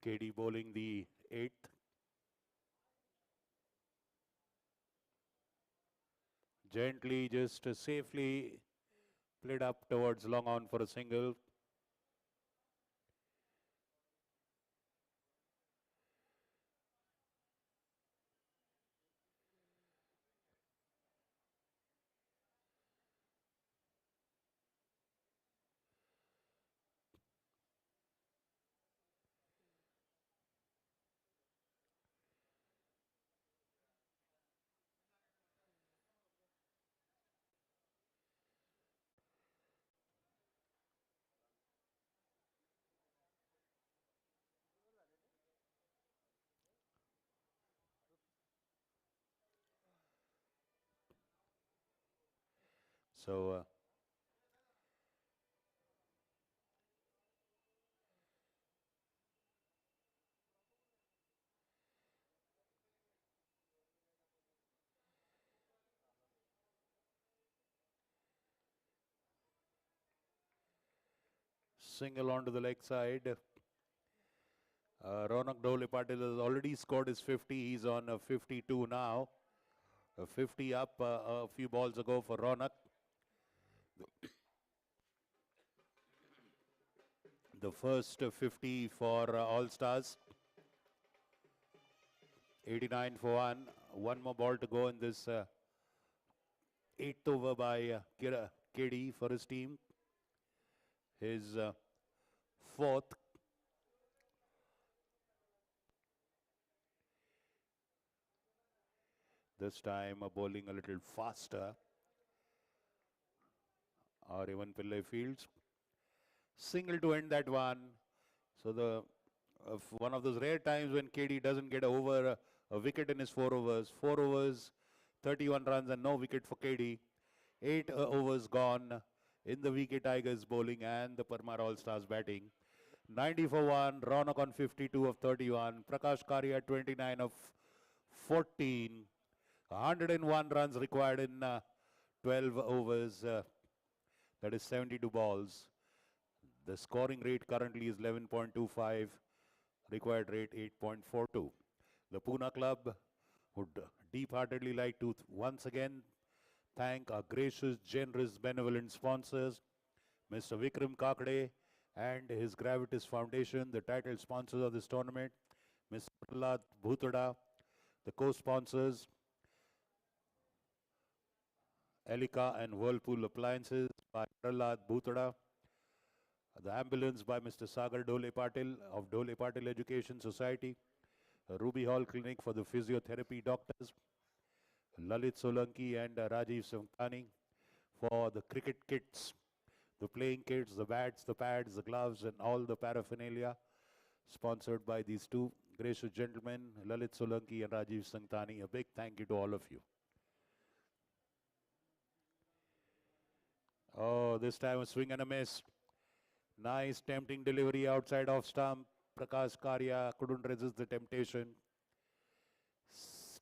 KD bowling the 8th. Gently, just safely played up towards long on for a single. So, single onto the leg side. Ronak Dole Patil has already scored his 50. He's on 52 now. 50 up a few balls ago for Ronak. The first 50 for All Stars. 89 for one. One more ball to go in this eighth over by KD for his team. His fourth. This time bowling a little faster. Or even Pillai Fields. Single to end that one. So the one of those rare times when KD doesn't get over a wicket in his 4 overs. 4 overs, 31 runs and no wicket for KD. 8 overs gone in the VK Tigers bowling and the Parmar All-Stars batting. 90 for 1, Ronak on 52 of 31, Prakash Karia 29 of 14. 101 runs required in 12 overs. That is 72 balls. The scoring rate currently is 11.25. Required rate 8.42. The Pune Club would deep-heartedly like to once again thank our gracious, generous, benevolent sponsors, Mr. Vikram Kakade and his Gravitas Foundation, the title sponsors of this tournament, Mr. Prahlad Bhutada, the co-sponsors, Elika and Whirlpool Appliances by Prahlad Bhutada, the ambulance by Mr. Sagar Dole Patil of Dole Patil Education Society, Ruby Hall Clinic for the physiotherapy doctors, Lalit Solanki and Rajiv Samtani for the cricket kits, the playing kits, the bats, the pads, the gloves and all the paraphernalia sponsored by these two gracious gentlemen, Lalit Solanki and Rajiv Samtani. A big thank you to all of you. Oh, this time a swing and a miss. Nice tempting delivery outside off stump. Prakash Karia couldn't resist the temptation.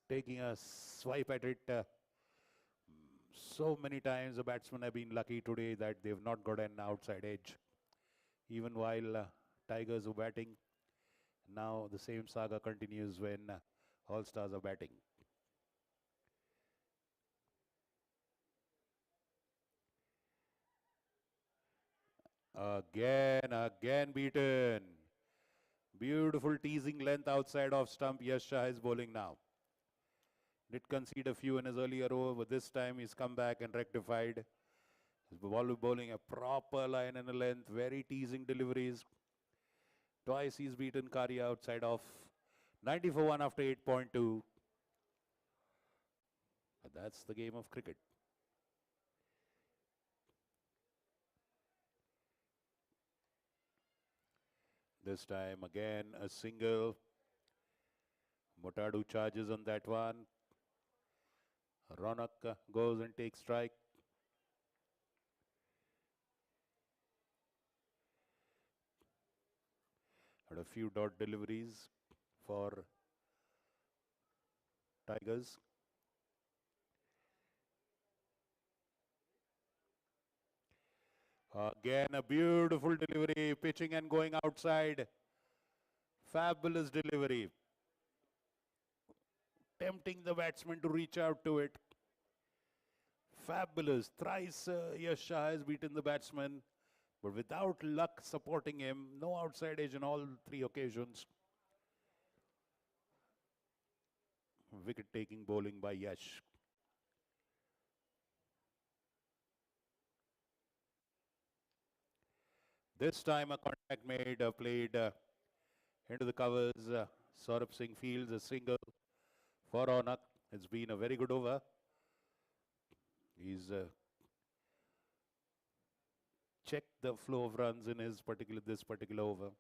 Taking a swipe at it. So many times the batsmen have been lucky today that they've not got an outside edge. Even while Tigers were batting, now the same saga continues when All Stars are batting. Again beaten. Beautiful teasing length outside of stump. Yash Shah is bowling now. Did concede a few in his earlier over, but this time he's come back and rectified. He's bowling a proper line and a length, very teasing deliveries. Twice he's beaten Karia outside of 90 for 1 after 8.2. But that's the game of cricket. This time again a single. Motadu charges on that one. Ronak goes and takes strike. Had a few dot deliveries for Tigers. Again a beautiful delivery, pitching and going outside. Fabulous delivery. Tempting the batsman to reach out to it. Fabulous. Thrice Yash Shah has beaten the batsman, but without luck supporting him. No outside edge on all 3 occasions. Wicket taking bowling by Yash. This time a contact made, played into the covers. Saurabh Singh fields a single for Ronak. It's been a very good over. He's checked the flow of runs in this particular over.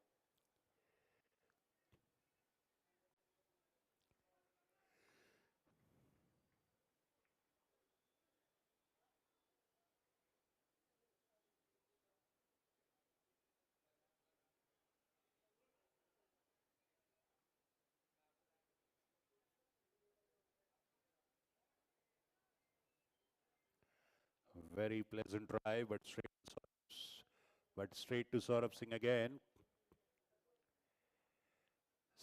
Very pleasant try, but straight to Saurabh Singh again.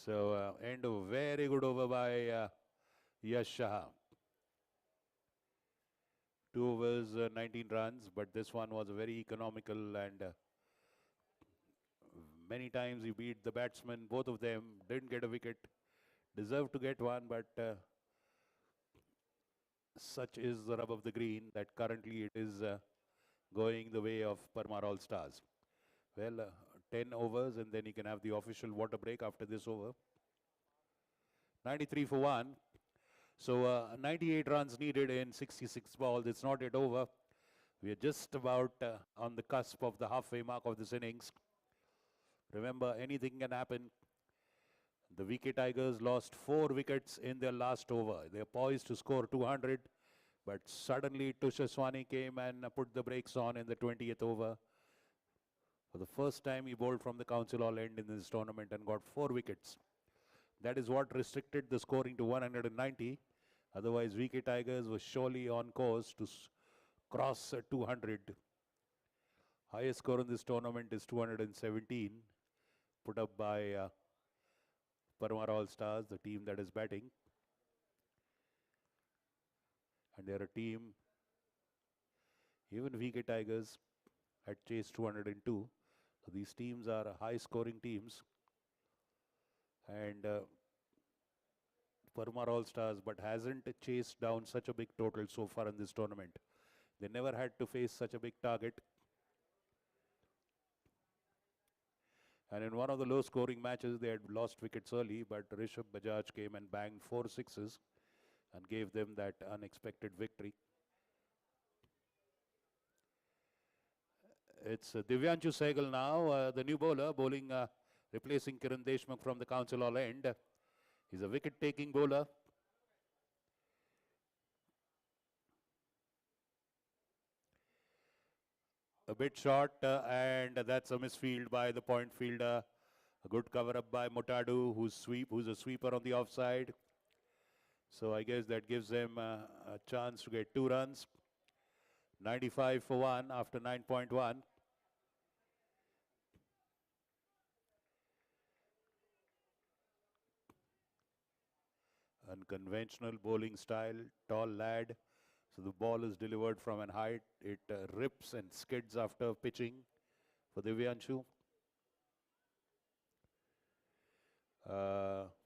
So end of very good over by Yash Shah. 2 overs, 19 runs, but this one was very economical and many times he beat the batsman. Both of them didn't get a wicket, deserved to get one, but such is the rub of the green that currently it is going the way of Parmar All Stars. Well, 10 overs and then he can have the official water break after this over. 93 for 1. So 98 runs needed in 66 balls. It's not yet over. We are just about on the cusp of the halfway mark of this innings. Remember, anything can happen. The VK Tigers lost 4 wickets in their last over. They're poised to score 200, but suddenly Tushaswani came and put the brakes on in the 20th over. For the first time, he bowled from the council all end in this tournament and got 4 wickets. That is what restricted the scoring to 190. Otherwise, VK Tigers were surely on course to cross 200. Highest score in this tournament is 217, put up by Parmar All Stars, the team that is batting. And they're a team, even VK Tigers had chased 202. So these teams are high scoring teams. And Parmar All Stars, but hasn't chased down such a big total so far in this tournament. They never had to face such a big target. And in one of the low scoring matches, they had lost wickets early, but Rishabh Bajaj came and banged 4 sixes and gave them that unexpected victory. It's Divyanshu Sehgal now, the new bowler, bowling, replacing Kiran Deshmukh from the council all end. He's a wicket-taking bowler. A bit short, and that's a misfield by the point fielder. A good cover-up by Motadu, who's a sweeper on the offside. So I guess that gives them a chance to get 2 runs. 95 for 1 after 9.1. Unconventional bowling style, tall lad. So the ball is delivered from an height. It rips and skids after pitching for Divyanshu.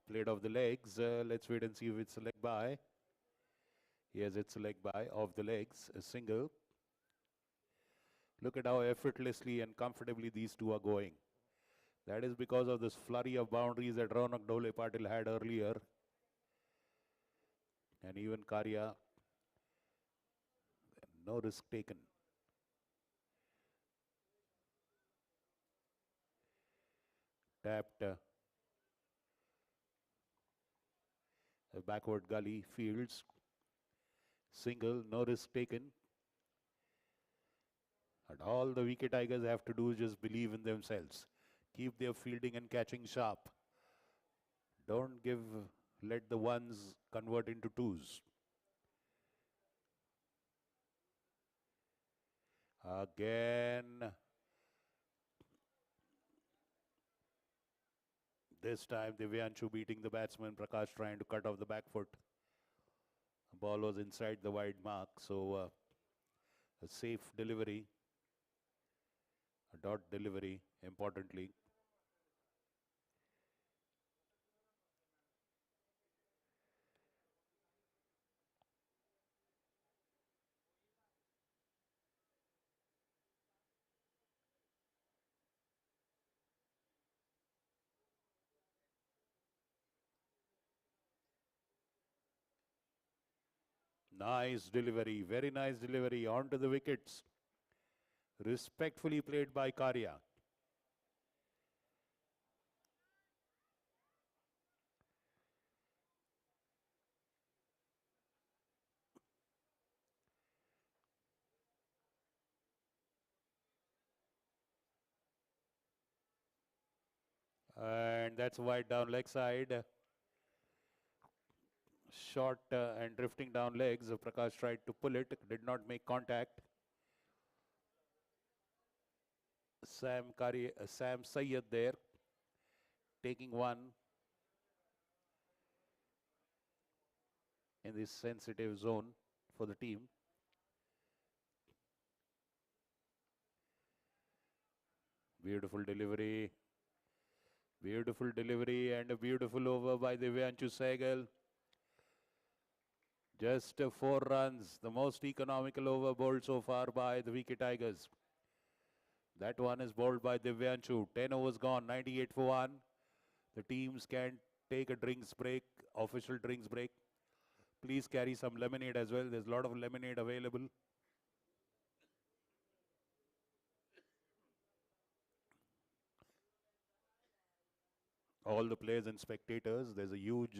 Played off the legs. Let's wait and see if it's a leg by. Yes, it's a leg by, off the legs, a single. Look at how effortlessly and comfortably these two are going. That is because of this flurry of boundaries that Ronak Dole Patil had earlier. And even Karya, no risk taken. Tapped a backward gully, fields. Single, no risk taken. And all the VK Tigers have to do is just believe in themselves. Keep their fielding and catching sharp. Don't let the ones convert into twos. Again. This time Divyanshu beating the batsman, Prakash trying to cut off the back foot. The ball was inside the wide mark, so a safe delivery. A dot delivery, importantly. Nice delivery, very nice delivery onto the wickets. Respectfully played by Karya. And that's wide down leg side. Short and drifting down legs. Prakash tried to pull it, did not make contact. Sam Syed there, taking one. in this sensitive zone for the team. Beautiful delivery. Beautiful delivery and a beautiful over by Divyanshu Sehgal. Just 4 runs, the most economical over bowled so far by the VK Tigers. That one is bowled by Divyanshu. 10 overs gone, 98 for 1. The teams can take a drinks break, official drinks break. Please carry some lemonade as well. There's a lot of lemonade available. All the players and spectators, there's a huge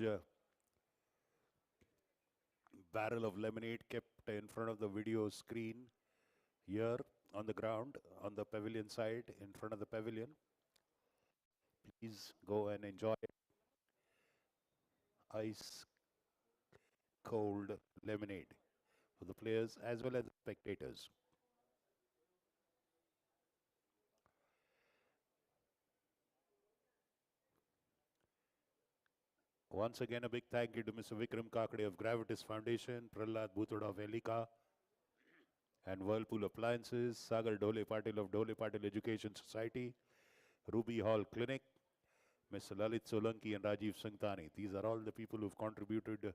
barrel of lemonade kept in front of the video screen here on the ground, on the pavilion side, in front of the pavilion. Please go and enjoy ice cold lemonade for the players as well as the spectators. Once again, a big thank you to Mr. Vikram Kakade of Gravitas Foundation, Prahlad Bhutoda of Elika, and Whirlpool Appliances, Sagar Dole Patil of Dole Patil Education Society, Ruby Hall Clinic, Mr. Lalit Solanki and Rajiv Sangtani. These are all the people who've contributed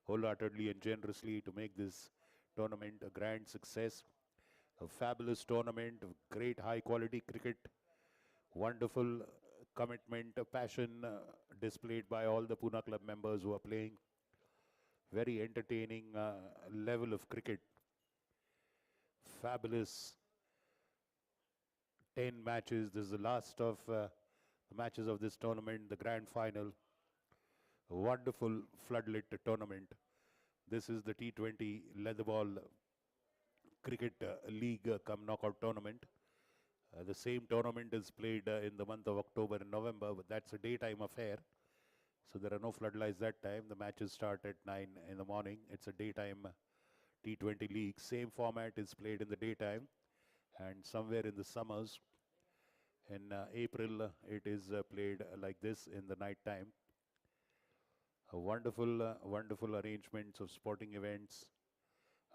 wholeheartedly and generously to make this tournament a grand success. A fabulous tournament of great high quality cricket, wonderful commitment, passion displayed by all the Pune Club members who are playing. Very entertaining level of cricket. Fabulous 10 matches. This is the last of the matches of this tournament, the grand final. A wonderful floodlit tournament. This is the T20 Leather Ball Cricket League come knockout tournament. The same tournament is played in the month of October and November, but that's a daytime affair. So there are no floodlights that time. The matches start at 9 in the morning. It's a daytime T20 league. Same format is played in the daytime, and somewhere in the summers, in April, it is played like this in the night time. A wonderful arrangements of sporting events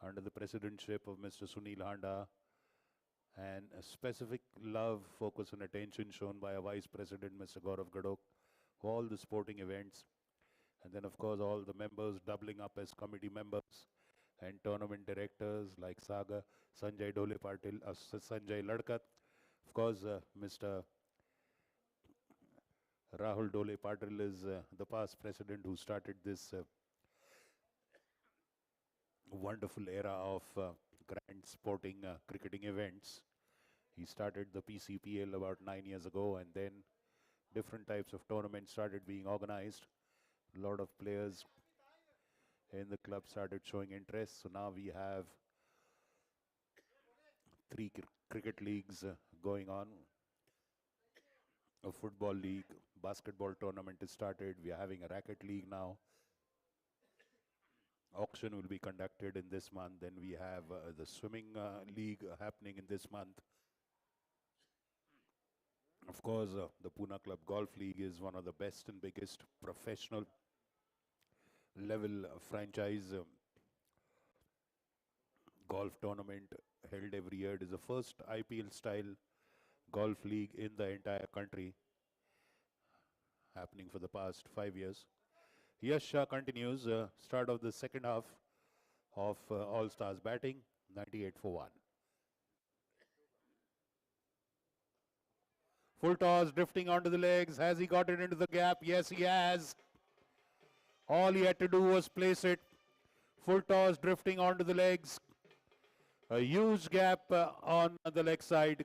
under the presidency of Mr. Sunil Handa, and a specific love, focus and attention shown by our Vice President, Mr. Gaurav Gadok, for all the sporting events. And then, of course, all the members doubling up as committee members and tournament directors like Saga, Sanjay Dole Patil, Sanjay Ladkat. Of course, Mr. Rahul Dole Patil is the past president who started this wonderful era of grand sporting cricketing events. He started the PCPL about 9 years ago, and then different types of tournaments started being organized. A lot of players in the club started showing interest. So now we have 3 cricket leagues going on. A football league, basketball tournament is started. We are having a racket league now. Auction will be conducted in this month. Then we have the swimming league happening in this month. Of course, the Pune Club Golf League is one of the best and biggest professional level franchise golf tournament held every year. It is the first IPL style golf league in the entire country, happening for the past 5 years. Yash Shah continues, start of the second half of All Stars batting, 98 for 1. Full toss, drifting onto the legs. Has he got it into the gap? Yes, he has. All he had to do was place it. Full toss, drifting onto the legs. A huge gap on the leg side.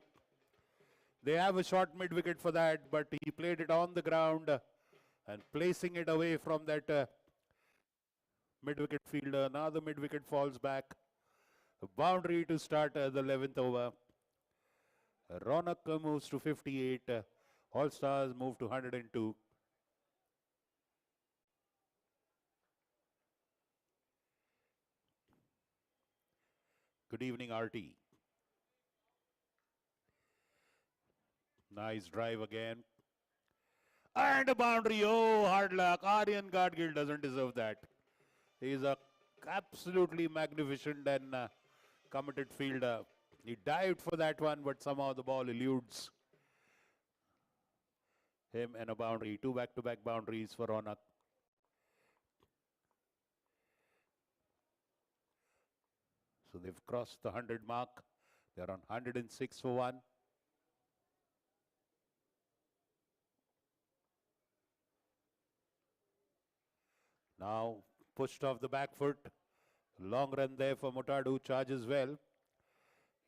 They have a short mid-wicket for that, but he played it on the ground and placing it away from that mid-wicket fielder. Now the mid-wicket falls back. A boundary to start the 11th over. Ronak moves to 58. All Stars move to 102. Good evening, RT. Nice drive again. And a boundary. Oh, hard luck. Aryan Gadgil doesn't deserve that. He's a Absolutely magnificent and committed fielder. He dived for that one, but somehow the ball eludes him and a boundary. Two back-to-back boundaries for Ronak. So they've crossed the 100 mark. They're on 106 for one. Now pushed off the back foot. Long run there for Mutadu. Charges well.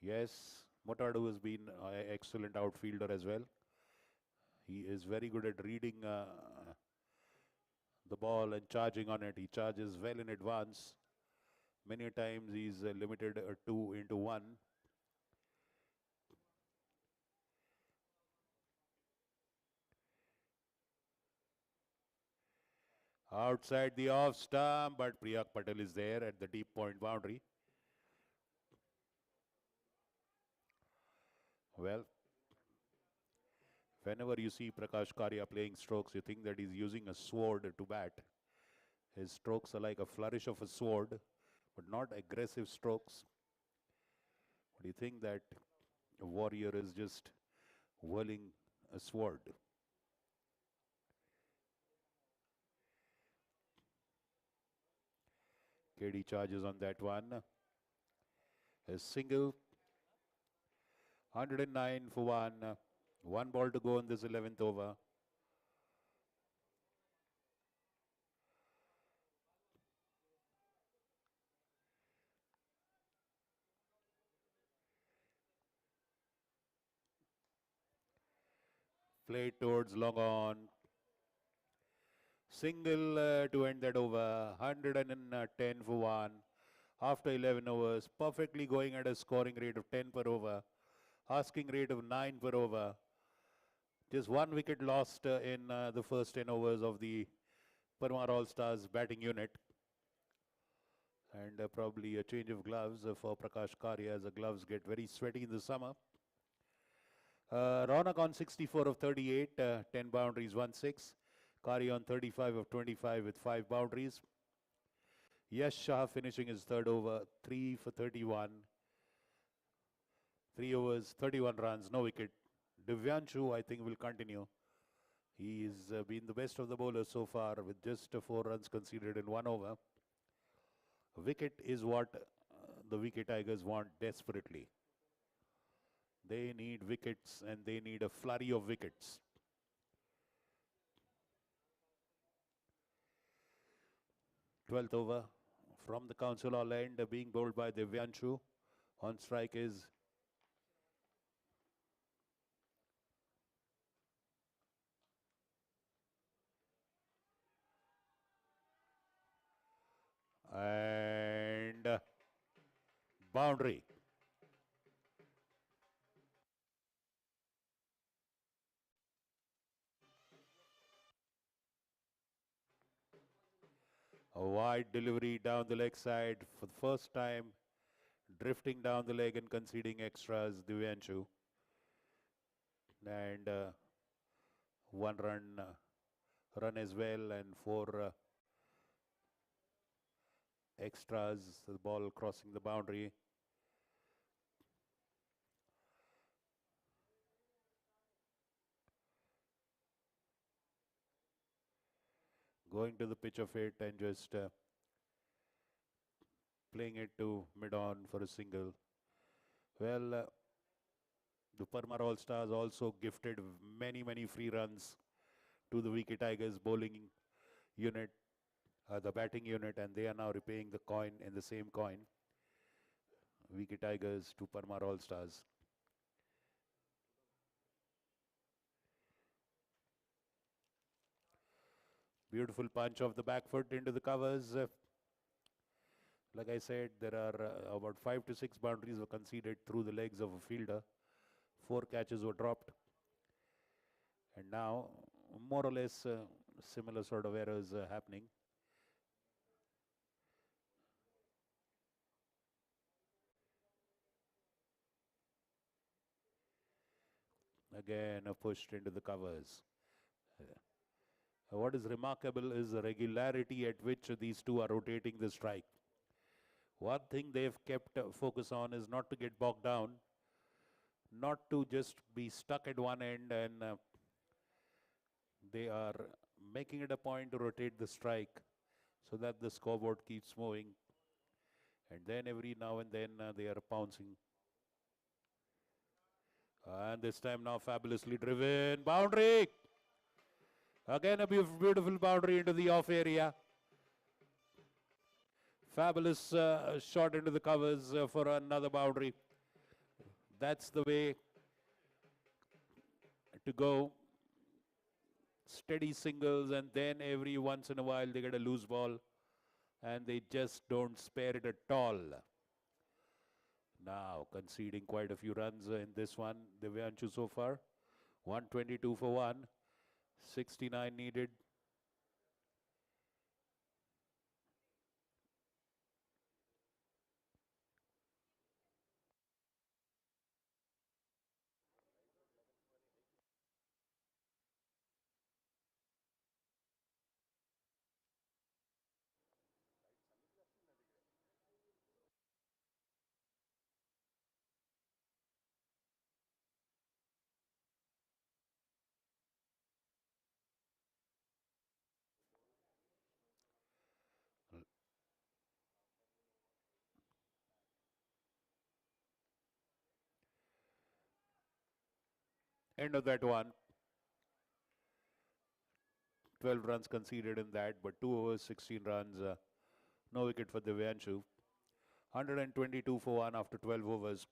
Yes, Mutadu has been an excellent outfielder as well. He is very good at reading the ball and charging on it. He charges well in advance. Many times he's limited 2-1. Outside the off stump, but Priyak Patel is there at the deep point boundary. Well, whenever you see Prakash Karia playing strokes, you think that he's using a sword to bat. His strokes are like a flourish of a sword, but not aggressive strokes. But you think that a warrior is just whirling a sword. KD charges on that one. A single. 109 for one. One ball to go in this 11th over. Played towards long on. Single to end that over. 110 for one. After 11 overs. Perfectly going at a scoring rate of 10 per over. Asking rate of 9 per over. Just one wicket lost in the first 10 overs of the Parmar All-Stars batting unit. And probably a change of gloves for Prakash Karia as the gloves get very sweaty in the summer. Ronak on 64 of 38, 10 boundaries, 1-6. Karia on 35 of 25 with 5 boundaries. Yash Shah finishing his third over, 3 for 31. 3 overs, 31 runs, no wicket. Divyanshu, I think, will continue. He's been the best of the bowlers so far with just 4 runs conceded in 1 over. Wicket is what the Wicket Tigers want desperately. They need wickets and they need a flurry of wickets. Twelfth over from the council all end being bowled by Divyanshu. On strike is and boundary. A wide delivery down the leg side for the first time, drifting down the leg and conceding extras, Divyanshu. And one run as well, and 4 extras, the ball crossing the boundary. Going to the pitch of it and just playing it to mid-on for a single. Well, the Parmar All-Stars also gifted many free runs to the Wicket Tigers bowling unit, the batting unit, and they are now repaying the coin in the same coin. Wicket Tigers to Parmar All-Stars. Beautiful punch of the back foot into the covers. Like I said, there are about 5 to 6 boundaries were conceded through the legs of a fielder. 4 catches were dropped. And now, more or less, similar sort of errors happening. Again, pushed into the covers. What is remarkable is the regularity at which these two are rotating the strike. One thing they've kept focus on is not to get bogged down, not to just be stuck at one end, and they are making it a point to rotate the strike so that the scoreboard keeps moving. And then every now and then they are pouncing. And this time now fabulously driven. Boundary! Again a beautiful boundary into the off area. Fabulous shot into the covers for another boundary. That's the way to go. Steady singles, and then every once in a while they get a loose ball and they just don't spare it at all. Now conceding quite a few runs in this one, Divyanshu so far. 122 for 1, 69 needed. End of that one. 12 runs conceded in that, but 2 overs, 16 runs. No wicket for Divyanshu. 122 for 1 after 12 overs.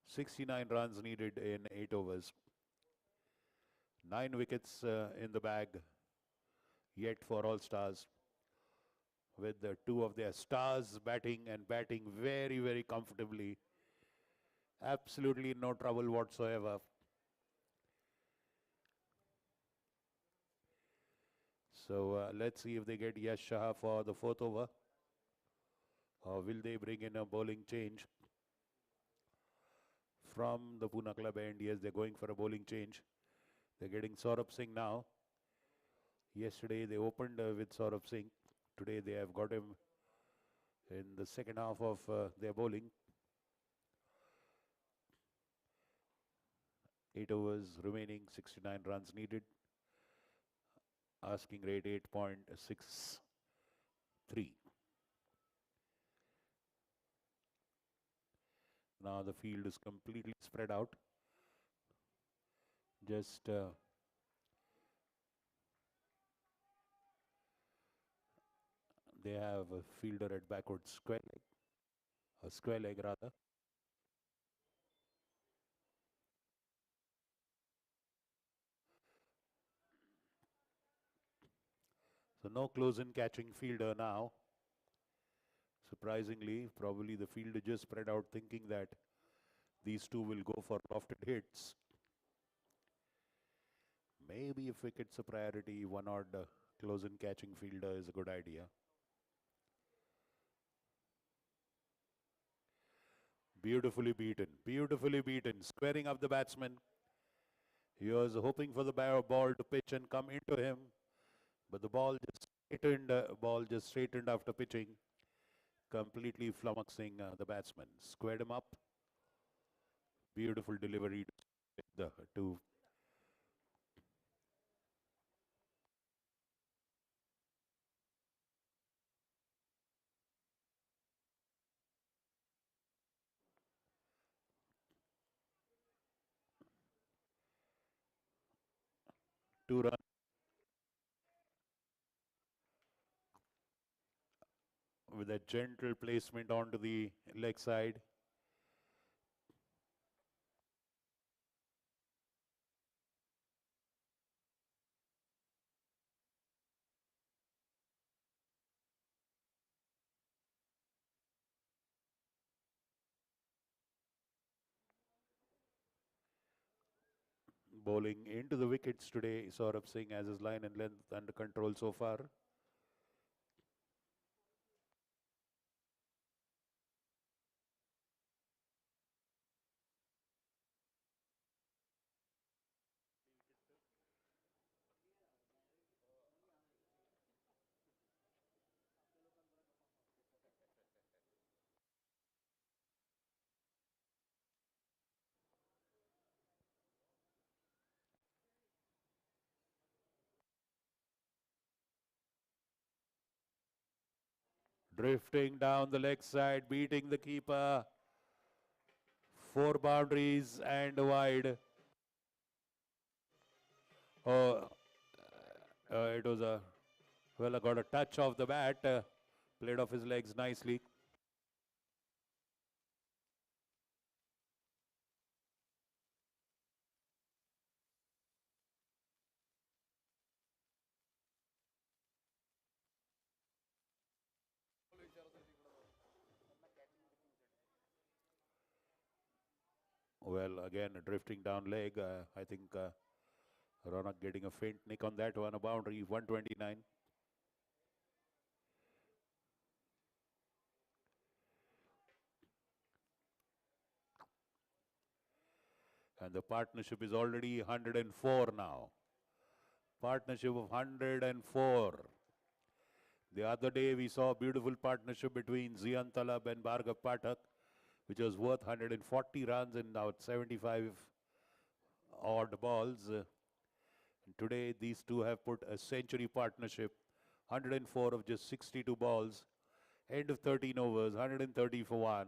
69 runs needed in 8 overs. 9 wickets in the bag yet for All Stars, with the 2 of their stars batting and batting very, very comfortably. Absolutely no trouble whatsoever. So let's see if they get Yash Shah for the 4th over, or will they bring in a bowling change from the Pune club end? Yes, they're going for a bowling change. They're getting Saurabh Singh now. Yesterday they opened with Saurabh Singh. Today they have got him in the second half of their bowling. 8 overs remaining, 69 runs needed. Asking rate 8.63. Now the field is completely spread out. Just they have a fielder at backward square leg, a square leg rather. So no close-in catching fielder now. Surprisingly, probably the fielder just spread out thinking that these two will go for lofted hits. Maybe if wicket's a priority, one odd close-in catching fielder is a good idea. Beautifully beaten, squaring up the batsman. He was hoping for the ball to pitch and come into him, but the ball just straightened after pitching, completely flummoxing the batsman. Squared him up. Beautiful delivery to two run with a gentle placement onto the leg side. Bowling into the wickets today, Saurabh Singh has his line and length under control so far. Drifting down the leg side, beating the keeper. 4 boundaries and wide. Oh, it was a, well, I got a touch of the bat. Played off his legs nicely. Well, again, a drifting down leg. I think Ronak getting a faint nick on that one. A boundary, 129. And the partnership is already 104 now. Partnership of 104. The other day we saw a beautiful partnership between Zian Talab and Bhargav Pathak, which was worth 140 runs in now 75 odd balls. And today these two have put a century partnership, 104 of just 62 balls. End of 13 overs, 130 for 1.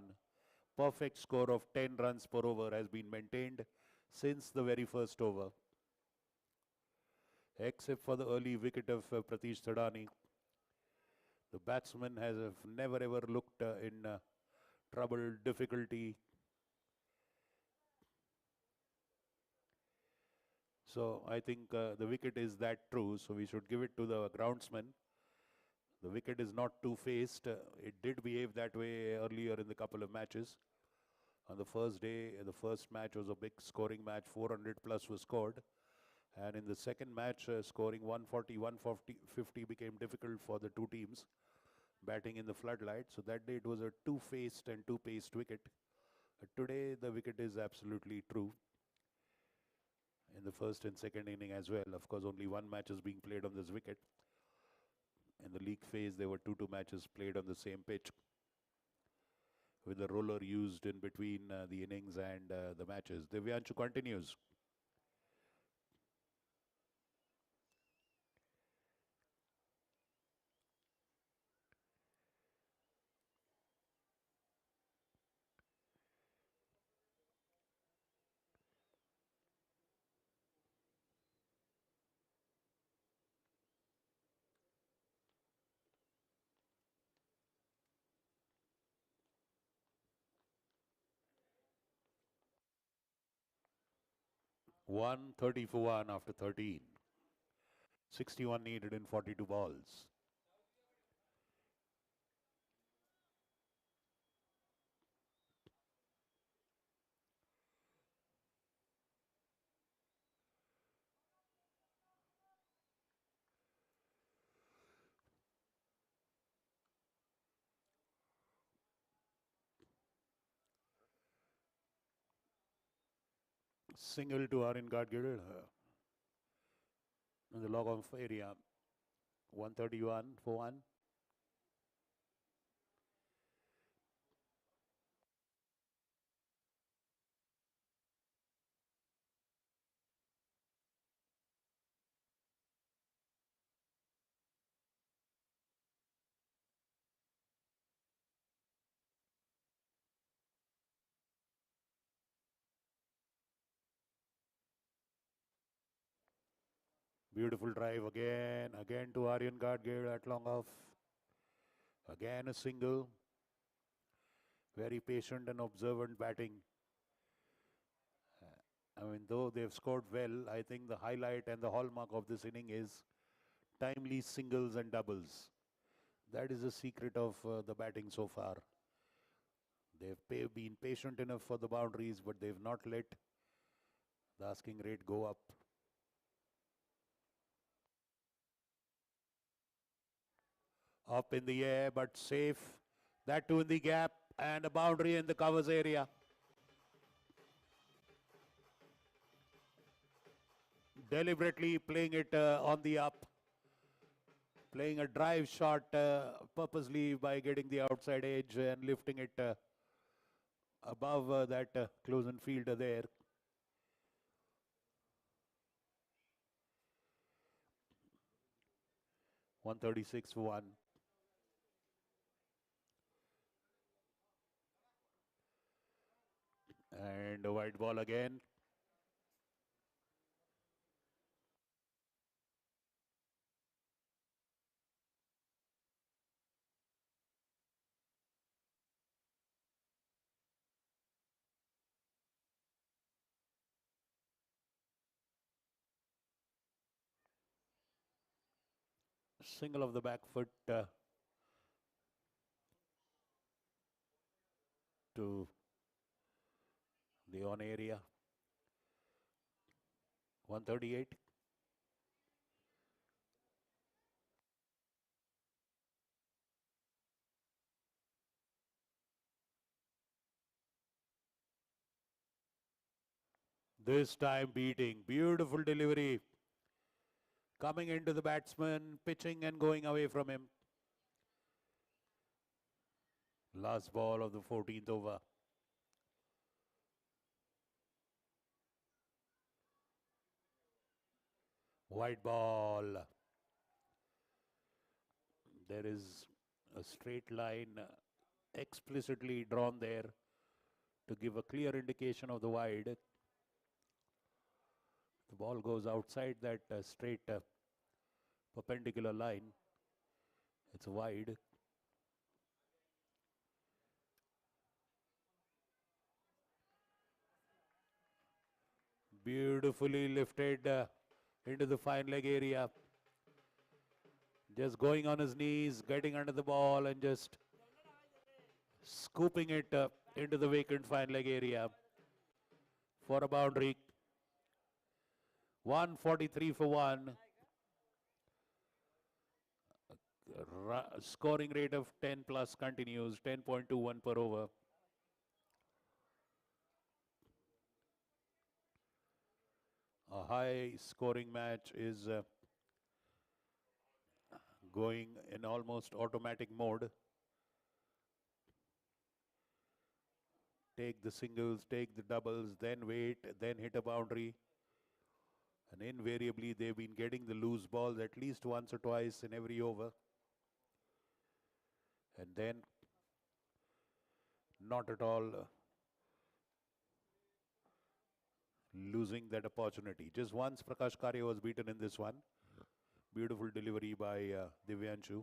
Perfect score of 10 runs per over has been maintained since the very first over. Except for the early wicket of Pratish Thadani. The batsman has never ever looked in trouble, difficulty. So I think the wicket is that true. So we should give it to the groundsman. The wicket is not two-faced. It did behave that way earlier in the couple of matches. On the first day, the first match was a big scoring match. 400 plus was scored. And in the second match, scoring 140, 140, 50 became difficult for the two teams batting in the floodlight. So that day it was a two-faced and two-paced wicket. Today the wicket is absolutely true. In the first and second inning as well. Of course, only one match is being played on this wicket. In the league phase, there were two matches played on the same pitch, with the roller used in between the innings and the matches. Divyanshu continues. One 30 for 1 after 13. 61 needed in 42 balls. Single to Aryan Gadgil in the log off area. 131 for 1. Beautiful drive again to Aryan Gadgil at long off. Again a single. Very patient and observant batting. I mean, though they've scored well, I think the highlight and the hallmark of this inning is timely singles and doubles. That is the secret of the batting so far. They've been patient enough for the boundaries, but they've not let the asking rate go up. Up in the air, but safe. That too in the gap, and a boundary in the covers area. Deliberately playing it on the up. Playing a drive shot purposely by getting the outside edge and lifting it above that close-in fielder there. .136 for 1. And a white ball again. Single of the back foot to the on area. 138. This time beating. Beautiful delivery. Coming into the batsman, pitching and going away from him. Last ball of the 14th over. White ball. There is a straight line explicitly drawn there to give a clear indication of the wide. The ball goes outside that straight perpendicular line. It's wide. Beautifully lifted into the fine leg area. Just going on his knees, getting under the ball and just scooping it into the vacant fine leg area for a boundary. 143 for 1. Scoring rate of 10 plus continues, 10.21 per over. A high scoring match is going in almost automatic mode. Take the singles, take the doubles, then wait, then hit a boundary. And invariably they've been getting the loose balls at least once or twice in every over. And then not at all losing that opportunity. Just once Prakash Karya was beaten in this one. Beautiful delivery by Divyanshu.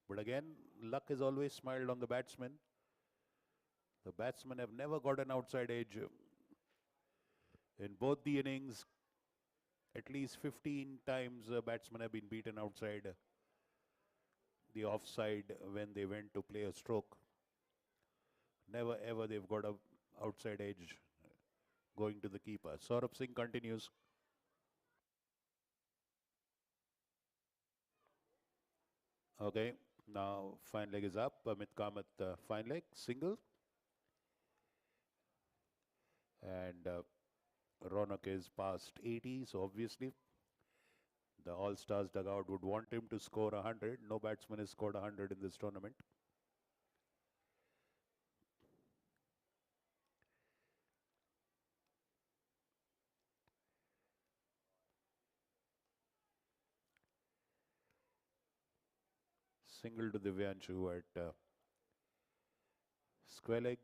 But again, luck has always smiled on the batsman. The batsmen have never got an outside edge. In both the innings, at least 15 times batsmen have been beaten outside the offside when they went to play a stroke. Never ever they've got a outside edge going to the keeper. Saurabh Singh continues. Okay, now fine leg is up. Amit Kamath fine leg, single. And Ronak is past 80, so obviously the All-Stars dugout would want him to score 100. No batsman has scored 100 in this tournament. Single to Divyanshu at square leg.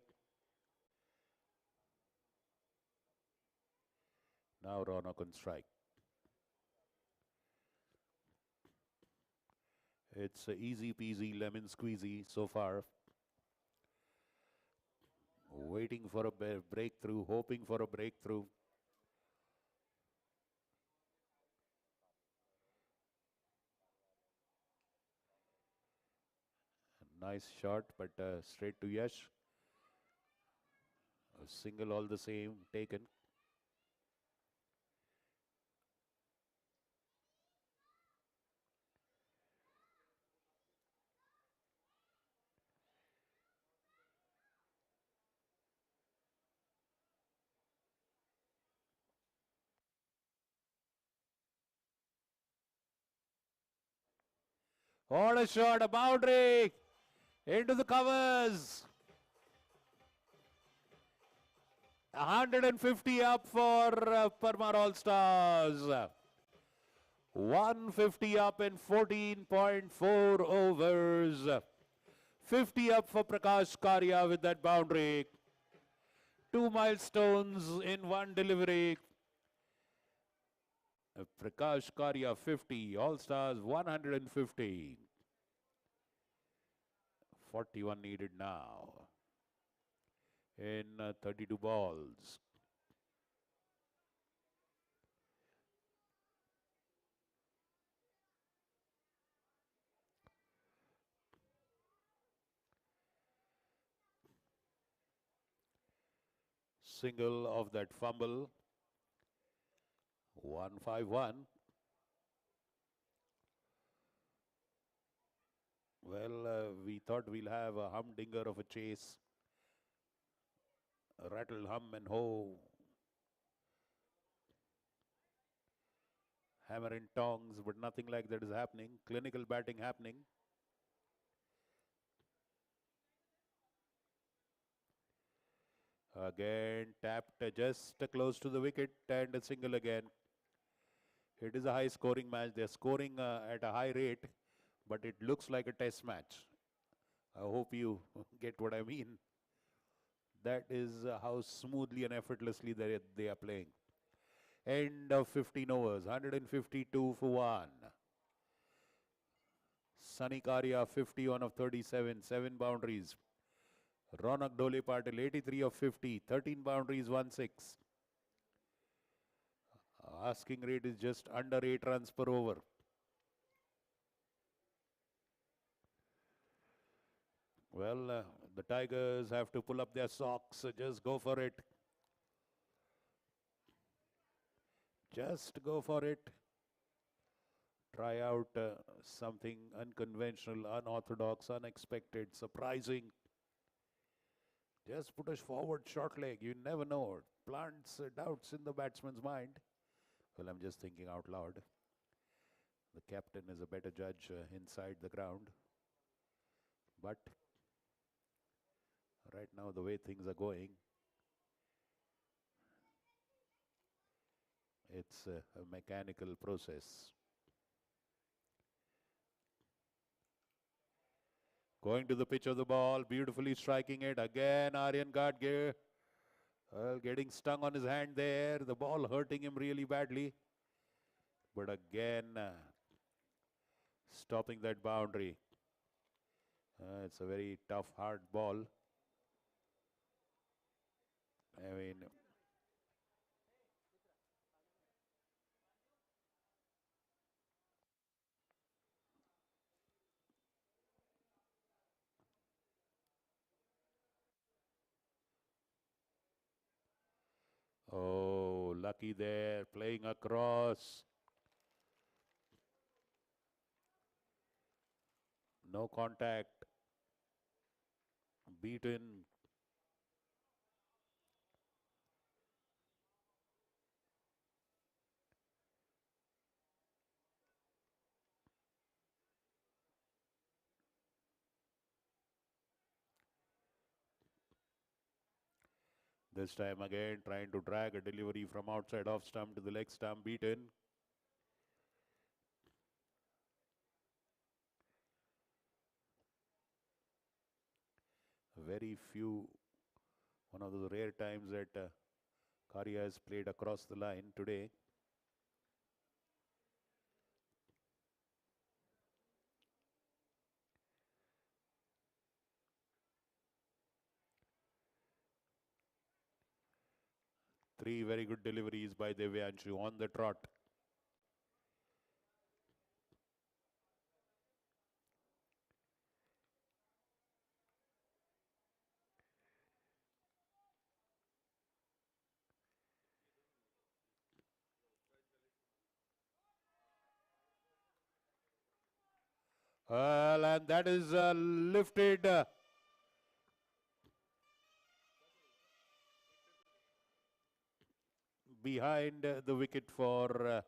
Now Ronak on strike. It's a easy peasy lemon squeezy so far. Waiting for a breakthrough, hoping for a breakthrough. Nice shot, but straight to Yash. A single all the same, taken. What a shot, a boundary into the covers. 150 up for Parmar All-Stars. 150 up in 14.4 overs. 50 up for Prakash Karya with that boundary. Two milestones in one delivery. Prakash Karya 50, All Stars 150. 41 needed now in 32 balls. Single of that fumble. 151. Well, we thought we'll have a humdinger of a chase. Rattle, hum and ho. Hammer and tongs, but nothing like that is happening. Clinical batting happening. Again, tapped just close to the wicket and a single again. It is a high scoring match. They're scoring at a high rate, but it looks like a test match. I hope you get what I mean. That is how smoothly and effortlessly they are playing. End of 15 overs, 152 for 1. Sunny Karia 50 on of 37, 7 boundaries. Ronak Dole Patil 83 of 50, 13 boundaries, 1-6. Asking rate is just under 8 runs per over. Well, the Tigers have to pull up their socks, so just go for it. Just go for it. Try out something unconventional, unorthodox, unexpected, surprising. Just put a forward short leg. You never know. Plants doubts in the batsman's mind. Well, I'm just thinking out loud. The captain is a better judge inside the ground. But right now, the way things are going, it's a mechanical process. Going to the pitch of the ball, beautifully striking it. Again, Aryan Gadge getting stung on his hand there. The ball hurting him really badly. But again, stopping that boundary. It's a very tough, hard ball. I mean, oh, lucky there, playing across. No contact. Beaten. This time again, trying to drag a delivery from outside off stump to the leg stump, beaten. Very few, one of those rare times that Karia has played across the line today. Three very good deliveries by Devyanshu on the trot. Well, and that is lifted. Behind the wicket for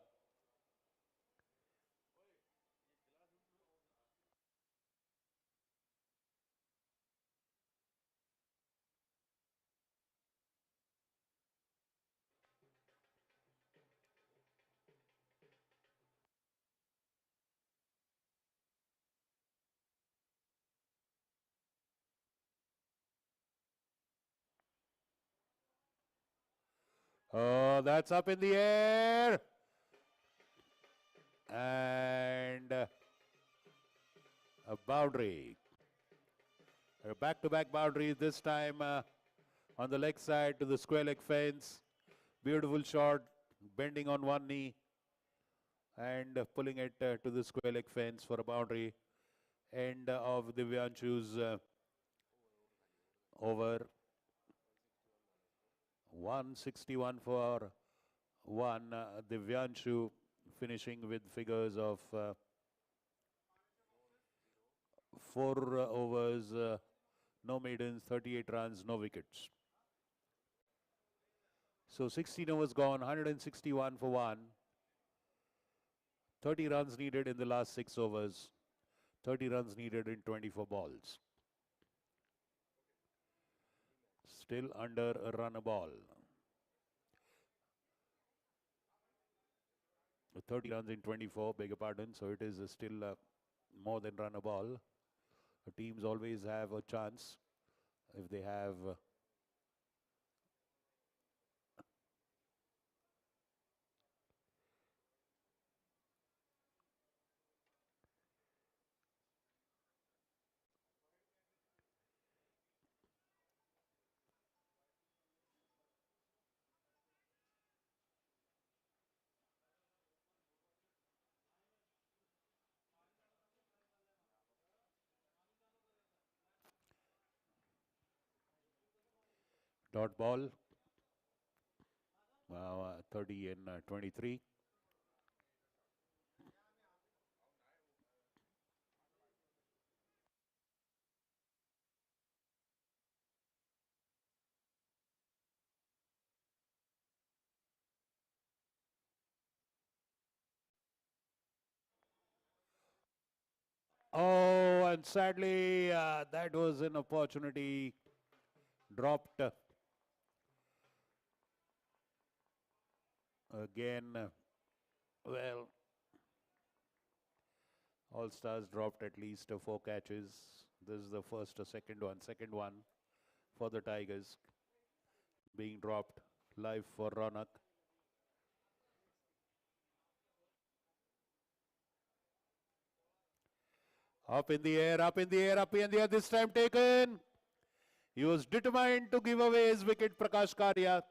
Oh, that's up in the air. And a boundary. Back-to-back boundaries, this time on the leg side to the square leg fence. Beautiful shot, bending on one knee and pulling it to the square leg fence for a boundary. End of Divyanshu's over. 161 for one. Divyanshu finishing with figures of 4 overs, no maidens, 38 runs, no wickets. So 16 overs gone, 161 for one. 30 runs needed in the last 6 overs. 30 runs needed in 24 balls. Still under a run a ball. 30 runs in 24, beg your pardon. So it is still more than run a ball. Teams always have a chance if they have dot ball. 30 and 23. Oh, and sadly, that was an opportunity dropped again. Well, All Stars dropped at least 4 catches. This is the first or second one for the Tigers being dropped live for Ronak. Up in the air, up in the air, up in the air, this time taken. He was determined to give away his wicket, Prakash Karia.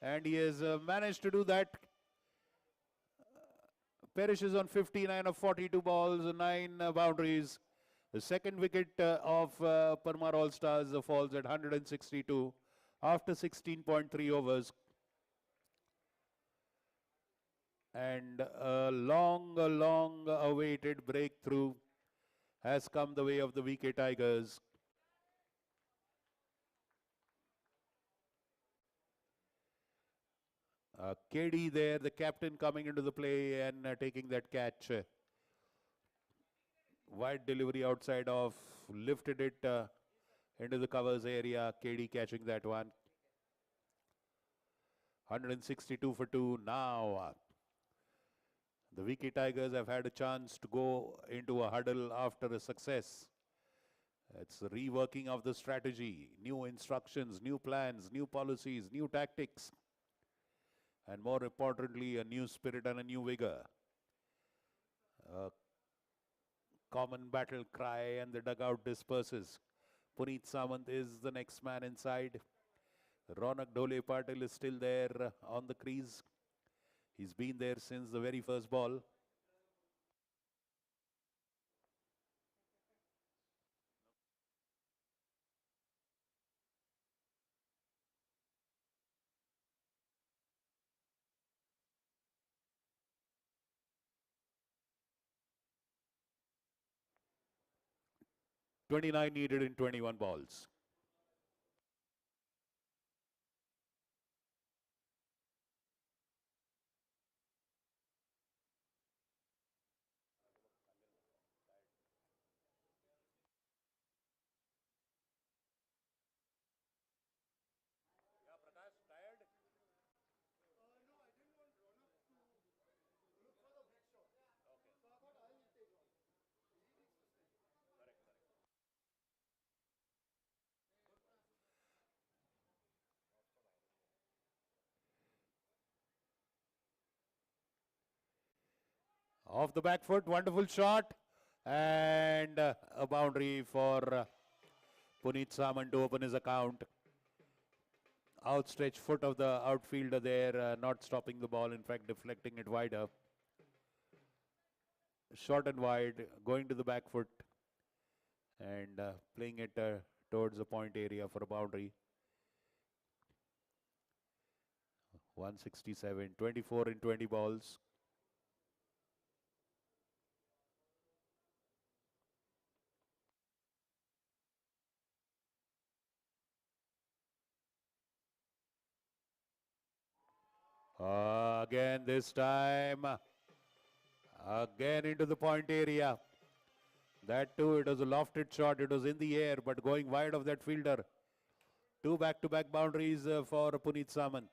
And he has managed to do that. Perishes on 59 of 42 balls, 9 boundaries. The second wicket of Parmar All Stars falls at 162 after 16.3 overs. And a long awaited breakthrough has come the way of the VK Tigers. KD there, the captain coming into the play and taking that catch. Wide delivery outside off, lifted it into the covers area. KD catching that one. 162 for 2. Now the VK Tigers have had a chance to go into a huddle after a success. It's the reworking of the strategy, new instructions, new plans, new policies, new tactics. And more importantly, a new spirit and a new vigor. A common battle cry and the dugout disperses. Puneet Samant is the next man inside. Ronak Dhole Patil is still there on the crease. He's been there since the very first ball. "29 needed in 21 balls. Off the back foot, wonderful shot. And a boundary for Puneet Samant to open his account. Outstretched foot of the outfielder there, not stopping the ball, in fact deflecting it wider. Short and wide, going to the back foot and playing it towards the point area for a boundary. 167, 24 in 20 balls. Again this time, again into the point area. That too, it was a lofted shot, it was in the air, but going wide of that fielder. Two back-to-back boundaries for Puneet Samant.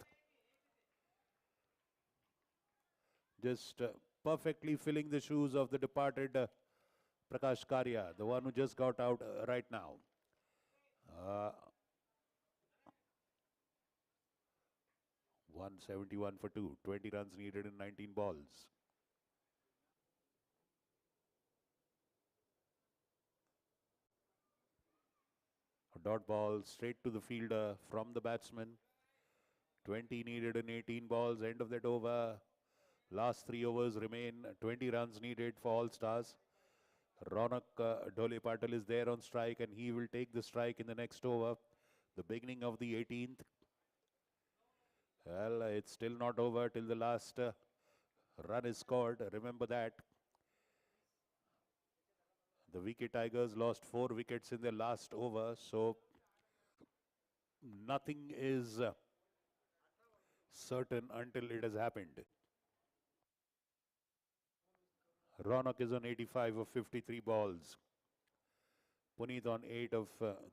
Just perfectly filling the shoes of the departed Prakash Karya, the one who just got out right now. 171 for 2, 20 runs needed in 19 balls. A dot ball straight to the fielder from the batsman. 20 needed in 18 balls, end of that over. Last 3 overs remain, 20 runs needed for all stars. Ronak Dhole Patil is there on strike and he will take the strike in the next over. The beginning of the 18th. Well, it's still not over till the last run is scored. Remember that. The VK Tigers lost 4 wickets in their last over, so nothing is certain until it has happened. Ronak is on 85 of 53 balls. Puneet on 8 of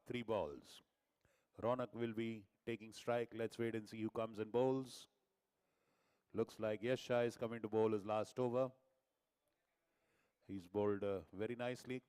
3 balls. Ronak will be taking strike. Let's wait and see who comes and bowls. Looks like Yash Shah is coming to bowl his last over. He's bowled very nicely.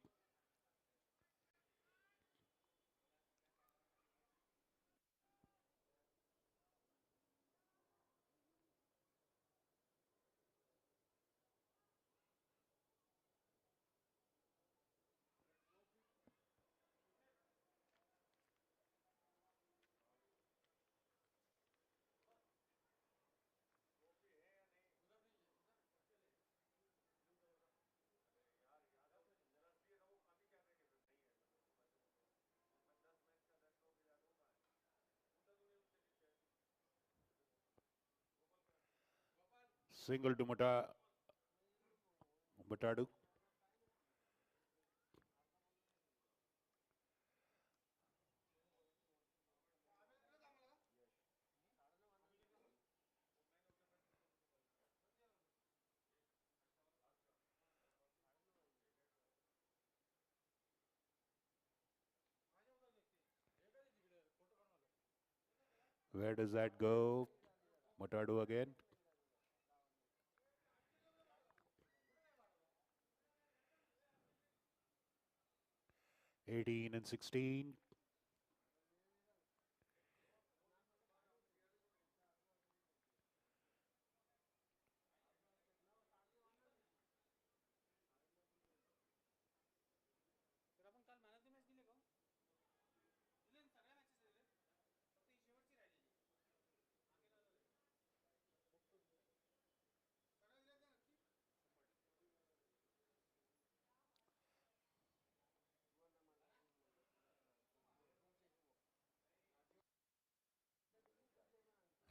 Single to Matadu. Where does that go? Matadu again. 18 and 16.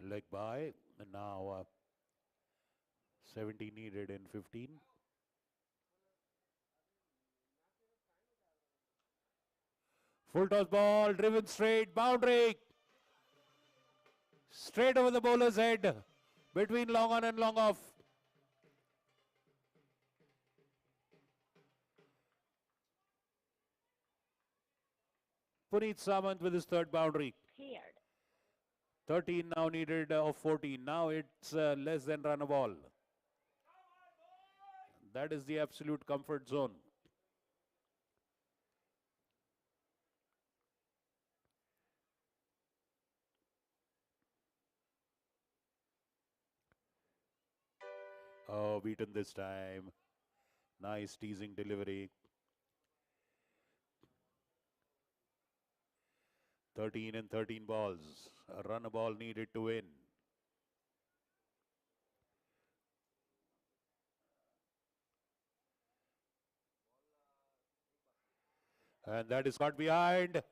Leg by. And now 70 needed in 15. Full toss ball, driven straight, boundary. Straight over the bowler's head. Between long on and long off. Puneet Samant with his third boundary. 13 now needed of 14. Now it's less than run a ball. That is the absolute comfort zone. Oh, beaten this time. Nice teasing delivery. 13 and 13 balls. A run a ball needed to win. And that is caught behind.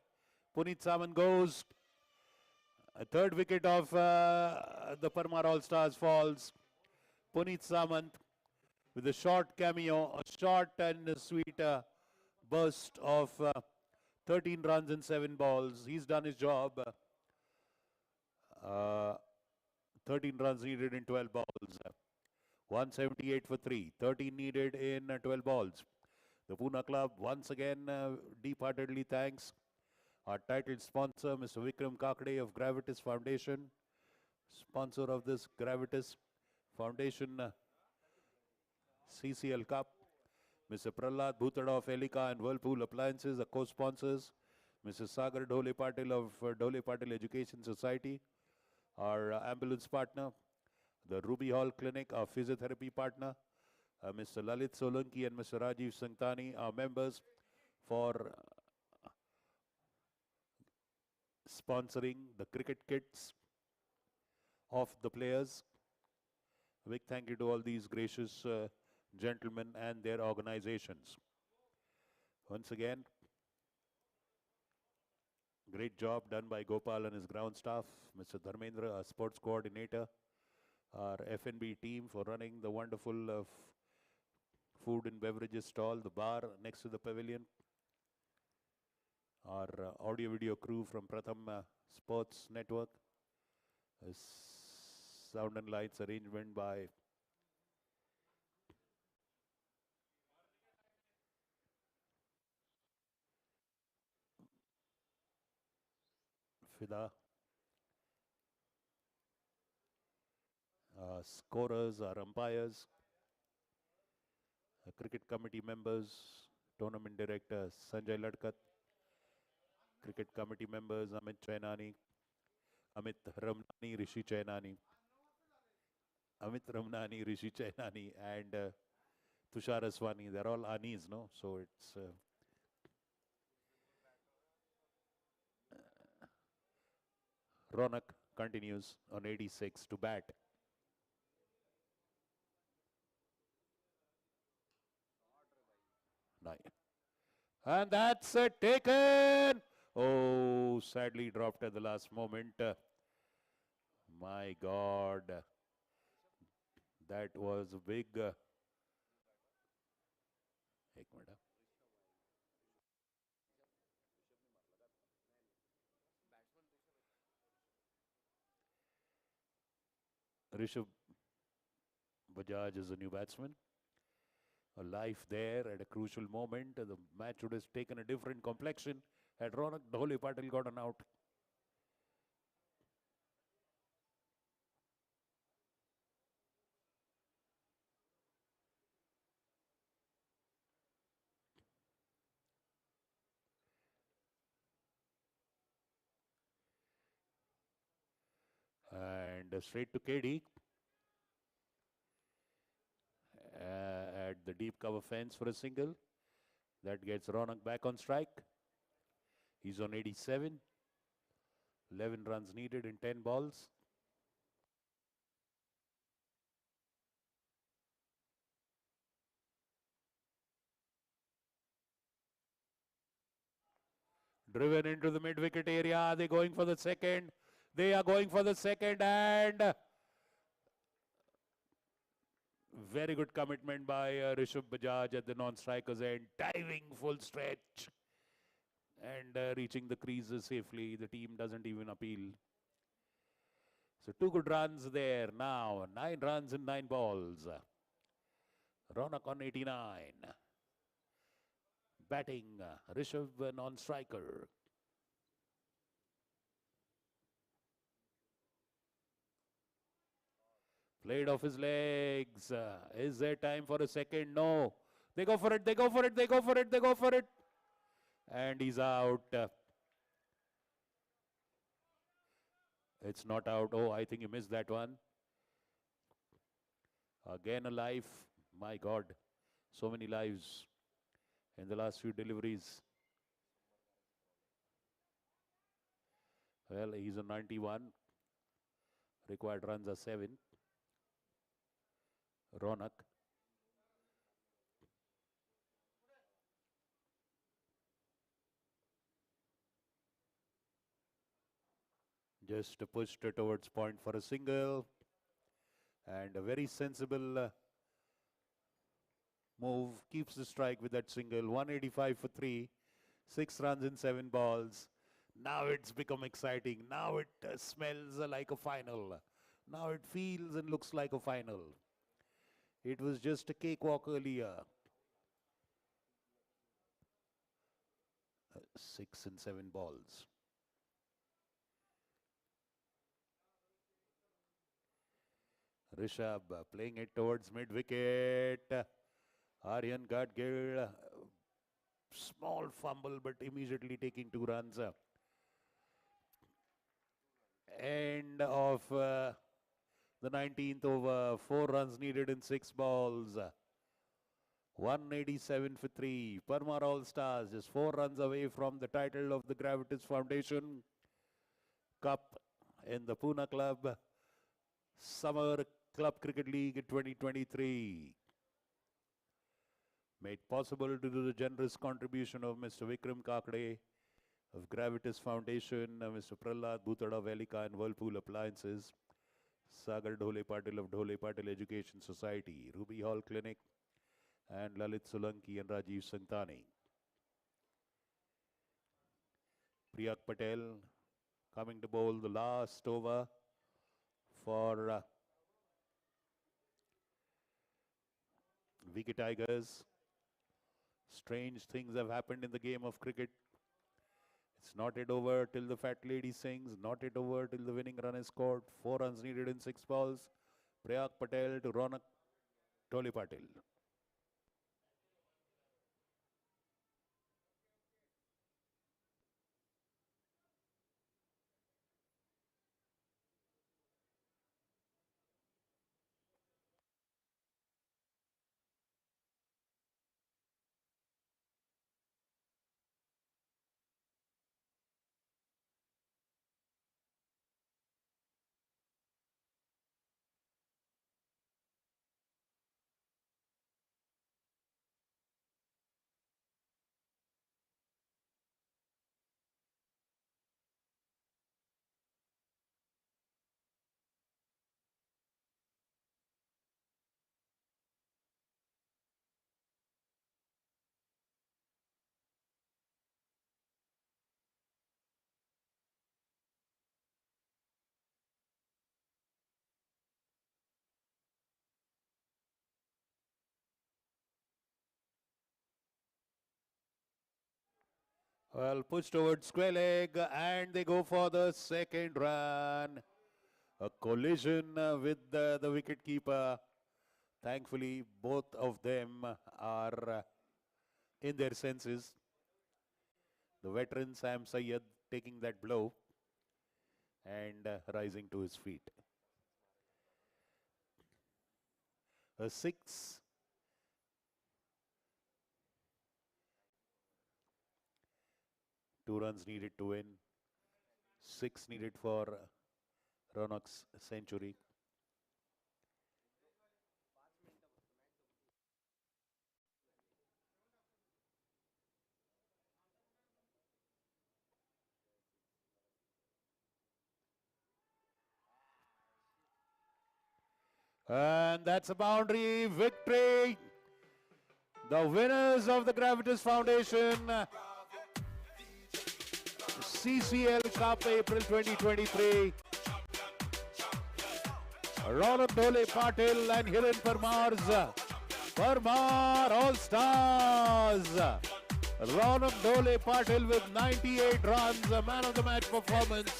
Puneet Samant goes. A third wicket of the Parmar All-Stars falls. Puneet Samant with a short cameo, a short and a sweet burst of 13 runs in 7 balls. He's done his job. Uh, 13 runs needed in 12 balls. 178 for 3. 13 needed in 12 balls. The Pune club once again deep-heartedly thanks our title sponsor, Mr. Vikram Kakade of Gravitas Foundation, sponsor of this Gravitas Foundation CCL Cup. Mr. Prahlad Bhutada of Elika and Whirlpool Appliances, the co-sponsors. Mr. Sagar Dhole Patil of Dhole Patil Education Society, our ambulance partner. The Ruby Hall Clinic, our physiotherapy partner. Mr. Lalit Solanki and Mr. Rajiv Sangtani, our members, for sponsoring the cricket kits of the players. A big thank you to all these gracious gentlemen and their organizations. Once again, great job done by Gopal and his ground staff, Mr. Dharmendra, our sports coordinator, our F&B team for running the wonderful food and beverages stall, the bar next to the pavilion, our audio video crew from Pratham Sports Network, sound and lights arrangement by Fida. Scorers, our umpires, cricket committee members, tournament director Sanjay Ladkat, cricket committee members Amit Chainani, Amit Ramnani, Rishi Chainani, Amit Ramnani, Rishi Chainani, and Tushar Aswani. They're all Anis, no? So it's Ronak continues on 86 to bat. Nine. And that's it, taken. Oh, sadly dropped at the last moment. My God. That was a big. एक minute. Rishabh Bajaj is a new batsman. A life there at a crucial moment. The match would have taken a different complexion had Ronak Dhole Patil gotten out. And straight to KD. At the deep cover fence for a single. That gets Ronak back on strike. He's on 87. 11 runs needed in 10 balls. Driven into the mid-wicket area. Are they going for the second? They are going for the second, and very good commitment by Rishabh Bajaj at the non-striker's end. Diving full stretch and reaching the creases safely. The team doesn't even appeal. So 2 good runs there now. 9 runs in 9 balls. Ronak on 89. Batting, Rishabh non-striker. Played off his legs. Is there time for a second? No. They go for it, they go for it, they go for it, they go for it. And he's out. It's not out. Oh, I think you missed that one. Again alive. My God. So many lives in the last few deliveries. Well, he's on 91. Required runs are 7. Ronak. Just pushed towards point for a single. And a very sensible move. Keeps the strike with that single. 185 for 3. 6 runs in 7 balls. Now it's become exciting. Now it smells like a final. Now it feels and looks like a final. It was just a cakewalk earlier. 6 and 7 balls. Rishabh playing it towards mid-wicket. Aryan Gadgil, small fumble but immediately taking 2 runs. End of the 19th over, 4 runs needed in 6 balls. 187 for 3. Parmar All-Stars just 4 runs away from the title of the Gravitas Foundation Cup in the Pune Club Summer Club Cricket League 2023. Made possible due to the generous contribution of Mr. Vikram Kakade of Gravitas Foundation, Mr. Prahlad Bhutada Velika and Whirlpool Appliances, Sagar Dhole Patil of Dhole Patil Education Society, Ruby Hall Clinic, and Lalit Solanki and Rajiv Santani. Priyak Patel coming to bowl the last over for VK Tigers. Strange things have happened in the game of cricket. It's not yet over till the fat lady sings, not yet over till the winning run is scored. 4 runs needed in 6 balls. Priyak Patel to Ronak Dhole Patil. Well, pushed towards square leg and they go for the second run. A collision with the wicket keeper. Thankfully, both of them are in their senses. The veteran Sam Sayyad taking that blow and rising to his feet. A 6. Two runs needed to win. 6 needed for Ronak's century. And that's a boundary victory. The winners of the Gravitas Foundation CCL Cup April 2023. Ronak Dhole Patil and Hiren Parmar's Parmar All-Stars. Ronak Dhole Patil with 98 runs, a man of the match performance.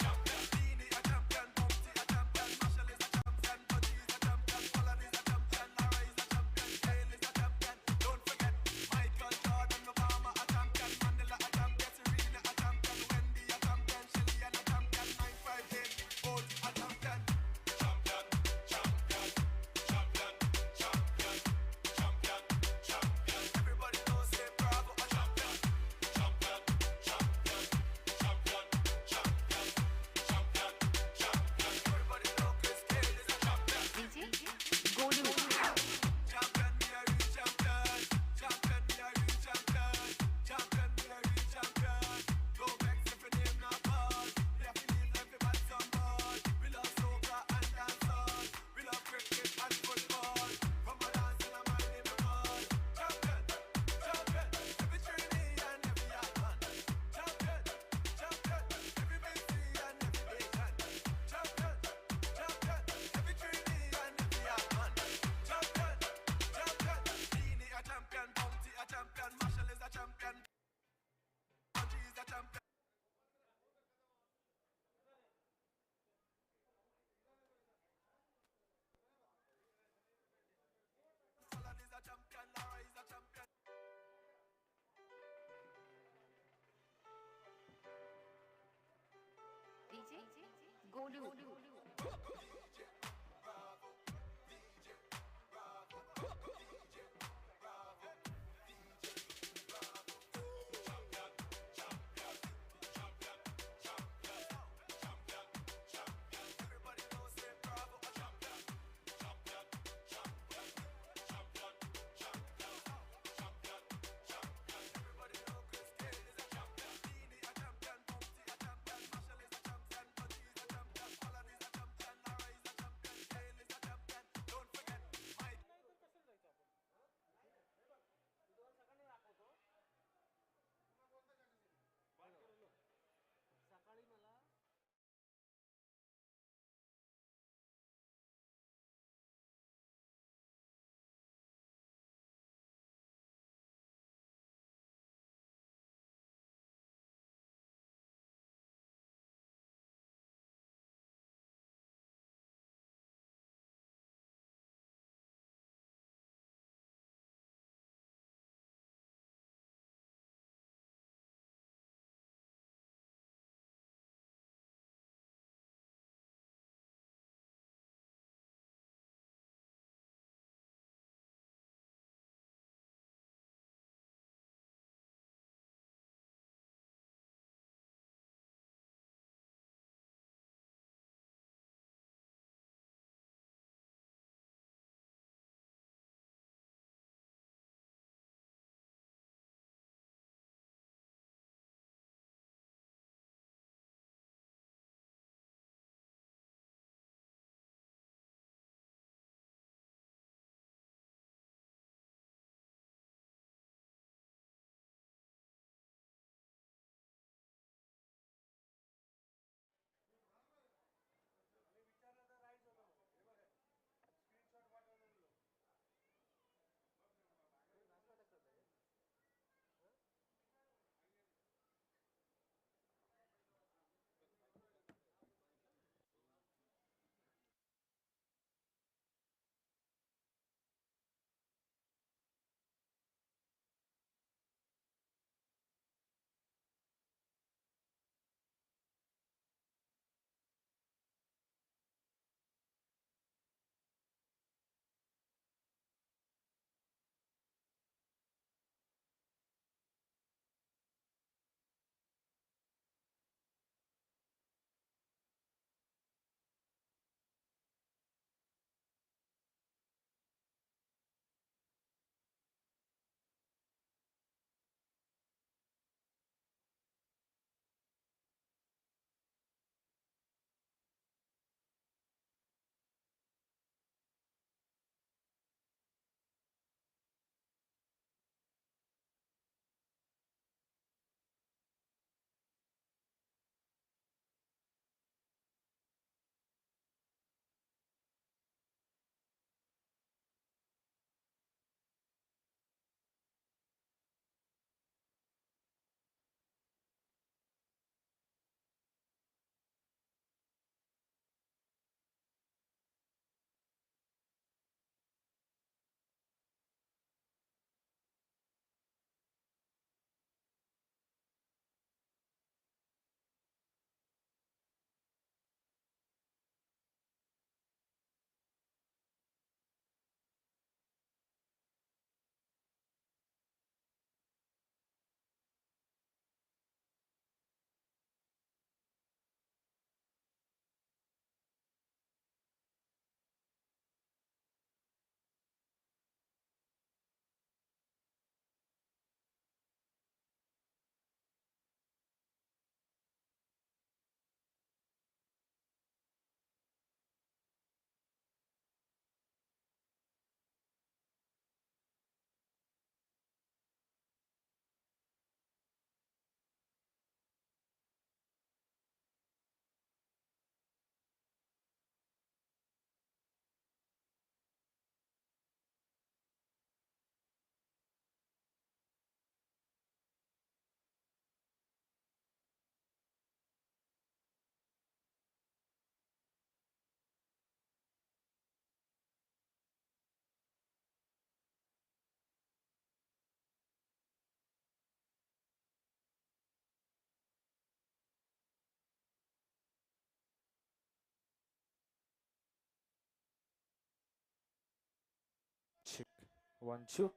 One, two.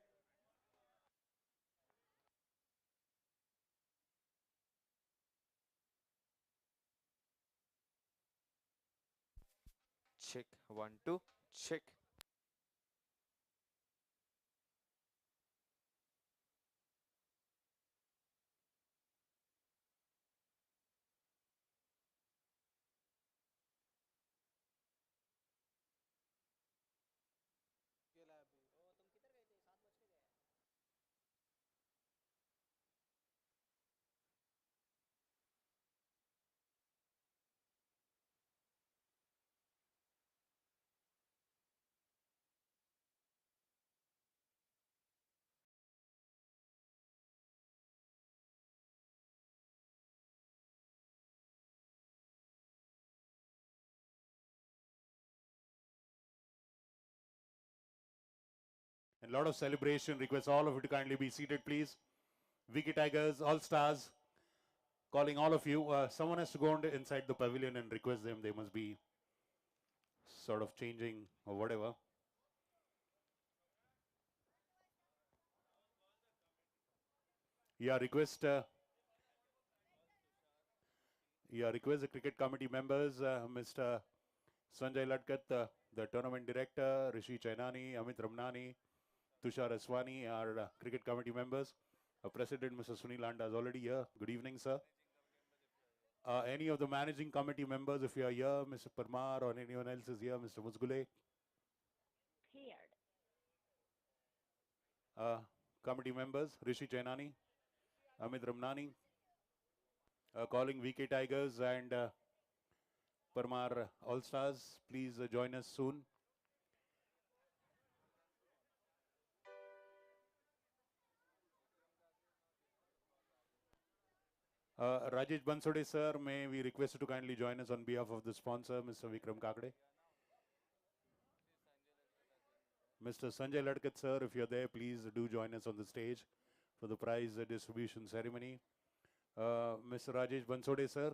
Check. One, two. Check. And a lot of celebration. Request all of you to kindly be seated, please. Vicky Tigers, All Stars, calling all of you. Someone has to go on inside the pavilion and request them. They must be sort of changing or whatever. Yeah, request. Request the cricket committee members, Mr. Sanjay Ladkat, the tournament director, Rishi Chainani, Amit Ramnani, Tushar Aswani, our cricket committee members. President Mr. Sunil Anda is already here. Good evening, sir. Any of the managing committee members, if you are here, Mr. Parmar or anyone else is here, Mr. Musgule. Committee members, Rishi Chainani, Amit Ramnani, calling VK Tigers and Parmar All Stars. Please join us soon. Rajesh Bansode, sir, may we request you to kindly join us on behalf of the sponsor, Mr. Vikram Kakade. Mr. Sanjay Ladkat, sir, if you're there, please do join us on the stage for the prize distribution ceremony. Mr. Rajesh Bansode, sir.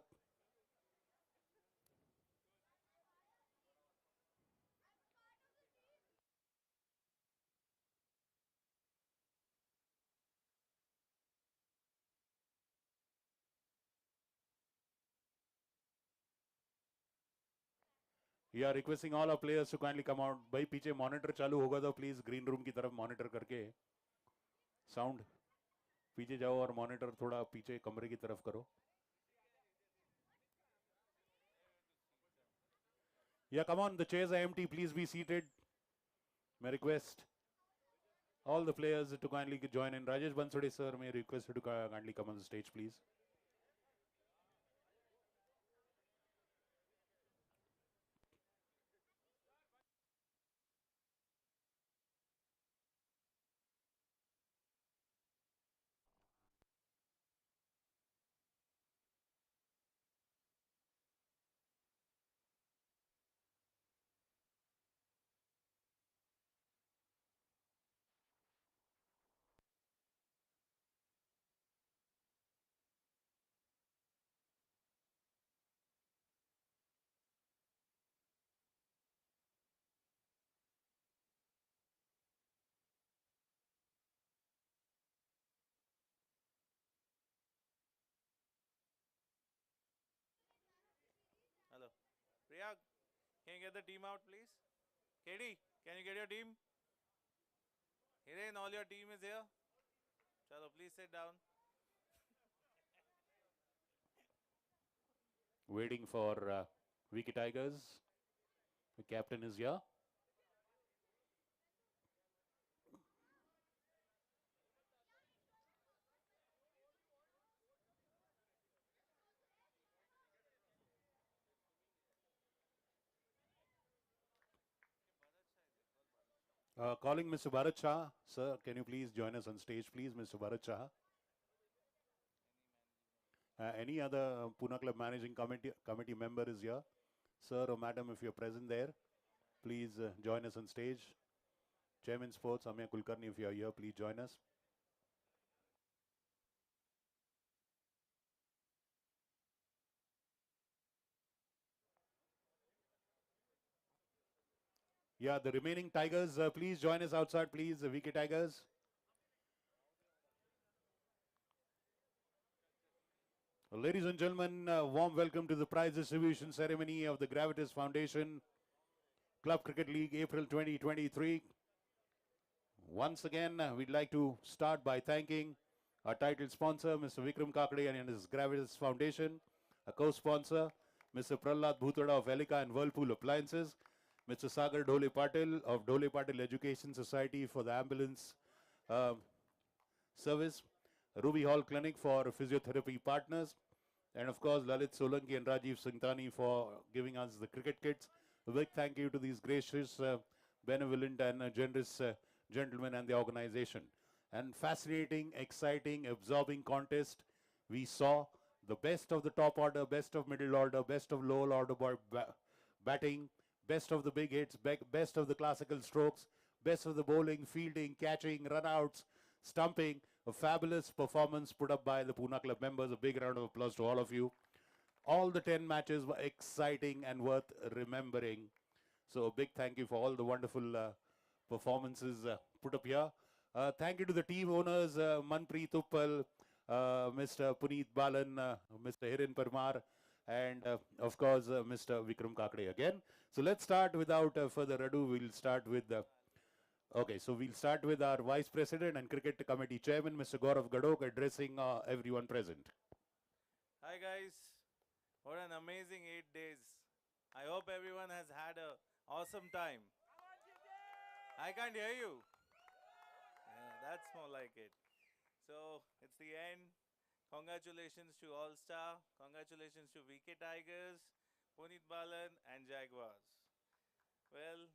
Yeah, requesting all our players to kindly come out. भाई पीछे monitor चालू होगा तो please green room की तरफ monitor करके sound पीछे जाओ और monitor थोड़ा पीछे कमरे की तरफ करो. Yeah, come on, the chairs are empty. Please be seated. May request all the players to kindly join in. Rajesh Bansode, sir, may request you to kindly come on the stage, please. Hello. Priyag, can you get the team out, please? KD, can you get your team? Hiren, all your team is here. Chalo, please sit down. Waiting for Wiki Tigers. The captain is here. Calling Mr. Bharat Shah. Sir, can you please join us on stage, please, Mr. Bharat Shah? Any other Pune Club Managing Committee member is here? Sir or madam, if you're present there, please join us on stage. Chairman Sports, Amya Kulkarni, if you're here, please join us. Yeah, the remaining Tigers, please join us outside, please, the VK Tigers. Ladies and gentlemen, warm welcome to the prize distribution ceremony of the Gravitas Foundation Club Cricket League, April 2023. Once again, we'd like to start by thanking our title sponsor, Mr. Vikram Kakade and his Gravitas Foundation, a co-sponsor, Mr. Prahlad Bhutada of Elika and Whirlpool Appliances, Mr. Sagar Dhole Patil of Dhole Patil Education Society for the ambulance service, Ruby Hall Clinic for physiotherapy partners, and of course Lalit Solanki and Rajiv Singhtani for giving us the cricket kits. A big thank you to these gracious, benevolent and generous gentlemen and the organization. And fascinating, exciting, absorbing contest. We saw the best of the top order, best of middle order, best of lower order batting, best of the big hits, best of the classical strokes, best of the bowling, fielding, catching, runouts, stumping. A fabulous performance put up by the Pune Club members. A big round of applause to all of you. All the 10 matches were exciting and worth remembering. So a big thank you for all the wonderful performances put up here. Thank you to the team owners, Manpreet Uppal, Mr. Puneet Balan, Mr. Hiren Parmar, and of course, Mr. Vikram Kakade again. So let's start without further ado. We'll start with okay, so we'll start with our Vice President and Cricket Committee Chairman, Mr. Gaurav Gadok, addressing everyone present. Hi guys, what an amazing 8 days. I hope everyone has had a awesome time. I can't hear you. Yeah, that's more like it. So it's the end. Congratulations to All Star. Congratulations to VK Tigers, Puneet Balan and Jaguars. Well,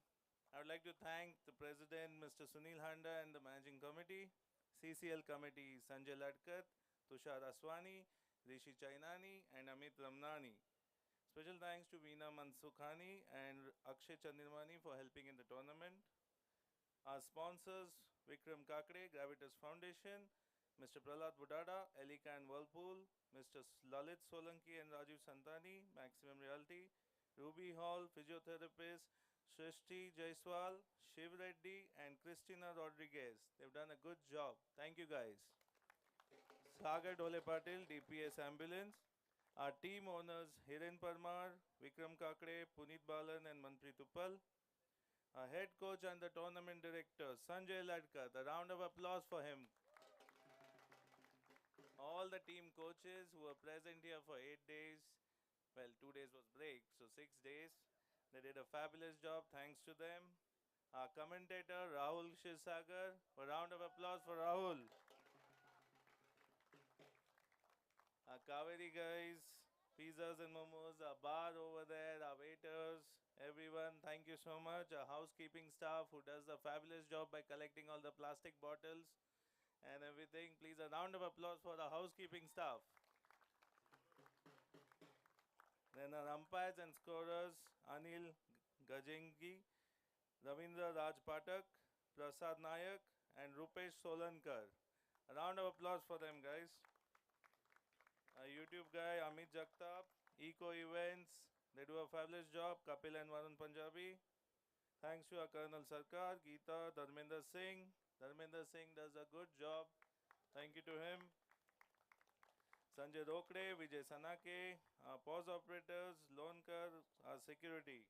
I would like to thank the President, Mr. Sunil Handa, and the Managing Committee, CCL Committee, Sanjay Ladkat, Tushar Aswani, Rishi Chainani, and Amit Ramnani. Special thanks to Veena Mansukhani and Akshay Chandirmani for helping in the tournament. Our sponsors, Vikram Kakade, Gravitas Foundation, Mr. Prahlad Budada, Elika and Whirlpool, Mr. Lalit Solanki and Rajiv Santani, Maximum Realty, Ruby Hall, physiotherapist, Shrishti Jaiswal, Shiv Reddy, and Christina Rodriguez. They've done a good job. Thank you guys. Sagar Dhole Patil, DPS Ambulance. Our team owners, Hiren Parmar, Vikram Kakade, Puneet Balan, and Manpreet Uppal. Our head coach and the tournament director, Sanjay Ladkat. A round of applause for him. All the team coaches who were present here for 8 days. Well, 2 days was break, so 6 days. They did a fabulous job. Thanks to them. Our commentator, Rahul Shirsagar. A round of applause for Rahul. Our Kaveri guys, pizzas and momos, our bar over there, our waiters, everyone, thank you so much. Our housekeeping staff who does a fabulous job by collecting all the plastic bottles and everything. Please, a round of applause for the housekeeping staff. Then our umpires and scorers, Anil Gajengi, Ravindra Raj Patak, Prasad Nayak, and Rupesh Solankar. A round of applause for them, guys. Our YouTube guy, Amit Jagtap, Eco Events, they do a fabulous job. Kapil and Varun Punjabi. Thanks to our Colonel Sarkar, Geeta, Dharmender Singh. Dharmender Singh does a good job. Thank you to him. Sanjay Rokde, Vijay Sanake, our pause operators, Lonkar, our security.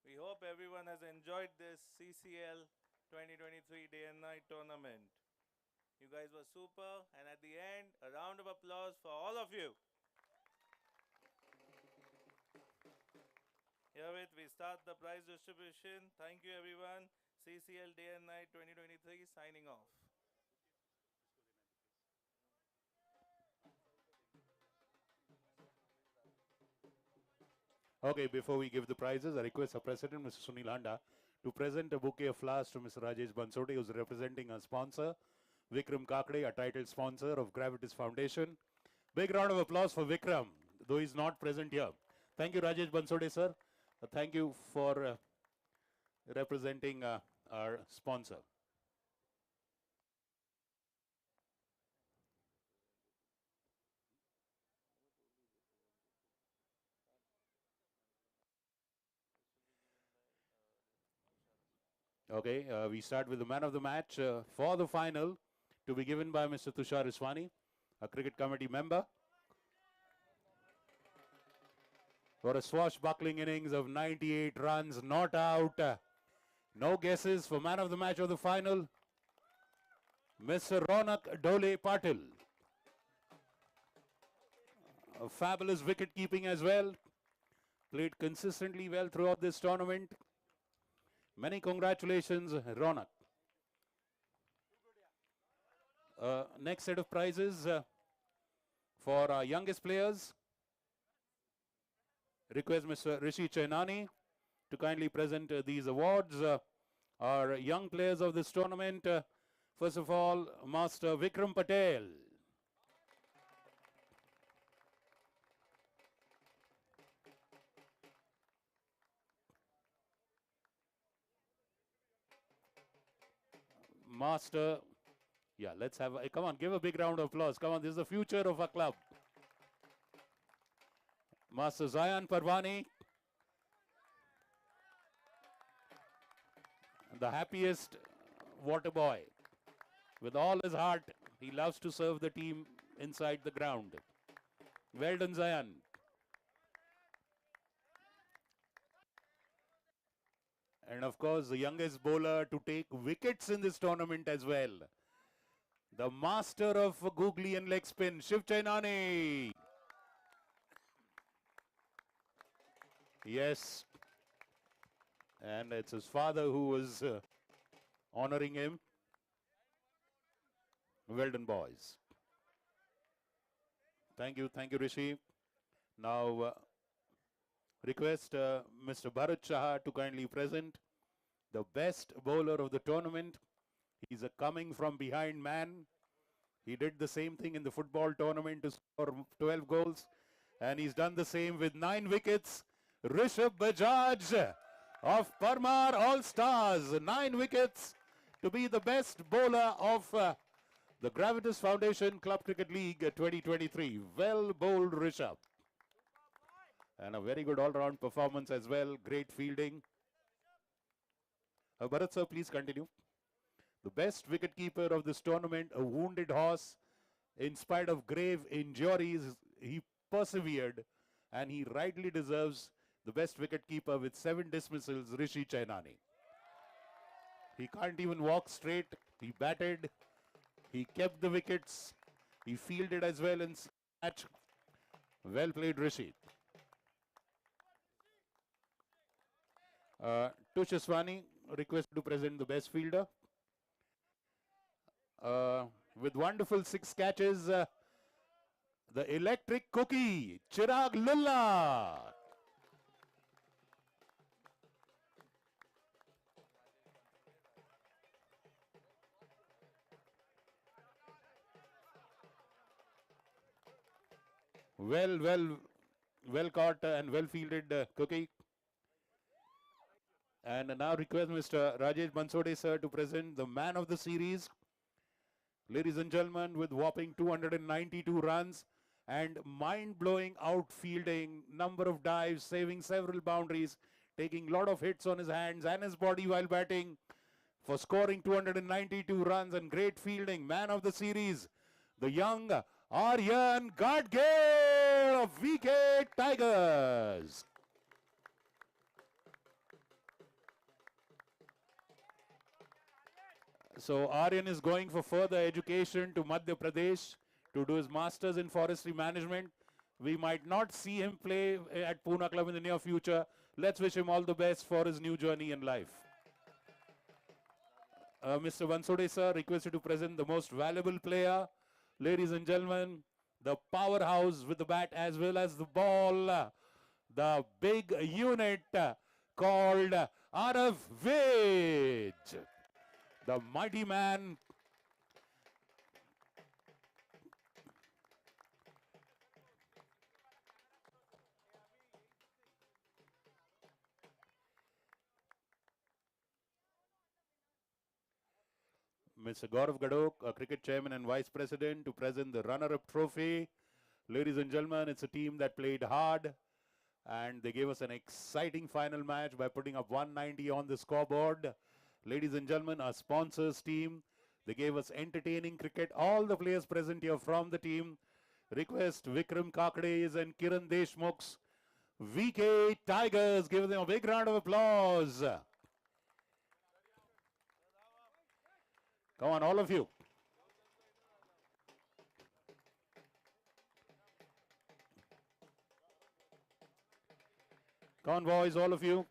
We hope everyone has enjoyed this CCL 2023 day and night tournament. You guys were super, and at the end, a round of applause for all of you. Herewith, we start the prize distribution. Thank you, everyone. CCL Day and Night 2023 signing off. Okay, before we give the prizes, I request our President, Mr. Sunil Handa, to present a bouquet of flowers to Mr. Rajesh Bansode, who is representing our sponsor, Vikram Kakade, a title sponsor of Gravitas Foundation. Big round of applause for Vikram, though he's not present here. Thank you, Rajesh Bansode, sir. Thank you for representing our sponsor. Okay, we start with the man of the match for the final to be given by Mr. Tushar Iswani, a cricket committee member. For a swashbuckling innings of 98 runs, not out. No guesses for man of the match of the final, Mr. Ronak Dole Patil. A fabulous wicket keeping as well. Played consistently well throughout this tournament. Many congratulations, Ronak. Next set of prizes for our youngest players. Request Mr. Rishi Chainani to kindly present these awards. Our young players of this tournament. First of all, Master Vikram Patel. Master, yeah, let's have, come on, give a big round of applause. Come on, this is the future of our club. Master Zayan Parvani, the happiest water boy. With all his heart, he loves to serve the team inside the ground. Well done, Zayan. And of course, the youngest bowler to take wickets in this tournament as well. The master of googly and leg spin, Shiv Chainani. Yes. And it's his father who was honoring him. Well done, boys. Thank you, Rishi. Now, request Mr. Bharat Shah to kindly present the best bowler of the tournament. He's a coming from behind man. He did the same thing in the football tournament to score 12 goals. And he's done the same with 9 wickets. Rishabh Bajaj of Parmar All-Stars. 9 wickets to be the best bowler of the Gravitas Foundation Club Cricket League 2023. Well bowled, Rishabh. And a very good all-round performance as well. Great fielding. Bharat sir, please continue. The best wicketkeeper of this tournament, a wounded horse. In spite of grave injuries, he persevered and he rightly deserves the best wicketkeeper with 7 dismissals, Rishi Chainani. He can't even walk straight. He batted. He kept the wickets. He fielded as well in match. Well played, Rishi. Tush Iswani, requested to present the best fielder. With wonderful 6 catches, the electric cookie, Chirag Lulla. Well caught and well fielded, Cookie. And now request Mr. Rajesh Bansode sir to present the man of the series. Ladies and gentlemen, with whopping 292 runs and mind-blowing outfielding, number of dives, saving several boundaries, taking a lot of hits on his hands and his body while batting, for scoring 292 runs and great fielding, man of the series, the young Aryan Gadge of VK Tigers. So Aryan is going for further education to Madhya Pradesh to do his masters in forestry management. We might not see him play at Pune Club in the near future. Let's wish him all the best for his new journey in life. Mr. Bansode sir, requested to present the most valuable player. Ladies and gentlemen, the powerhouse with the bat as well as the ball. The big unit called Arav Vij. The mighty man. Mr. Gaurav Gadok, a cricket chairman and vice president, to present the runner-up trophy. Ladies and gentlemen, it's a team that played hard and they gave us an exciting final match by putting up 190 on the scoreboard. Ladies and gentlemen, our sponsors team, they gave us entertaining cricket. All the players present here from the team. Request Vikram Kakades and Kiran Deshmukh's VK Tigers. Give them a big round of applause. Come on, all of you. Come on, boys, all of you.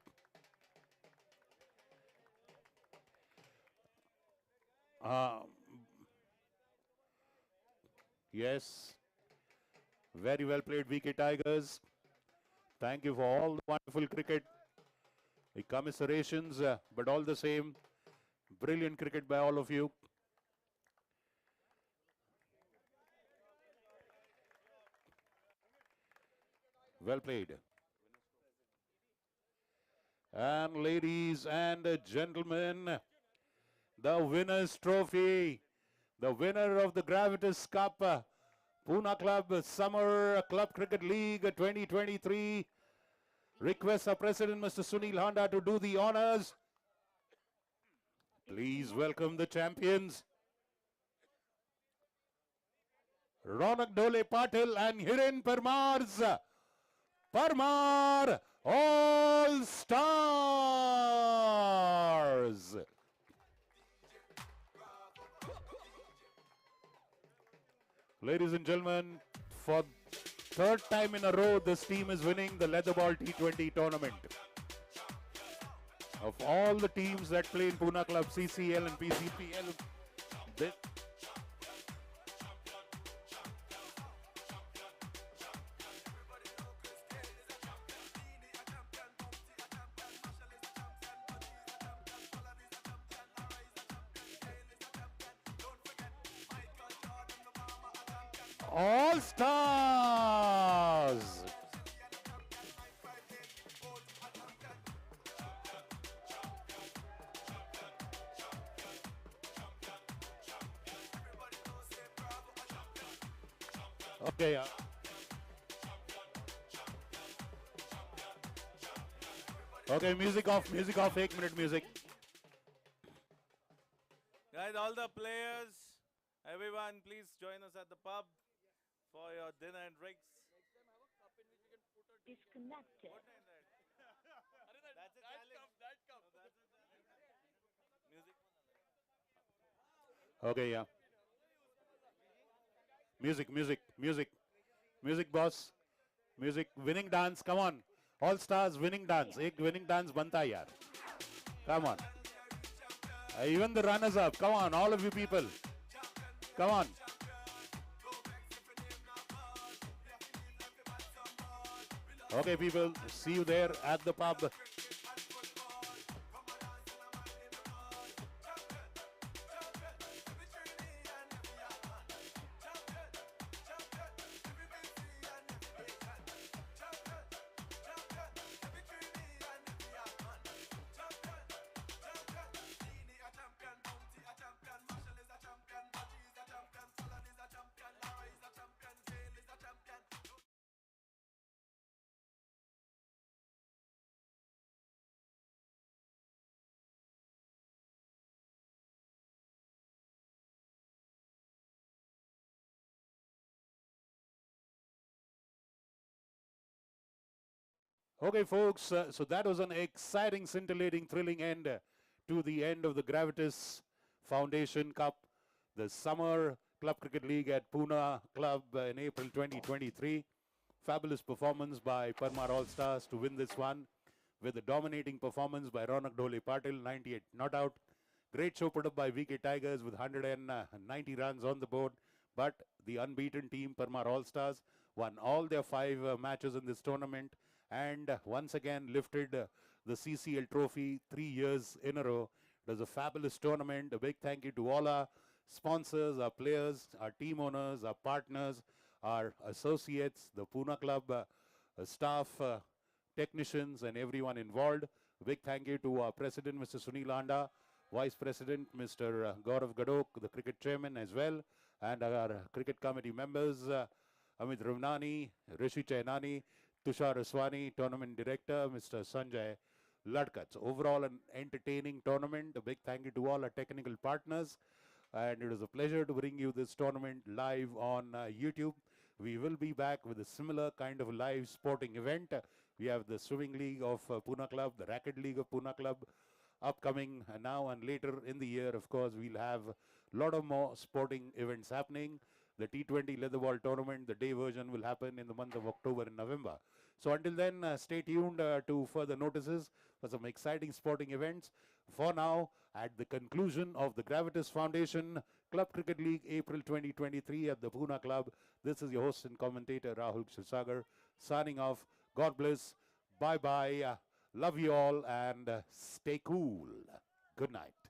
Yes, very well played, VK Tigers. Thank you for all the wonderful cricket. The commiserations, but all the same, brilliant cricket by all of you. Well played. And ladies and gentlemen, the winner's trophy, the winner of the Gravitas Cup, Pune Club Summer Club Cricket League 2023. Request our President, Mr. Sunil Handa, to do the honors. Please welcome the champions. Ronak Dole Patil and Hiren Parmar's Parmar All Stars. Ladies and gentlemen, for third time in a row, this team is winning the Leather Ball T20 tournament. Of all the teams that play in Pune Club, CCL and PCPL, All Stars. Okay. Okay, music off, 1 minute music. Guys, all the players, everyone, please join us at the pub for your dinner and drinks. Disconnected. That's a challenge. Music. Okay, yeah. Music, boss. Music, winning dance, come on. All Stars winning dance. Ek winning dance banta hai yaar. Come on. Even the runners up. Come on, all of you people. Come on. Okay, people, see you there at the pub. Okay, folks, so that was an exciting, scintillating, thrilling end to the end of the Gravitas Foundation Cup, the Summer Club Cricket League at Pune Club in April 2023. Fabulous performance by Parmar All-Stars to win this one, with a dominating performance by Ronak Dole Patil, 98 not out. Great show put up by VK Tigers with 190 runs on the board, but the unbeaten team, Parmar All-Stars, won all their 5 matches in this tournament, and once again lifted the CCL trophy 3 years in a row. It was a fabulous tournament. A big thank you to all our sponsors, our players, our team owners, our partners, our associates, the Pune Club staff, technicians, and everyone involved. A big thank you to our President, Mr. Sunil Handa, Vice President, Mr. Gaurav Gadok, the cricket chairman as well, and our cricket committee members, Amit Ravnani, Rishi Chainani, Tushar Aswani, Tournament Director, Mr. Sanjay Ladkats. Overall, an entertaining tournament. A big thank you to all our technical partners. And it was a pleasure to bring you this tournament live on YouTube. We will be back with a similar kind of live sporting event. We have the Swimming League of Pune Club, the Racket League of Pune Club upcoming now and later in the year. Of course, we'll have a lot of more sporting events happening. The T20 Leatherball tournament, the day version will happen in the month of October and November. So until then, stay tuned to further notices for some exciting sporting events. For now, at the conclusion of the Gravitas Foundation Club Cricket League April 2023 at the Pune Club, this is your host and commentator Rahul Kshisagar signing off. God bless. Bye-bye. Love you all and stay cool. Good night.